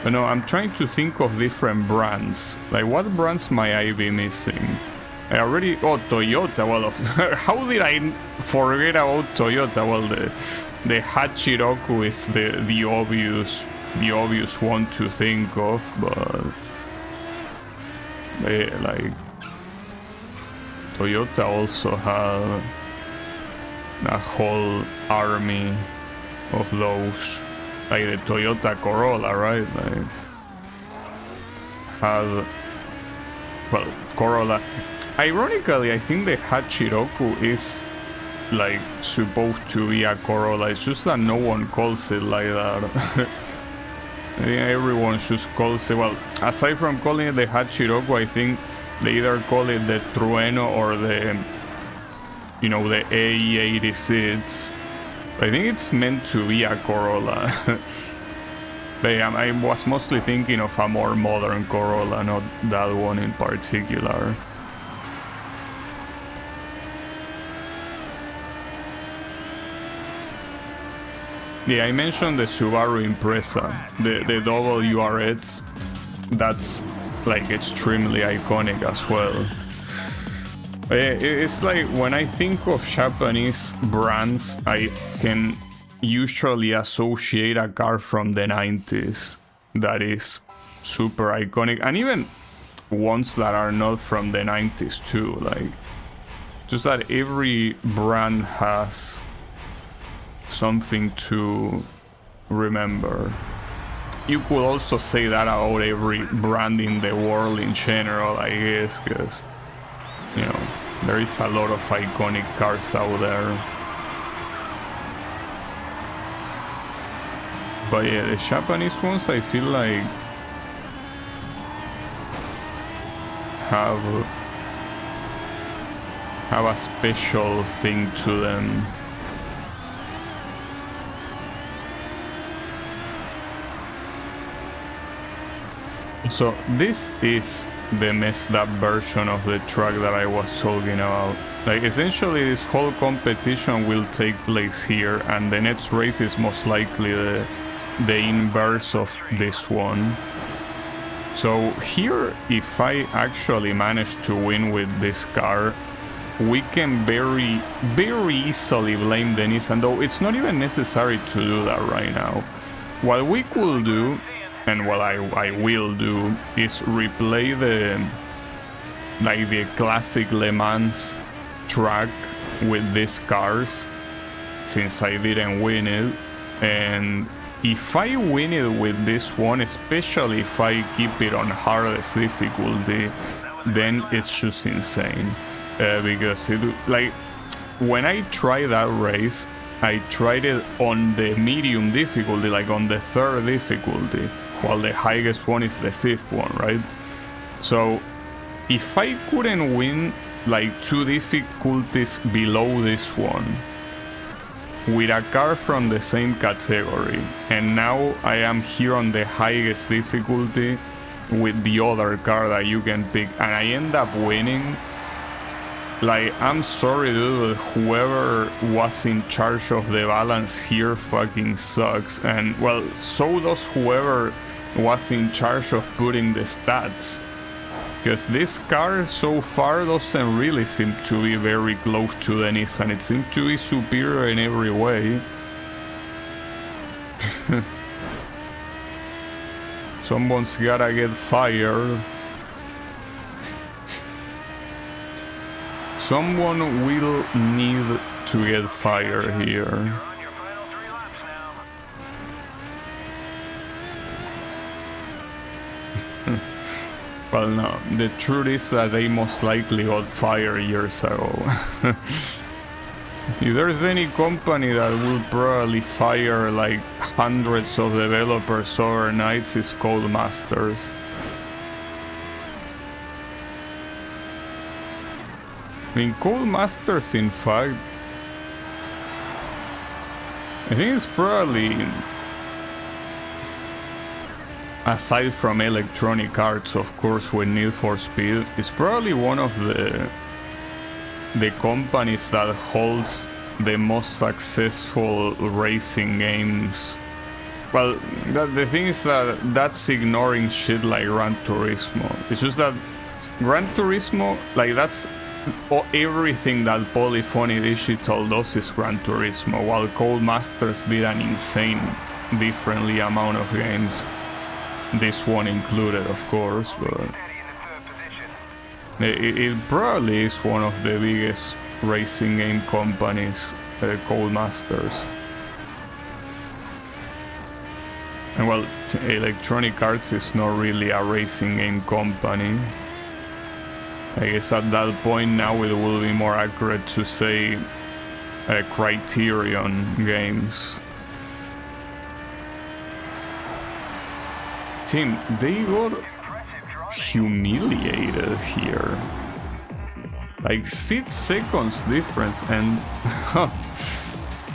But no, I'm trying to think of different brands. Like, what brands might I be missing? I already... Oh, Toyota. Well, how did I forget about Toyota? Well, the Hachiroku is the obvious one to think of, but... like... Toyota also had a whole army of those. Like the Toyota Corolla, right? Like, had... Well, Corolla... Ironically, I think the Hachiroku is like supposed to be a Corolla. It's just that no one calls it like that. I think everyone just calls it... Well, aside from calling it the Hachiroku, I think they either call it the Trueno or the... You know, the AE86. I think it's meant to be a Corolla. But yeah, I was mostly thinking of a more modern Corolla, not that one in particular. Yeah, I mentioned the Subaru Impreza, the WRX. That's like extremely iconic as well. It's like when I think of Japanese brands, I can usually associate a car from the 90s that is super iconic, and even ones that are not from the 90s too. Like, just that every brand has something to remember. You could also say that about every brand in the world in general, I guess, because, you know, there is a lot of iconic cars out there. But yeah, the Japanese ones, I feel like have a special thing to them. So this is the messed up version of the truck that I was talking about. Like, essentially this whole competition will take place here, and the next race is most likely the inverse of this one. So here, if I actually manage to win with this car, we can very easily blame the Nissan, though it's not even necessary to do that right now. What we could do, and what I will do, is replay the classic Le Mans track with these cars, since I didn't win it. And if I win it with this one, especially if I keep it on hardest difficulty, then it's just insane. Because it, like, when I tried that race, I tried it on the medium difficulty, like on the third difficulty, while the highest one is the fifth one, right? So if I couldn't win like 2 difficulties below this one with a car from the same category, and now I am here on the highest difficulty with the other car that you can pick, and I end up winning, like, I'm sorry dude, but whoever was in charge of the balance here fucking sucks. And well, so does whoever was in charge of putting the stats, because this car so far doesn't really seem to be very close to the Nissan. It seems to be superior in every way. Someone's gotta get fired. Someone will need to get fired here.
You're on your final 3 laps now.
Well, no, the truth is that they most likely got fired years ago. If there's any company that will probably fire like hundreds of developers overnight, it's Codemasters. I mean, Codemasters, in fact, I think it's probably, aside from Electronic Arts, of course, with Need for Speed, it's probably one of the companies that holds the most successful racing games Well, the thing is that that's ignoring shit like Gran Turismo. It's just that Gran Turismo, like that's everything that Polyphony Digital does is Gran Turismo, while Codemasters did an insane, differently amount of games. This one included, of course, but it probably is one of the biggest racing game companies, Codemasters. And well, Electronic Arts is not really a racing game company. I guess at that point now it will be more accurate to say Criterion Games. Tim, they got humiliated here. Like 6 seconds difference, and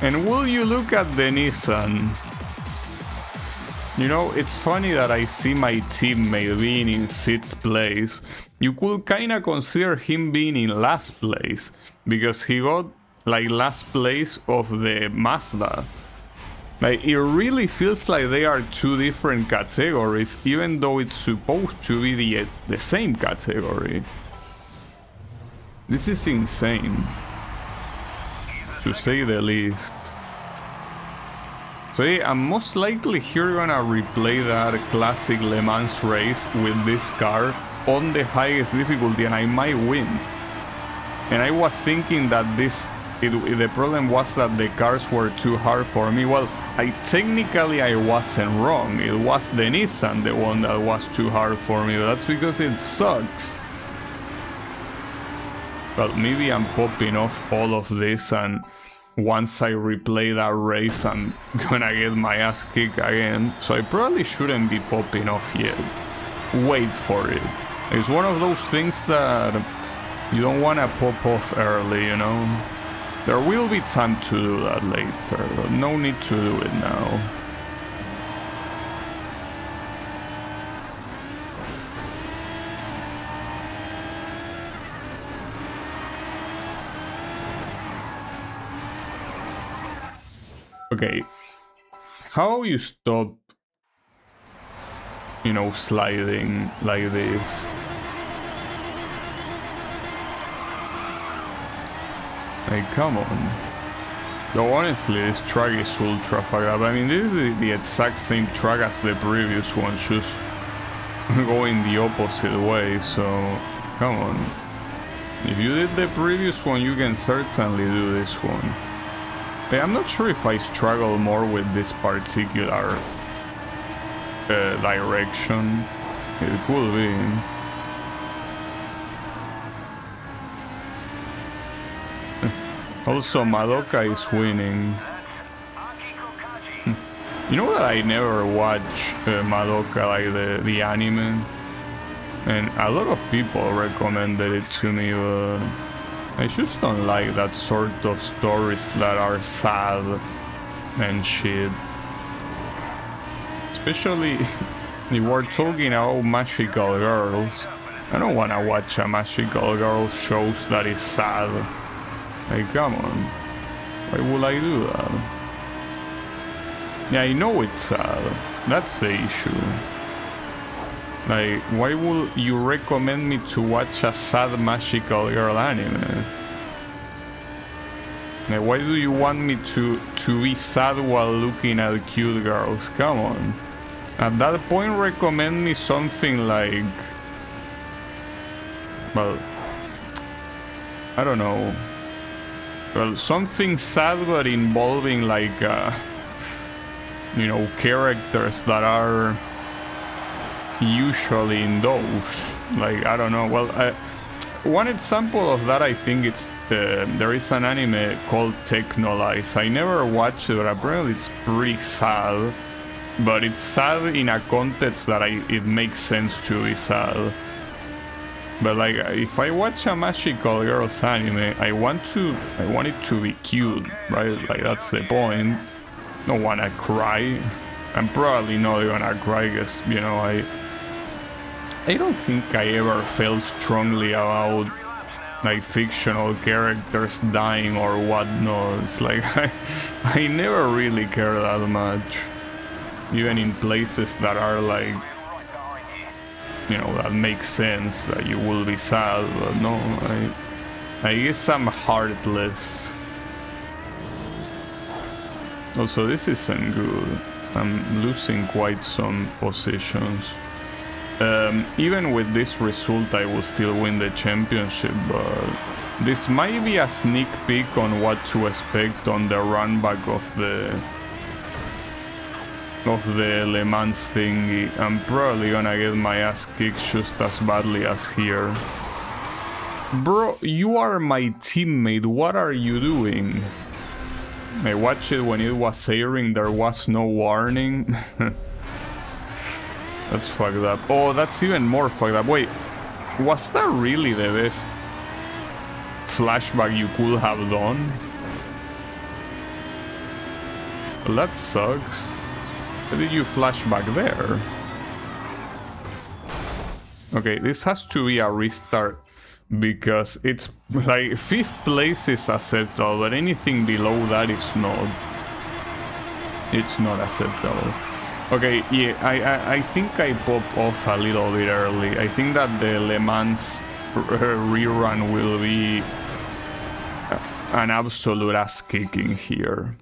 and will you look at the Nissan? You know, it's funny that I see my teammate being in 6th place. You could kinda consider him being in last place, because he got like last place of the Mazda. Like, it really feels like they are 2 different categories, even though it's supposed to be the same category. This is insane, to say the least. So yeah, I'm most likely here gonna replay that classic Le Mans race with this car on the highest difficulty, and I might win. And I was thinking that the problem was that the cars were too hard for me. Well, technically I wasn't wrong. It was the Nissan, the one that was too hard for me, but that's because it sucks. But maybe I'm popping off all of this, and once I replay that race, I'm gonna get my ass kicked again. So I probably shouldn't be popping off yet. Wait for it. It's one of those things that you don't wanna pop off early, you know? There will be time to do that later, but no need to do it now. Okay, how you stop, you know, sliding like this? Like, come on. Though honestly, this track is ultra fucked up. I mean, this is the exact same track as the previous one, just going the opposite way, so come on. If you did the previous one, you can certainly do this one. I'm not sure if I struggle more with this particular direction. It could be. Also, Madoka is winning. You know that I never watch Madoka, like the anime? And a lot of people recommended it to me, but I just don't like that sort of stories that are sad and shit. Especially if we're talking about magical girls. I don't wanna watch a magical girl shows that is sad. Like, come on. Why would I do that? Yeah, I know it's sad. That's the issue. Like, why would you recommend me to watch a sad magical girl anime? Like, why do you want me to be sad while looking at cute girls? Come on. At that point, recommend me something like... Well... I don't know. Well, something sad but involving like, you know, characters that are usually in those. Like, I don't know. Well, one example of that, I think it's there is an anime called Technolize. I never watched it, but apparently it's pretty sad. But it's sad in a context that it makes sense to be sad. But like, if I watch a magical girls anime, I want it to be cute, right? Like, that's the point. Don't wanna cry. I'm probably not gonna cry, because, you know, I don't think I ever felt strongly about like fictional characters dying or whatnot. It's like I never really care that much. even in places that are like, you know, that makes sense that you will be sad, but no, I guess I'm heartless. Also, this isn't good. I'm losing quite some positions. Even with this result, I will still win the championship, but this might be a sneak peek on what to expect on the run back of the Le Mans thingy. I'm probably gonna get my ass kicked just as badly as here. Bro, you are my teammate, what are you doing? I watched it when it was airing, there was no warning. That's fucked up. Oh, that's even more fucked up. Wait, was that really the best flashback you could have done? Well, that sucks. How did you flash back there? Okay, this has to be a restart because it's like 5th place is acceptable, but anything below that is not. It's not acceptable. Okay, yeah, I think I popped off a little bit early. I think that the Le Mans rerun will be an absolute ass kicking here.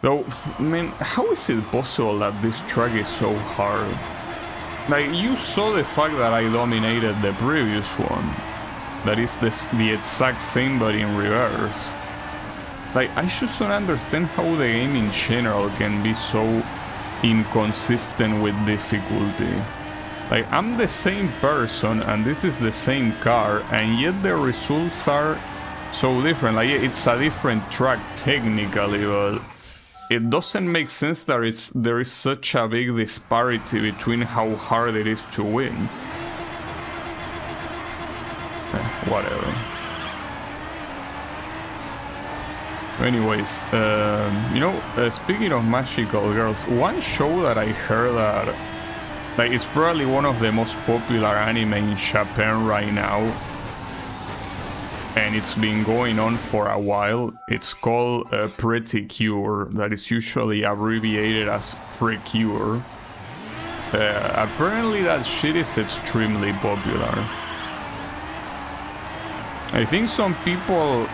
Though, I mean, how is it possible that this track is so hard? Like, you saw the fact that I dominated the previous one. That is the exact same but in reverse. Like, I just don't understand how the game in general can be so inconsistent with difficulty. Like, I'm the same person and this is the same car, and yet the results are so different. Like, it's a different track technically, but it doesn't make sense that there is such a big disparity between how hard it is to win. Whatever. Anyways, you know, speaking of magical girls, one show that I heard that like it's probably one of the most popular anime in Japan right now, and it's been going on for a while. It's called Pretty Cure, that is usually abbreviated as Precure. Apparently that shit is extremely popular. I think some people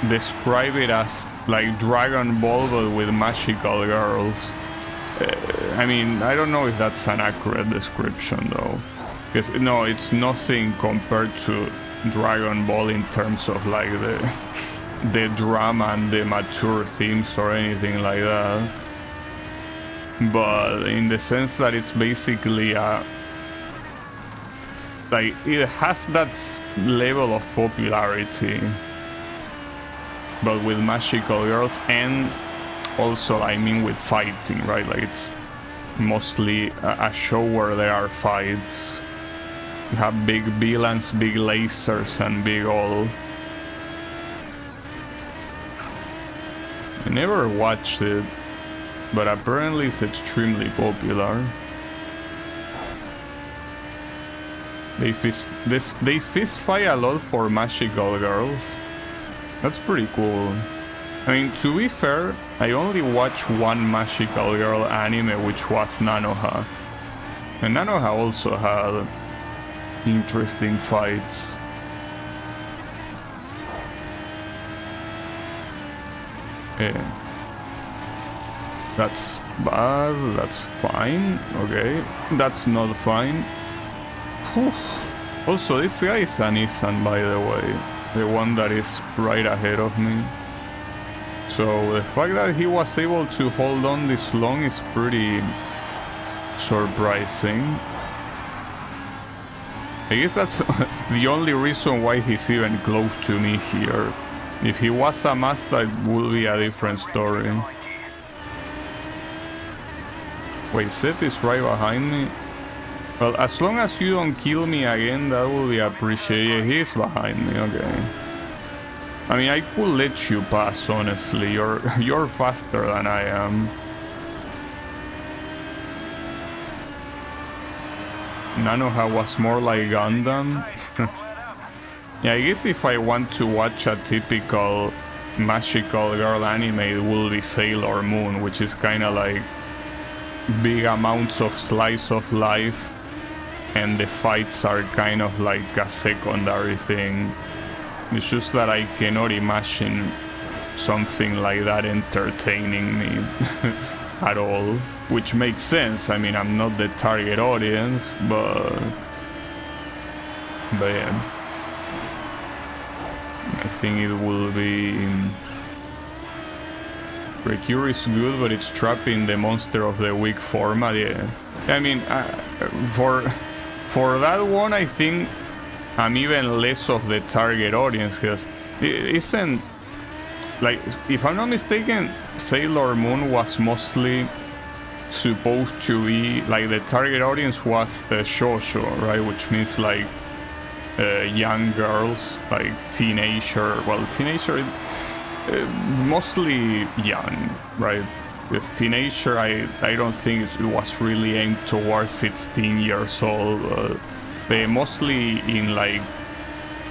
describe it as like Dragon Ball but with magical girls. I mean, I don't know if that's an accurate description though, because no, it's nothing compared to Dragon Ball in terms of like the drama and the mature themes or anything like that, but in the sense that it's basically a like it has that level of popularity but with magical girls, and also I mean with fighting, right? Like it's mostly a show where there are fights. You have big villains, big lasers, and big all. I never watched it, but apparently it's extremely popular. They fist fight a lot for magical girls. That's pretty cool. I mean, to be fair, I only watched one magical girl anime, which was Nanoha. And Nanoha also had interesting fights. Yeah. That's bad, that's fine, okay. That's not fine. Whew. Also, this guy is a Nissan, by the way. The one that is right ahead of me. So the fact that he was able to hold on this long is pretty surprising. I guess that's the only reason why he's even close to me here. If he was a Mazda, it would be a different story. Wait, Seth is right behind me? Well, as long as you don't kill me again, that will be appreciated. He is behind me, okay. I mean, I could let you pass, honestly. You're faster than I am. Nanoha was more like Gundam. Yeah, I guess if I want to watch a typical magical girl anime, it will be Sailor Moon, which is kind of like big amounts of slice of life, and the fights are kind of like a secondary thing. It's just that I cannot imagine something like that entertaining me at all, which makes sense. I mean, I'm not the target audience, but yeah, I think it will be. Precure is good, but it's trapping the monster of the week format. Yeah, I mean, for that one, I think I'm even less of the target audience, because it isn't like, if I'm not mistaken, Sailor Moon was mostly supposed to be like, the target audience was shoujo, right? Which means like young girls, like teenager. Well, teenager. Mostly young, right? Because teenager, I don't think it was really aimed towards 16 years old. They mostly in like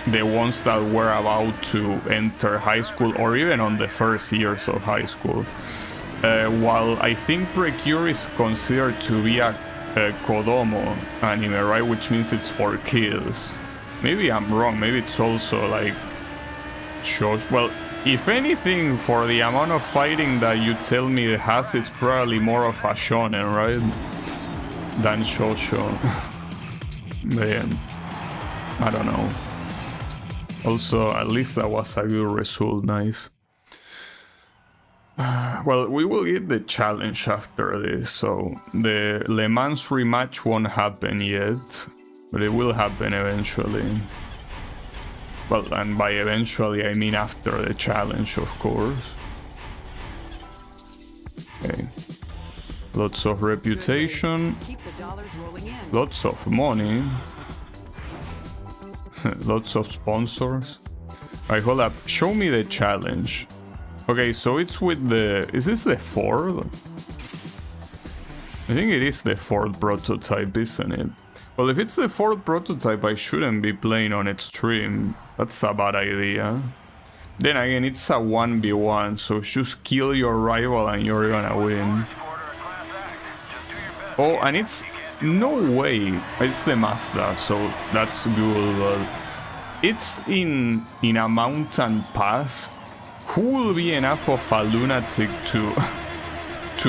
the ones that were about to enter high school, or even on the first years of high school. While I think Precure is considered to be a Kodomo anime, right? Which means it's for kids. Maybe I'm wrong. Maybe it's also like shoujo. Well, if anything, for the amount of fighting that you tell me it has, it's probably more of a shonen, right? Than shoujo. Man, I don't know. Also, at least that was a good result, nice. Well, we will get the challenge after this, so the Le Mans rematch won't happen yet, but it will happen eventually. Well, and by eventually I mean after the challenge, of course. Okay. Lots of reputation.
Keep the dollars rolling in.
Lots of money. Lots of sponsors. Alright, hold up. Show me the challenge. Okay, so it's with the... Is this the Ford? I think it is the Ford prototype, isn't it? Well, if it's the Ford prototype, I shouldn't be playing on its stream. That's a bad idea. Then again, it's a 1v1, so just kill your rival and you're gonna win. Oh, and it's... No way! It's the Mazda, so that's good, but... It's in a mountain pass. Who will be enough of a lunatic to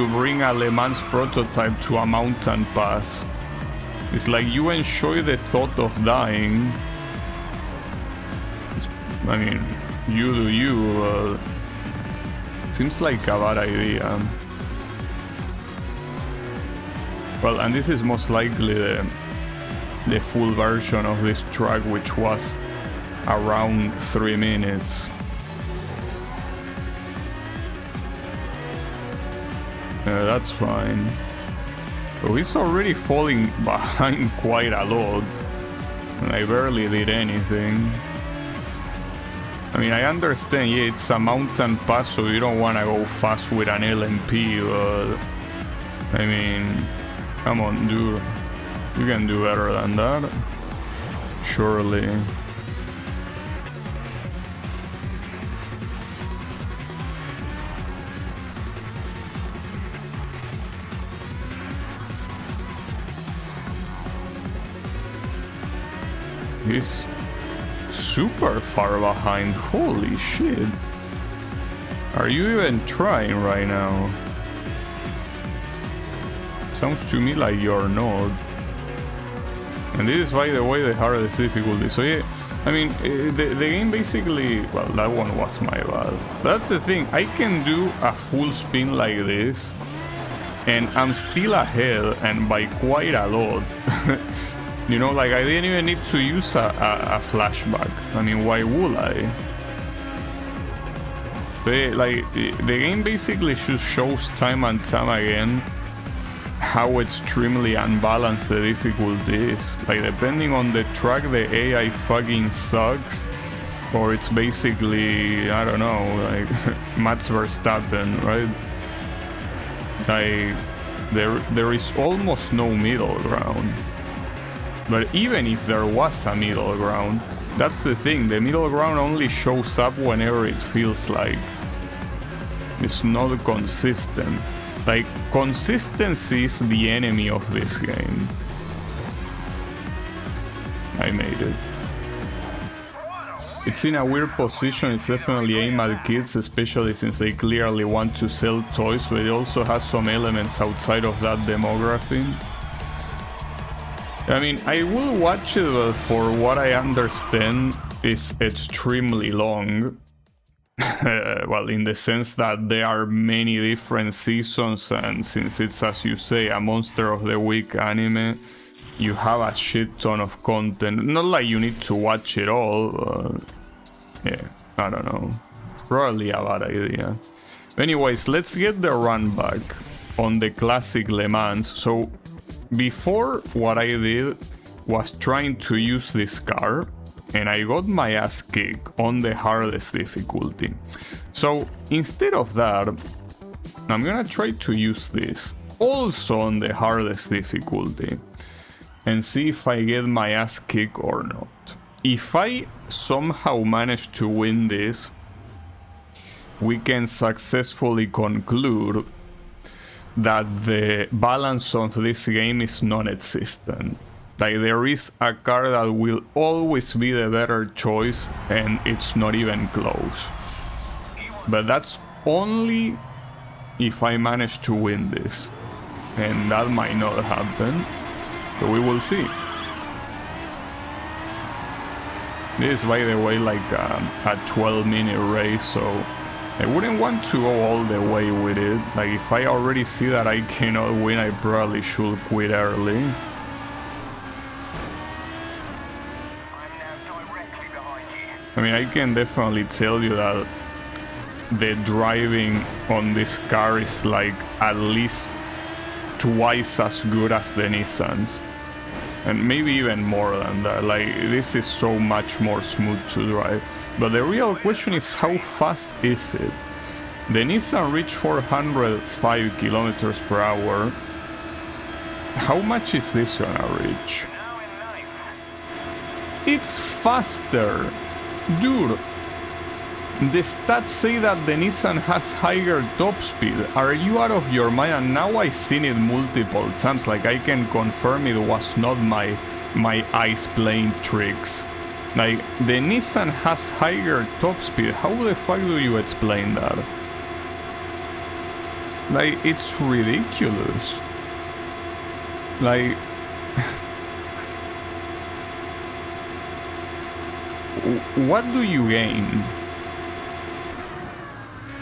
bring a Le Mans prototype to a mountain pass? It's like you enjoy the thought of dying. I mean, you do you. Seems like a bad idea. Well, and this is most likely the full version of this track, which was around 3 minutes. That's fine. So he's already falling behind quite a lot, and I barely did anything. I mean, I understand, yeah, it's a mountain pass, so you don't want to go fast with an LMP, but... I mean, come on, dude. You can do better than that. Surely. He's super far behind. Holy shit. Are you even trying right now? Sounds to me like you're not. And this is, by the way, the hardest difficulty. So yeah, I mean, the game basically... Well, that one was my bad. That's the thing. I can do a full spin like this, and I'm still ahead, and by quite a lot. You know, like, I didn't even need to use a flashback. I mean, why would I? The game basically just shows time and time again how extremely unbalanced the difficulty is. Like, depending on the track, the AI fucking sucks, or it's basically, I don't know, like Max Verstappen, right? Like, there is almost no middle ground. But even if there was a middle ground, that's the thing, the middle ground only shows up whenever it feels like. It's not consistent. Like, consistency is the enemy of this game. I made it. It's in a weird position. It's definitely aimed at kids, especially since they clearly want to sell toys, but it also has some elements outside of that demography. I mean, I will watch it, but for what I understand, it's extremely long. Well, in the sense that there are many different seasons, and since it's, as you say, a Monster of the Week anime, you have a shit ton of content. Not like you need to watch it all. Yeah, I don't know. Probably a bad idea. Anyways, let's get the run back on the classic Le Mans. So, before, what I did was trying to use this car, and I got my ass kicked on the hardest difficulty. So, instead of that, I'm gonna try to use this also on the hardest difficulty and see if I get my ass kicked or not. If I somehow manage to win this, we can successfully conclude that the balance of this game is non-existent. Like, there is a car that will always be the better choice, and it's not even close. But that's only if I manage to win this, and that might not happen, but we will see. This is, by the way, like a 12-minute race, so I wouldn't want to go all the way with it. Like, if I already see that I cannot win, I probably should quit early. I mean, I can definitely tell you that the driving on this car is like at least twice as good as the Nissans. And maybe even more than that. Like, this is so much more smooth to drive. But the real question is, how fast is it? The Nissan reached 405 kilometers per hour. How much is this gonna reach? It's faster! Dude, the stats say that the Nissan has higher top speed. Are you out of your mind? And now I've seen it multiple times. Like, I can confirm it was not my eyes playing tricks. Like, the Nissan has higher top speed. How the fuck do you explain that? Like, it's ridiculous. Like... what do you gain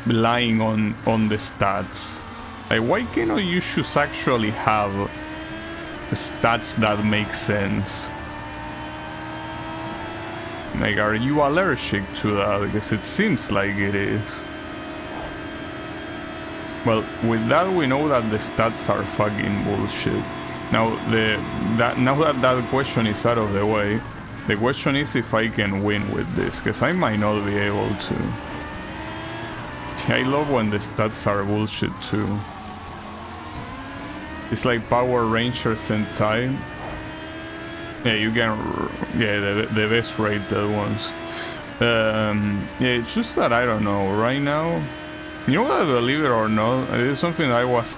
relying on the stats? Like, why cannot you just actually have stats that make sense? Like, are you allergic to that? Because it seems like it is. Well, with that we know that the stats are fucking bullshit. Now that question is out of the way, the question is if I can win with this, because I might not be able to. I love when the stats are bullshit too. It's like Power Rangers Sentai. Yeah, you can... yeah, the best rated ones. Yeah, it's just that I don't know. Right now... you know what, believe it or not, it is something I was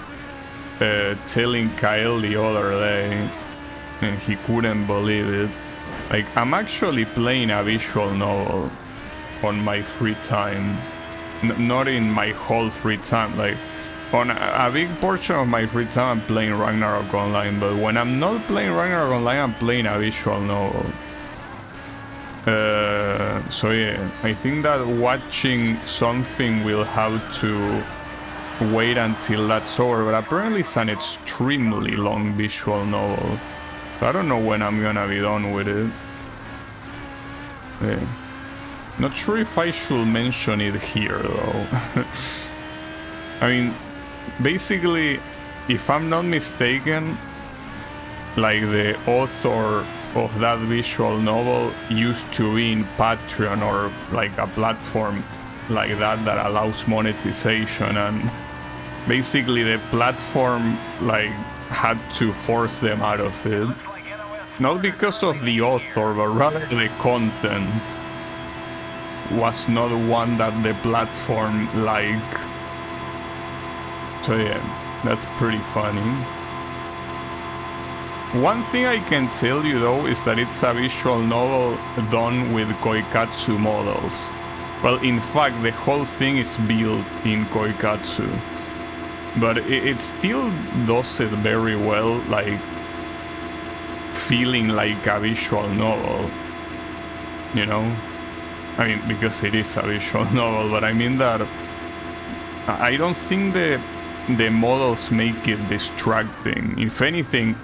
telling Kyle the other day, and he couldn't believe it. Like, I'm actually playing a visual novel on my free time. Not in my whole free time. Like, on a big portion of my free time I'm playing Ragnarok Online, but when I'm not playing Ragnarok Online, I'm playing a visual novel. So yeah, I think that watching something will have to wait until that's over, but apparently it's an extremely long visual novel. I don't know when I'm gonna be done with it. Yeah. Not sure if I should mention it here though. I mean, basically, if I'm not mistaken, like, the author of that visual novel used to be in Patreon or like a platform like that allows monetization, and basically the platform like had to force them out of it. Not because of the author, but rather the content was not one that the platform liked. So yeah, That's pretty funny. One thing I can tell you though is that it's a visual novel done with Koikatsu models. Well, in fact, the whole thing is built in Koikatsu. But it still does it very well, like feeling like a visual novel. You know? I mean, because it is a visual novel, but I mean that I don't think the models make it distracting. If anything,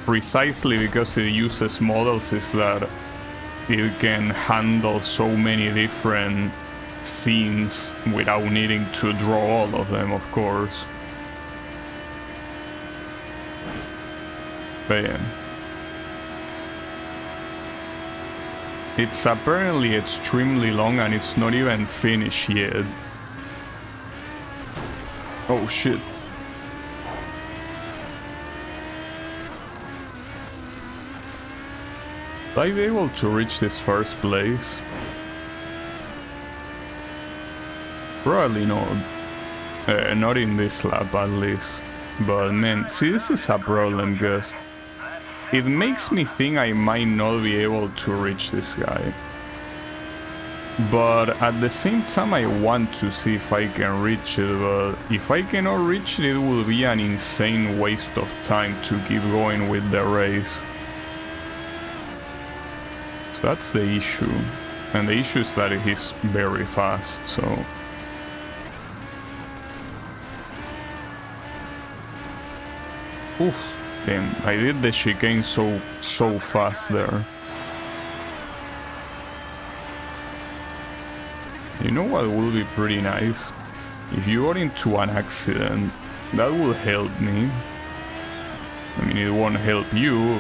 precisely because it uses models is that it can handle so many different scenes without needing to draw all of them, of course. But yeah. It's apparently extremely long and it's not even finished yet. Oh shit. Will I be able to reach this first place? Probably not. Not in this lap at least. But man, see, this is a problem because it makes me think I might not be able to reach this guy. But at the same time I want to see if I can reach it, but if I cannot reach it, it will be an insane waste of time to keep going with the race. So that's the issue. And the issue is that he's very fast, so... Oof. Damn, I did the chicane so fast there. You know what would be pretty nice? If you got into an accident, that will help me. I mean, it won't help you,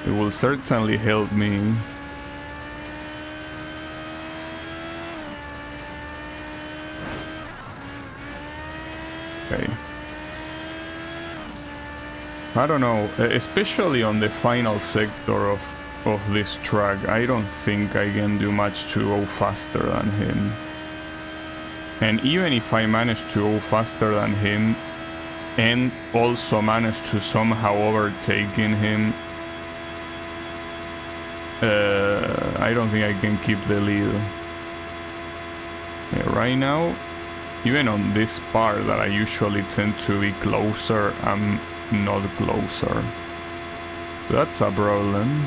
it will certainly help me. Okay. I don't know, especially on the final sector of this track, I don't think I can do much to go faster than him. And even if I manage to go faster than him, and also manage to somehow overtake him, I don't think I can keep the lead. Yeah, right now, even on this part that I usually tend to be closer, I'm not closer. So that's a problem.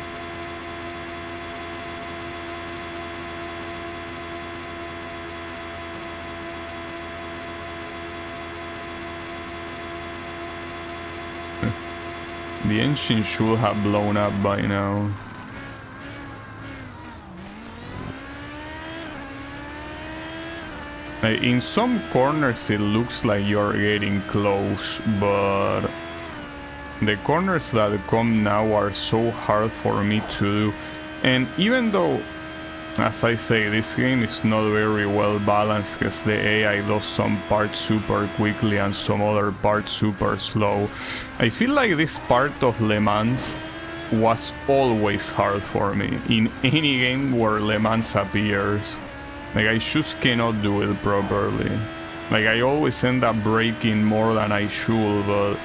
The engine should have blown up by now. In some corners it looks like you're getting close, but the corners that come now are so hard for me to do. And even though, as I say, this game is not very well balanced because the AI does some parts super quickly and some other parts super slow, I feel like this part of Le Mans was always hard for me in any game where Le Mans appears. Like, I just cannot do it properly. Like, I always end up braking more than I should, but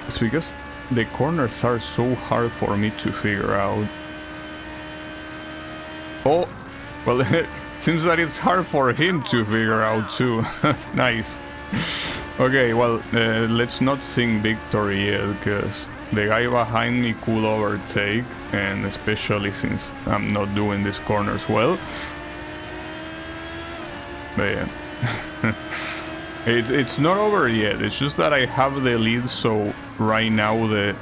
it's because the corners are so hard for me to figure out. Oh, well, it seems that it's hard for him to figure out too. Nice. Okay, well, let's not sing victory yet, because the guy behind me could overtake, and especially since I'm not doing these corners well. But yeah. It's not over yet, it's just that I have the lead, so right now the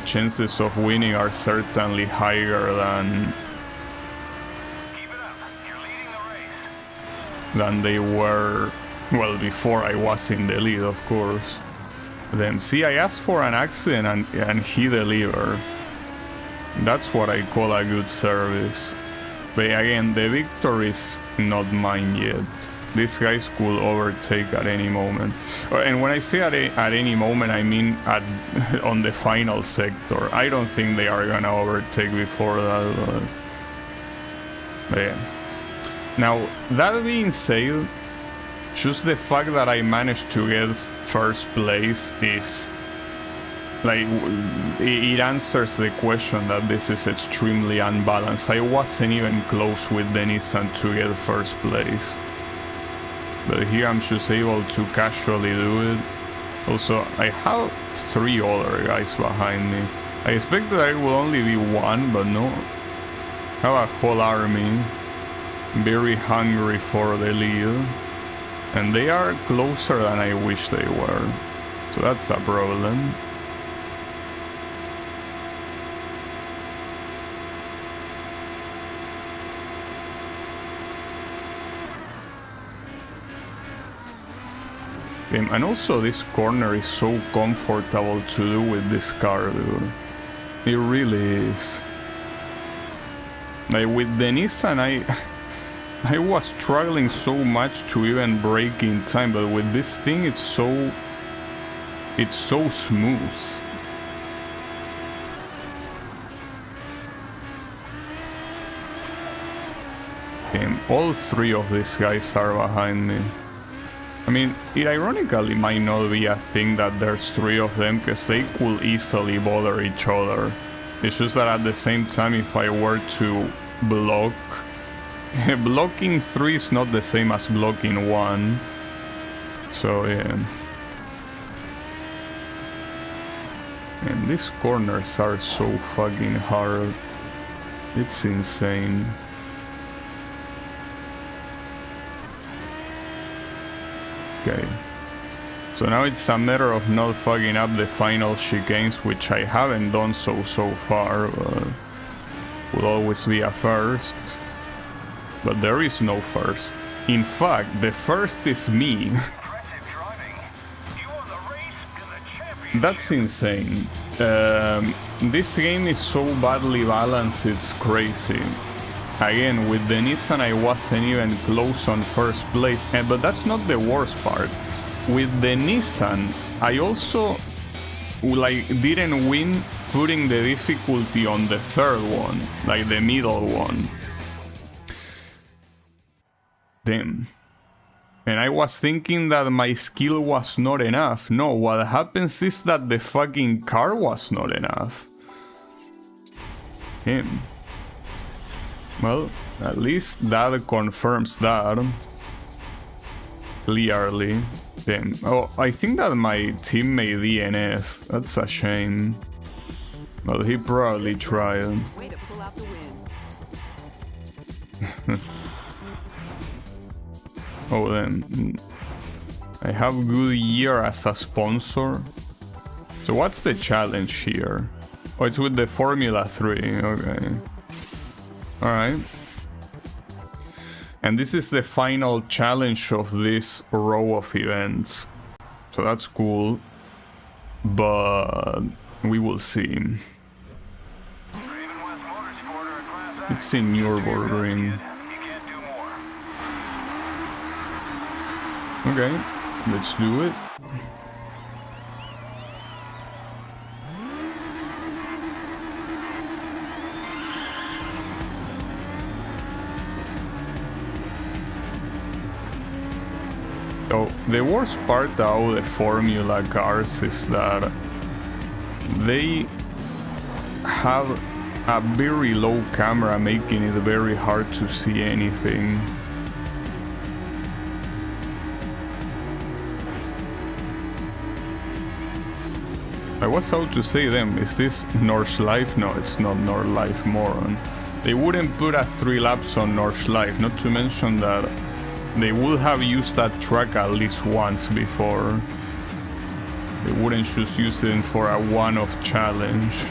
chances of winning are certainly higher than they were, well, before I was in the lead, of course. Then, see, I asked for an accident and he delivered. That's what I call a good service. But again, the victory is not mine yet. These guys could overtake at any moment. And when I say at any moment, I mean on the final sector. I don't think they are gonna overtake before that. But yeah. Now, that being said, Just the fact that I managed to get first place is like, it answers the question that this is extremely unbalanced. I wasn't even close with the Nissan to get first place, but here I'm just able to casually do it. Also, I have 3 other guys behind me. I expected I will only be 1, but no. I have a whole army, very hungry for the lead, and they are closer than I wish they were, so that's a problem. And also this corner is so comfortable to do with this car, dude. It really is. Like with the Nissan, I was struggling so much to even brake in time, but with this thing it's so smooth. Okay, all 3 of these guys are behind me. I mean, it ironically might not be a thing that there's 3 of them, because they could easily bother each other. It's just that at the same time, if I were to block... blocking 3 is not the same as blocking 1. So, yeah. And these corners are so fucking hard. It's insane. Okay, so now it's a matter of not fucking up the final chicanes, which I haven't done so far, but will always be a first. But there is no first. In fact, the first is me. That's insane. This game is so badly balanced, it's crazy. Again, with the Nissan I wasn't even close on first place, but that's not the worst part. With the Nissan, I also like didn't win putting the difficulty on the third one, like the middle one. Damn. And I was thinking that my skill was not enough. No, what happens is that the fucking car was not enough. Damn. Well, at least that confirms that. Clearly. Damn. Oh, I think that my teammate DNF. That's a shame. Well, he probably tried.
Way to pull out the win.
Oh, then. I have Goodyear as a sponsor. So what's the challenge here? Oh, it's with the Formula 3. Okay. Alright. And this is the final challenge of this row of events. So that's cool. But we will see. It's in Nürburgring. Okay, let's do it. So the worst part about the Formula cars is that they have a very low camera, making it very hard to see anything. I was about to say them, is this Nordschleife? No, it's not Nordschleife, moron. They wouldn't put a 3 laps on Nordschleife, not to mention that they would have used that track at least once before. They wouldn't just use it for a one-off challenge.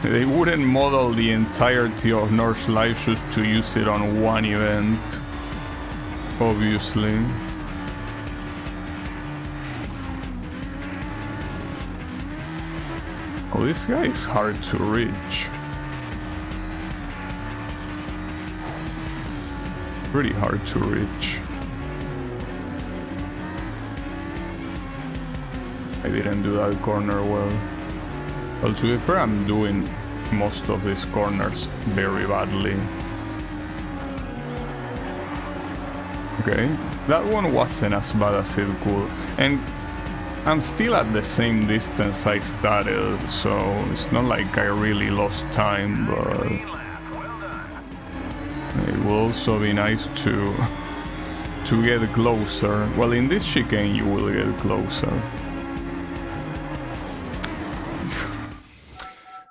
They wouldn't model the entirety of Nordschleife just to use it on one event, obviously. Oh, this guy is hard to reach. Pretty hard to reach. I didn't do that corner well. Well, to be fair, I'm doing most of these corners very badly. Okay, that one wasn't as bad as it could. And I'm still at the same distance I started, so it's not like I really lost time, but
Clean lap. Well done.
it will also be nice to get closer. Well, in this chicane you will get closer.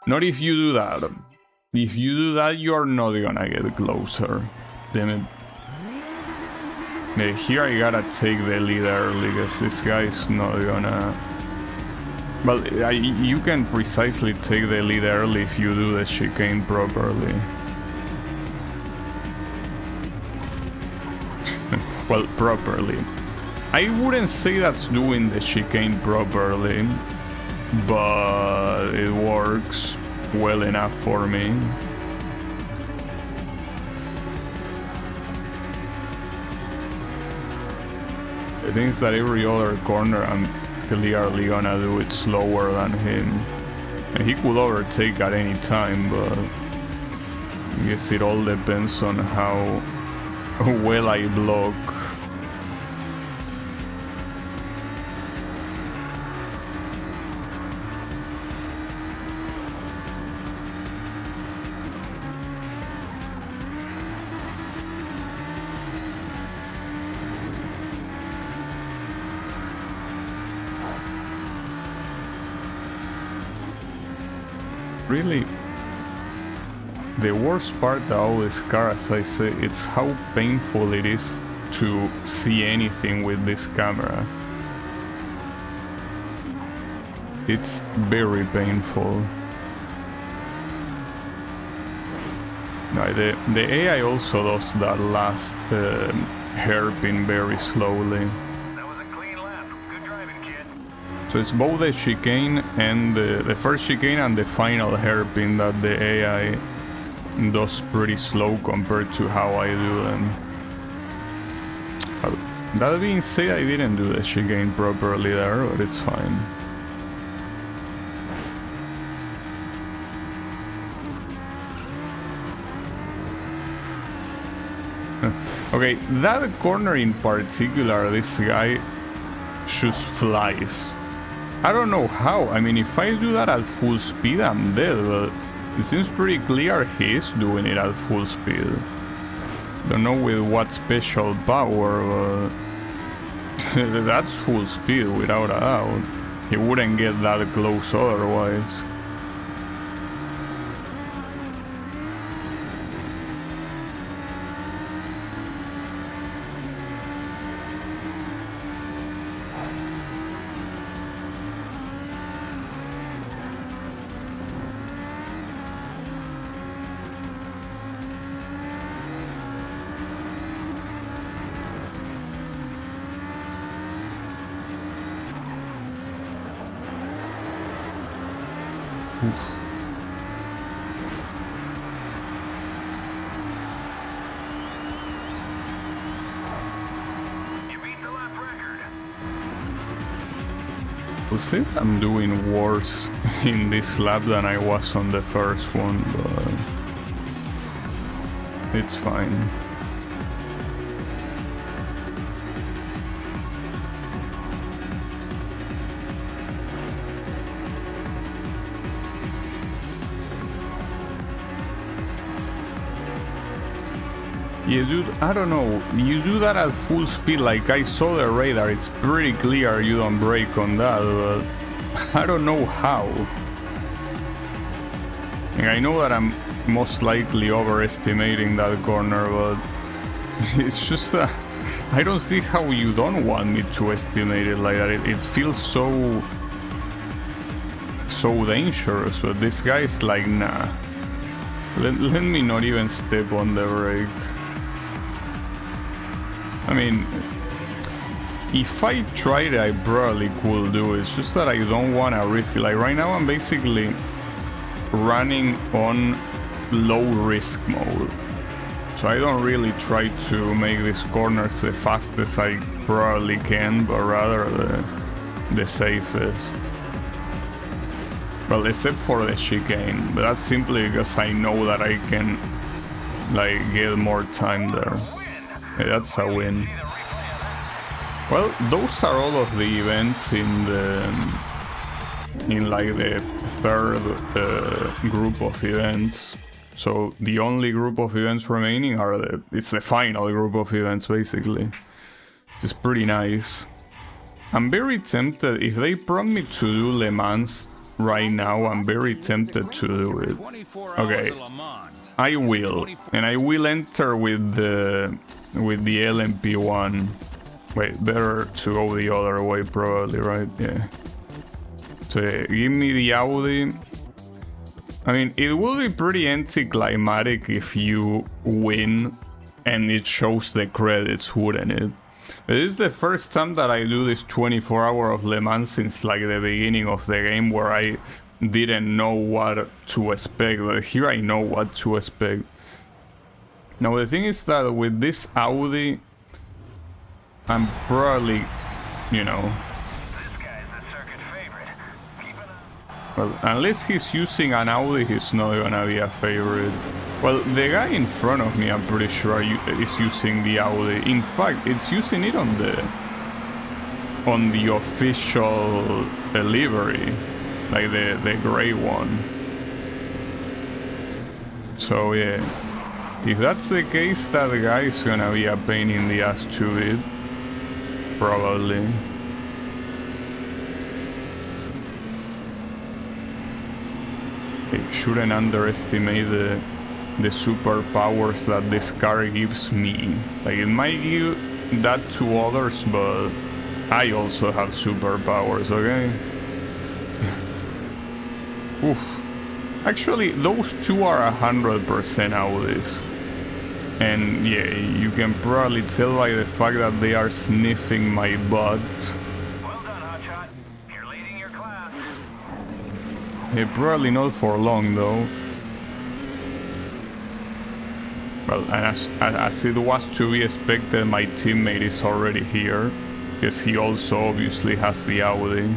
Not if you do that. If you do that, you're not gonna get closer. Damn it. Here I gotta take the lead early, because this guy is not gonna... Well, you can precisely take the lead early if you do the chicane properly. Well, properly. I wouldn't say that's doing the chicane properly, but it works well enough for me. The thing is that every other corner I'm clearly gonna do it slower than him. And he could overtake at any time, but I guess it all depends on how well I block. Really, the worst part about this car, as I say, it's how painful it is to see anything with this camera. It's very painful. No, the AI also does that last hairpin very slowly.
That was a clean lap. Good driving, kid.
So it's both the chicane and the first chicane and the final hairpin that the AI does pretty slow compared to how I do them. But that being said, I didn't do the chicane properly there, but it's fine. Okay, that corner in particular, this guy just flies. I don't know how. I mean, if I do that at full speed, I'm dead, but it seems pretty clear he is doing it at full speed. Don't know with what special power, but that's full speed without a doubt. He wouldn't get that close otherwise.
You beat the lap record.
We'll see. I'm doing worse in this lap than I was on the first one, but it's fine. Yeah, dude, I don't know. You do that at full speed, like I saw the radar, it's pretty clear you don't brake on that, but I don't know how. And I know that I'm most likely overestimating that corner, but it's just that I don't see how you don't want me to estimate it like that. It feels so dangerous, but this guy is like, nah. Let me not even step on the brake. I mean, if I tried it, I probably could do it. It's just that I don't want to risk it. Like right now, I'm basically running on low risk mode. So I don't really try to make these corners the fastest I probably can, but rather the safest. Well, except for the chicane, but that's simply because I know that I can like get more time there.
Win.
Hey, that's a win. Well, those are all of the events in like the third group of events. So the only group of events remaining are it's the final group of events basically. It's pretty nice. I'm very tempted, if they prompt me to do Le Mans right now, I'm very tempted to do it.
24
Okay,
hours of Le Mans.
I will, and I will enter with the LMP one. Wait, better to go the other way probably, right? Yeah. So yeah, give me the Audi. I mean, it will be pretty anticlimactic if you win and it shows the credits, wouldn't it? But this is the first time that I do this 24-hour of Le Mans since like the beginning of the game, where I didn't know what to expect, but here I know what to expect. Now the thing is that with this Audi, I'm probably, you know...
This guy's a circuit favorite. Keep an eye.
Well, unless he's using an Audi, he's not gonna be a favorite. Well, the guy in front of me, I'm pretty sure, is using the Audi. In fact, it's using it on the official livery, like the gray one. So yeah, if that's the case, that guy is gonna be a pain in the ass to beat, probably. I shouldn't underestimate the superpowers that this car gives me. Like, it might give that to others, but I also have superpowers, okay? Oof. Actually, those two are 100% Audis. And yeah, you can probably tell by the fact that they are sniffing my butt.
Well done, Hotshot. You're leading your class.
Yeah, probably not for long though. Well, and as it was to be expected, my teammate is already here, because he also obviously has the Audi.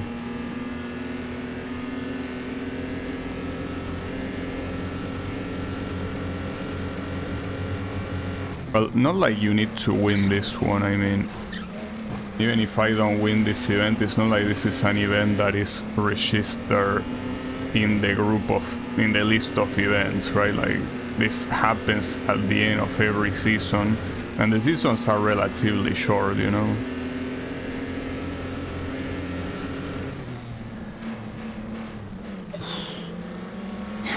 Well, not like you need to win this one, I mean, even if I don't win this event, it's not like this is an event that is registered in the list of events, right? Like, this happens at the end of every season, and the seasons are relatively short, you know?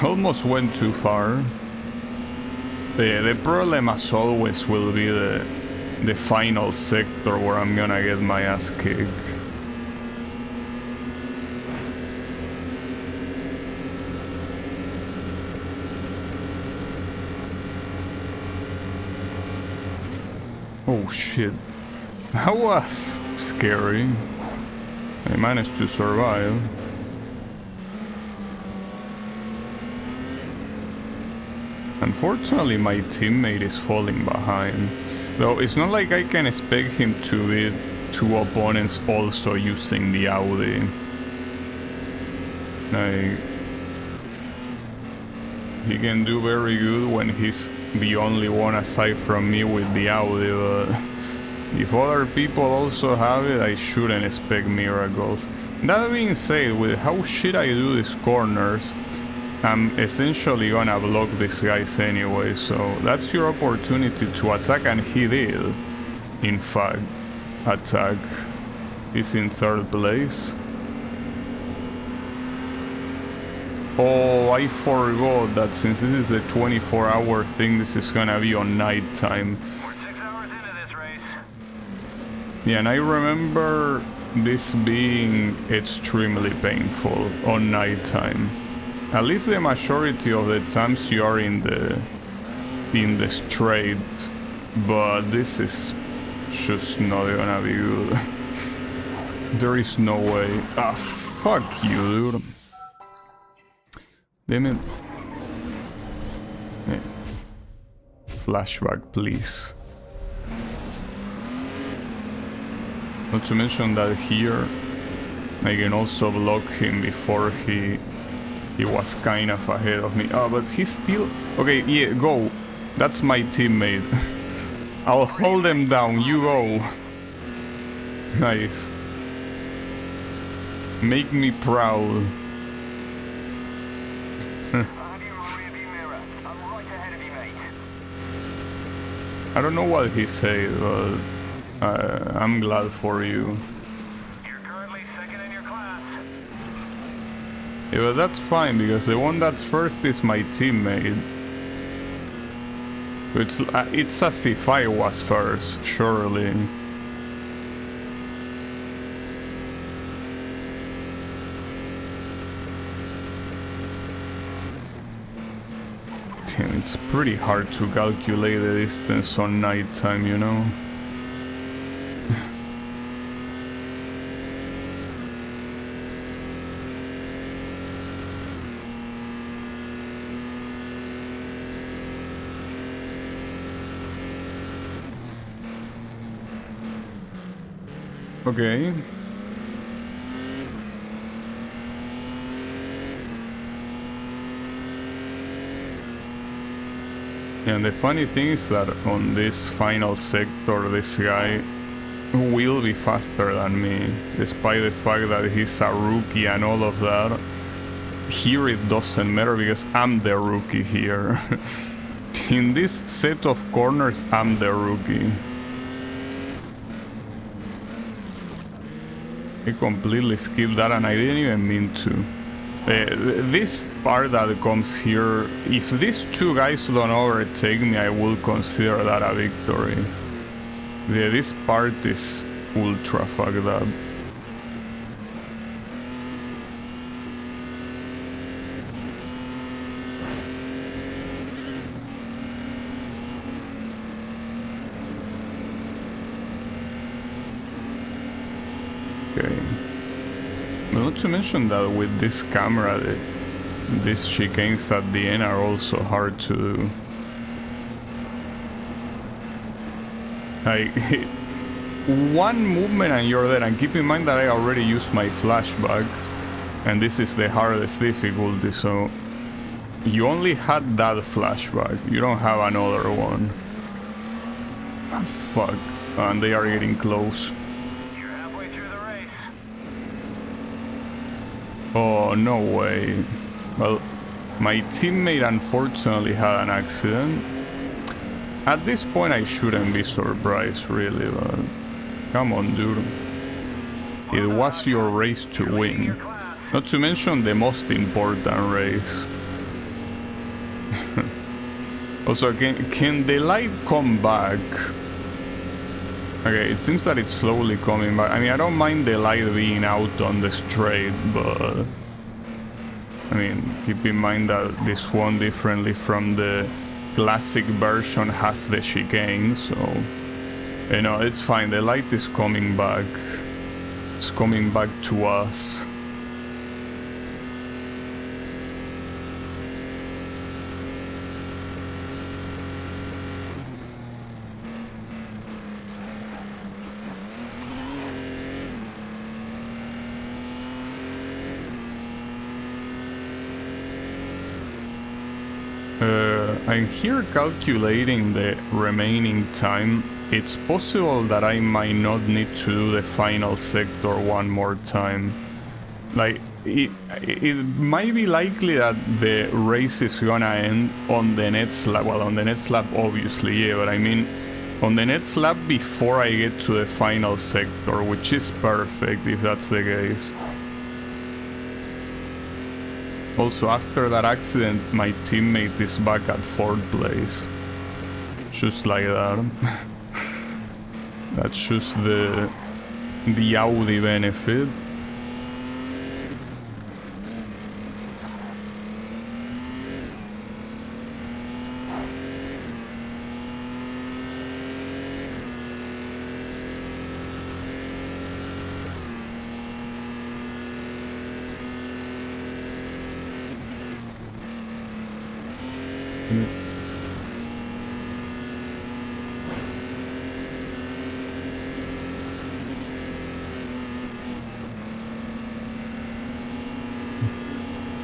Almost went too far. The problem, as always, will be the final sector where I'm gonna get my ass kicked. Oh shit, that was scary. I managed to survive. Unfortunately, my teammate is falling behind. Though it's not like I can expect him to beat two opponents also using the Audi. Like, he can do very good when he's the only one aside from me with the Audi, but if other people also have it, I shouldn't expect miracles. That being said, with how shit I do these corners, I'm essentially gonna block these guys anyway, so that's your opportunity to attack, and he did, in fact, attack. He's in third place. Oh, I forgot that since this is a 24-hour thing, this is gonna be on night time.
We're 6 hours into this race.
Yeah, and I remember this being extremely painful on night time. At least the majority of the times you are in the straight, but this is just not gonna be good. There is no way. Ah, fuck you, dude. Damn it. Yeah. Flashback, please. Not to mention that here I can also block him before he was kind of ahead of me. Oh, but he's still... Okay, yeah, go. That's my teammate. I'll hold them down, you go. Nice. Make me proud.
I have you rearview mirror. I'm right ahead of you, mate.
I don't know what he said, but I'm glad for you.
You're currently second in your class.
Yeah, but that's fine, because the one that's first is my teammate. It's as if I was first, surely. Damn, it's pretty hard to calculate the distance on nighttime, you know? Okay. And the funny thing is that on this final sector, this guy will be faster than me, despite the fact that he's a rookie and all of that. Here it doesn't matter because I'm the rookie here. In this set of corners, I'm the rookie. I completely skipped that and I didn't even mean to. This part that comes here, if these two guys don't overtake me, I will consider that a victory. Yeah, this part is ultra fucked up. Okay. Well, not to mention that with this camera, these chicanes at the end are also hard to do. Like, one movement and you're there, and keep in mind that I already used my flashback, and this is the hardest difficulty, so you only had that flashback, you don't have another one. Ah, fuck, and they are getting close. Oh, no way. Well, my teammate unfortunately had an accident. At this point I shouldn't be surprised, really, but... Come on, dude. It was your race to win. Not to mention the most important race. Also, can the light come back? Okay, it seems that it's slowly coming back. I mean, I don't mind the light being out on the straight, but... I mean, keep in mind that this one, differently from the classic version, has the chicane, so... You know, it's fine, the light is coming back. It's coming back to us. I'm here calculating the remaining time. It's possible that I might not need to do the final sector one more time. Like, it might be likely that the race is gonna end on the next lap. Well, on the next lap, obviously, yeah, but I mean, on the next lap before I get to the final sector, which is perfect if that's the case. Also, after that accident, my teammate is back at 4th place. Just like that. That's just the Audi benefit.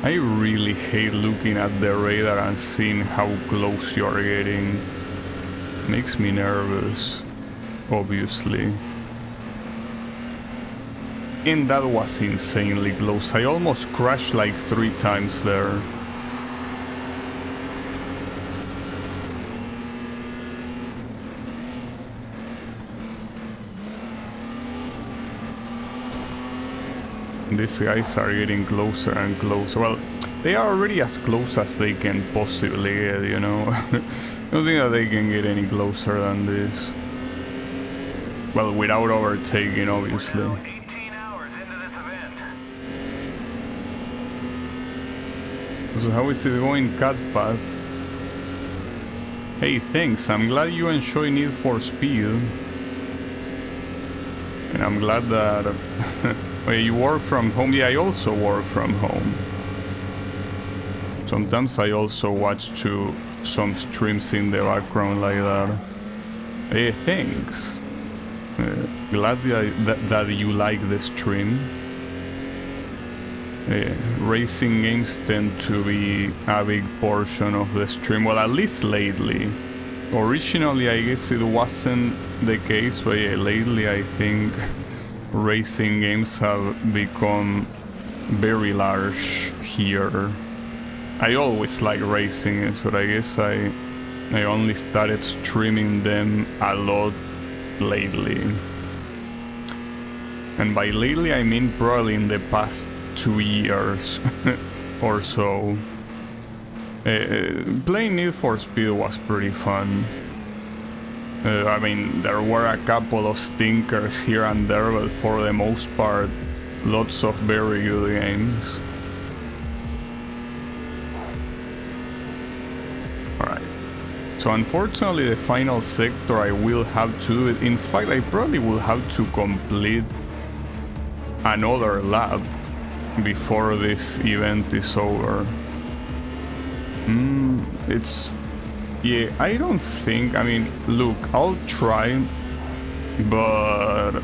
I really hate looking at the radar and seeing how close you're getting. Makes me nervous, obviously. And that was insanely close. I almost crashed like 3 times there. These guys are getting closer and closer. Well, they are already as close as they can possibly get, you know. I don't think that they can get any closer than this. Well, without overtaking, obviously.
We're now 18 hours into this event.
So how is it going, Cat Path? Hey, thanks. I'm glad you enjoy Need for Speed. And I'm glad that... Oh, yeah, you work from home? Yeah, I also work from home. Sometimes I also watch some streams in the background like that. Hey, thanks. Glad that you like the stream. Racing games tend to be a big portion of the stream. Well, at least lately. Originally, I guess it wasn't the case, but yeah, lately I think racing games have become very large here. I always like racing games, but I guess I only started streaming them a lot lately. And by lately I mean probably in the past 2 years or so. Playing Need for Speed was pretty fun. I mean, there were a couple of stinkers here and there, but for the most part, lots of very good games. Alright. So unfortunately, the final sector I will have to do it. In fact, I probably will have to complete another lap before this event is over. It's... Yeah, I don't think... I mean, look, I'll try, but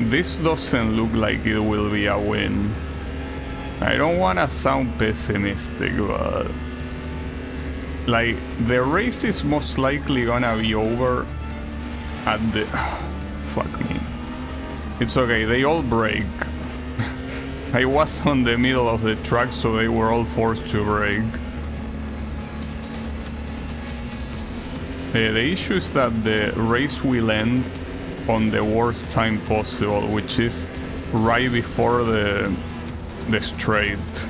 this doesn't look like it will be a win. I don't want to sound pessimistic, but... Like, the race is most likely gonna be over at the... Fuck me. It's okay, they all break. I was on the middle of the track, so they were all forced to break. The issue is that the race will end on the worst time possible, which is right before the straight.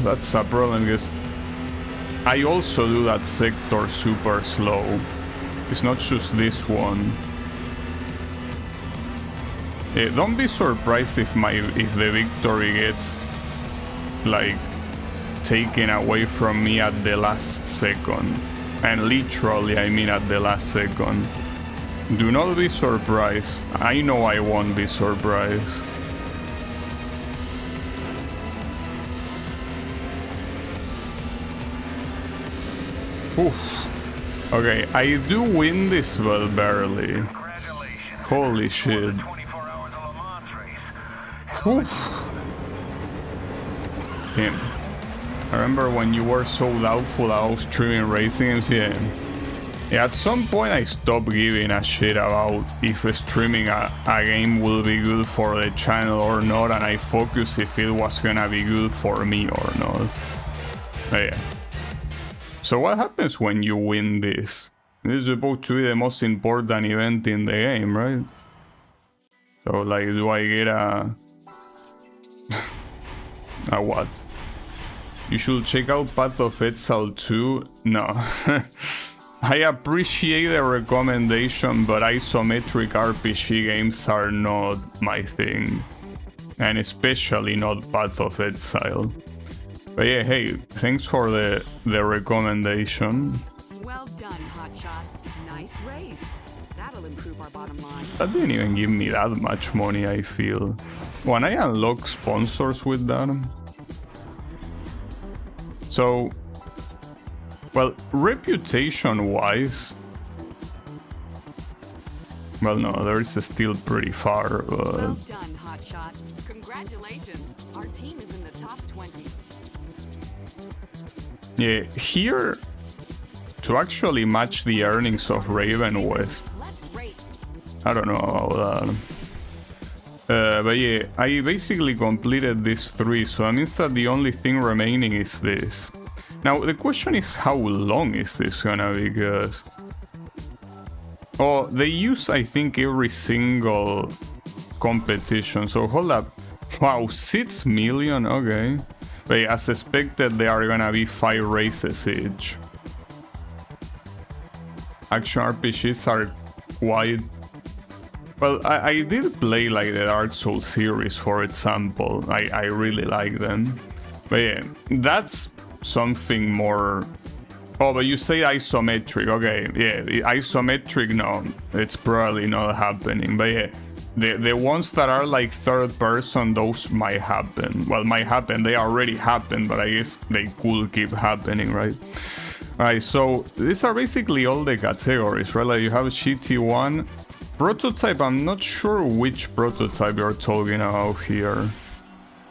That's a problem because I also do that sector super slow. It's not just this one. Don't be surprised if the victory gets like taken away from me at the last second. And literally I mean at the last second. Do not be surprised. I know I won't be surprised. Oof. Okay, I do win this well barely. Holy shit. Oof. Damn. I remember when you were so doubtful I was streaming racing games. Yeah, at some point I stopped giving a shit about if streaming a game will be good for the channel or not, and I focused if it was gonna be good for me or not. But yeah. So what happens when you win this? This is supposed to be the most important event in the game, right? So like, do I get a... a what? You should check out Path of Exile 2. No. I appreciate the recommendation, but isometric RPG games are not my thing. And especially not Path of Exile. But yeah, hey, thanks for the recommendation.
Well done, Hotshot. Nice race. That'll improve our bottom line.
That didn't even give me that much money, I feel. When I unlock sponsors with that... So, well, reputation-wise, well, no, there is still pretty far, but...
Well done, Hotshot. Congratulations. Our team is in the top 20.
Yeah, here, to actually match the earnings of Raven West.
Let's race.
I don't know about that. But yeah, I basically completed these 3, so that means that the only thing remaining is this. Now, the question is how long is this gonna be, because... Oh, they use, I think, every single competition, so hold up. Wow, 6 million, okay. But yeah, as expected, there are gonna be 5 races each. Action RPGs are quite... Well, I did play like the Dark Souls series, for example. I really like them. But yeah, that's something more... Oh, but you say isometric, okay. Yeah, isometric, no, it's probably not happening. But yeah, the ones that are like third person, those might happen. Well, might happen, they already happened, but I guess they could keep happening, right? Alright, so these are basically all the categories, right? Like you have GT1. Prototype, I'm not sure which prototype you're talking about here.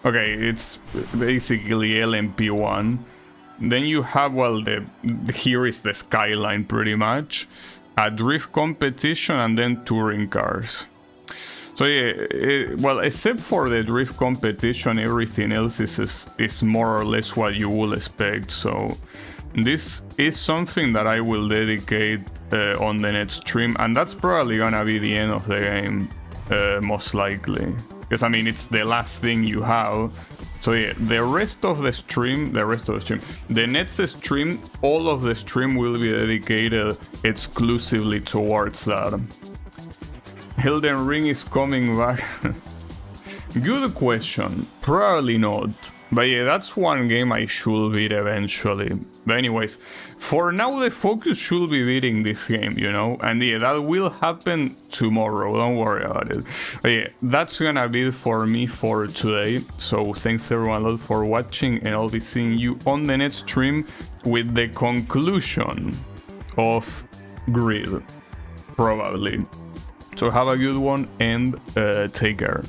Okay, it's basically LMP1. Then you have, well, here is the Skyline pretty much. A drift competition and then touring cars. So yeah, well, except for the drift competition, everything else is more or less what you would expect. So this is something that I will dedicate on the next stream, and that's probably gonna be the end of the game, most likely. Because I mean, it's the last thing you have. So yeah, the rest of the stream, the next stream, all of the stream will be dedicated exclusively towards that. Elden Ring is coming back. Good question. Probably not. But yeah, that's one game I should beat eventually. But anyways, for now the focus should be beating this game, you know? And yeah, that will happen tomorrow, don't worry about it. But yeah, that's gonna be it for me for today. So thanks everyone a lot for watching, and I'll be seeing you on the next stream with the conclusion of Grid, probably. So have a good one and take care.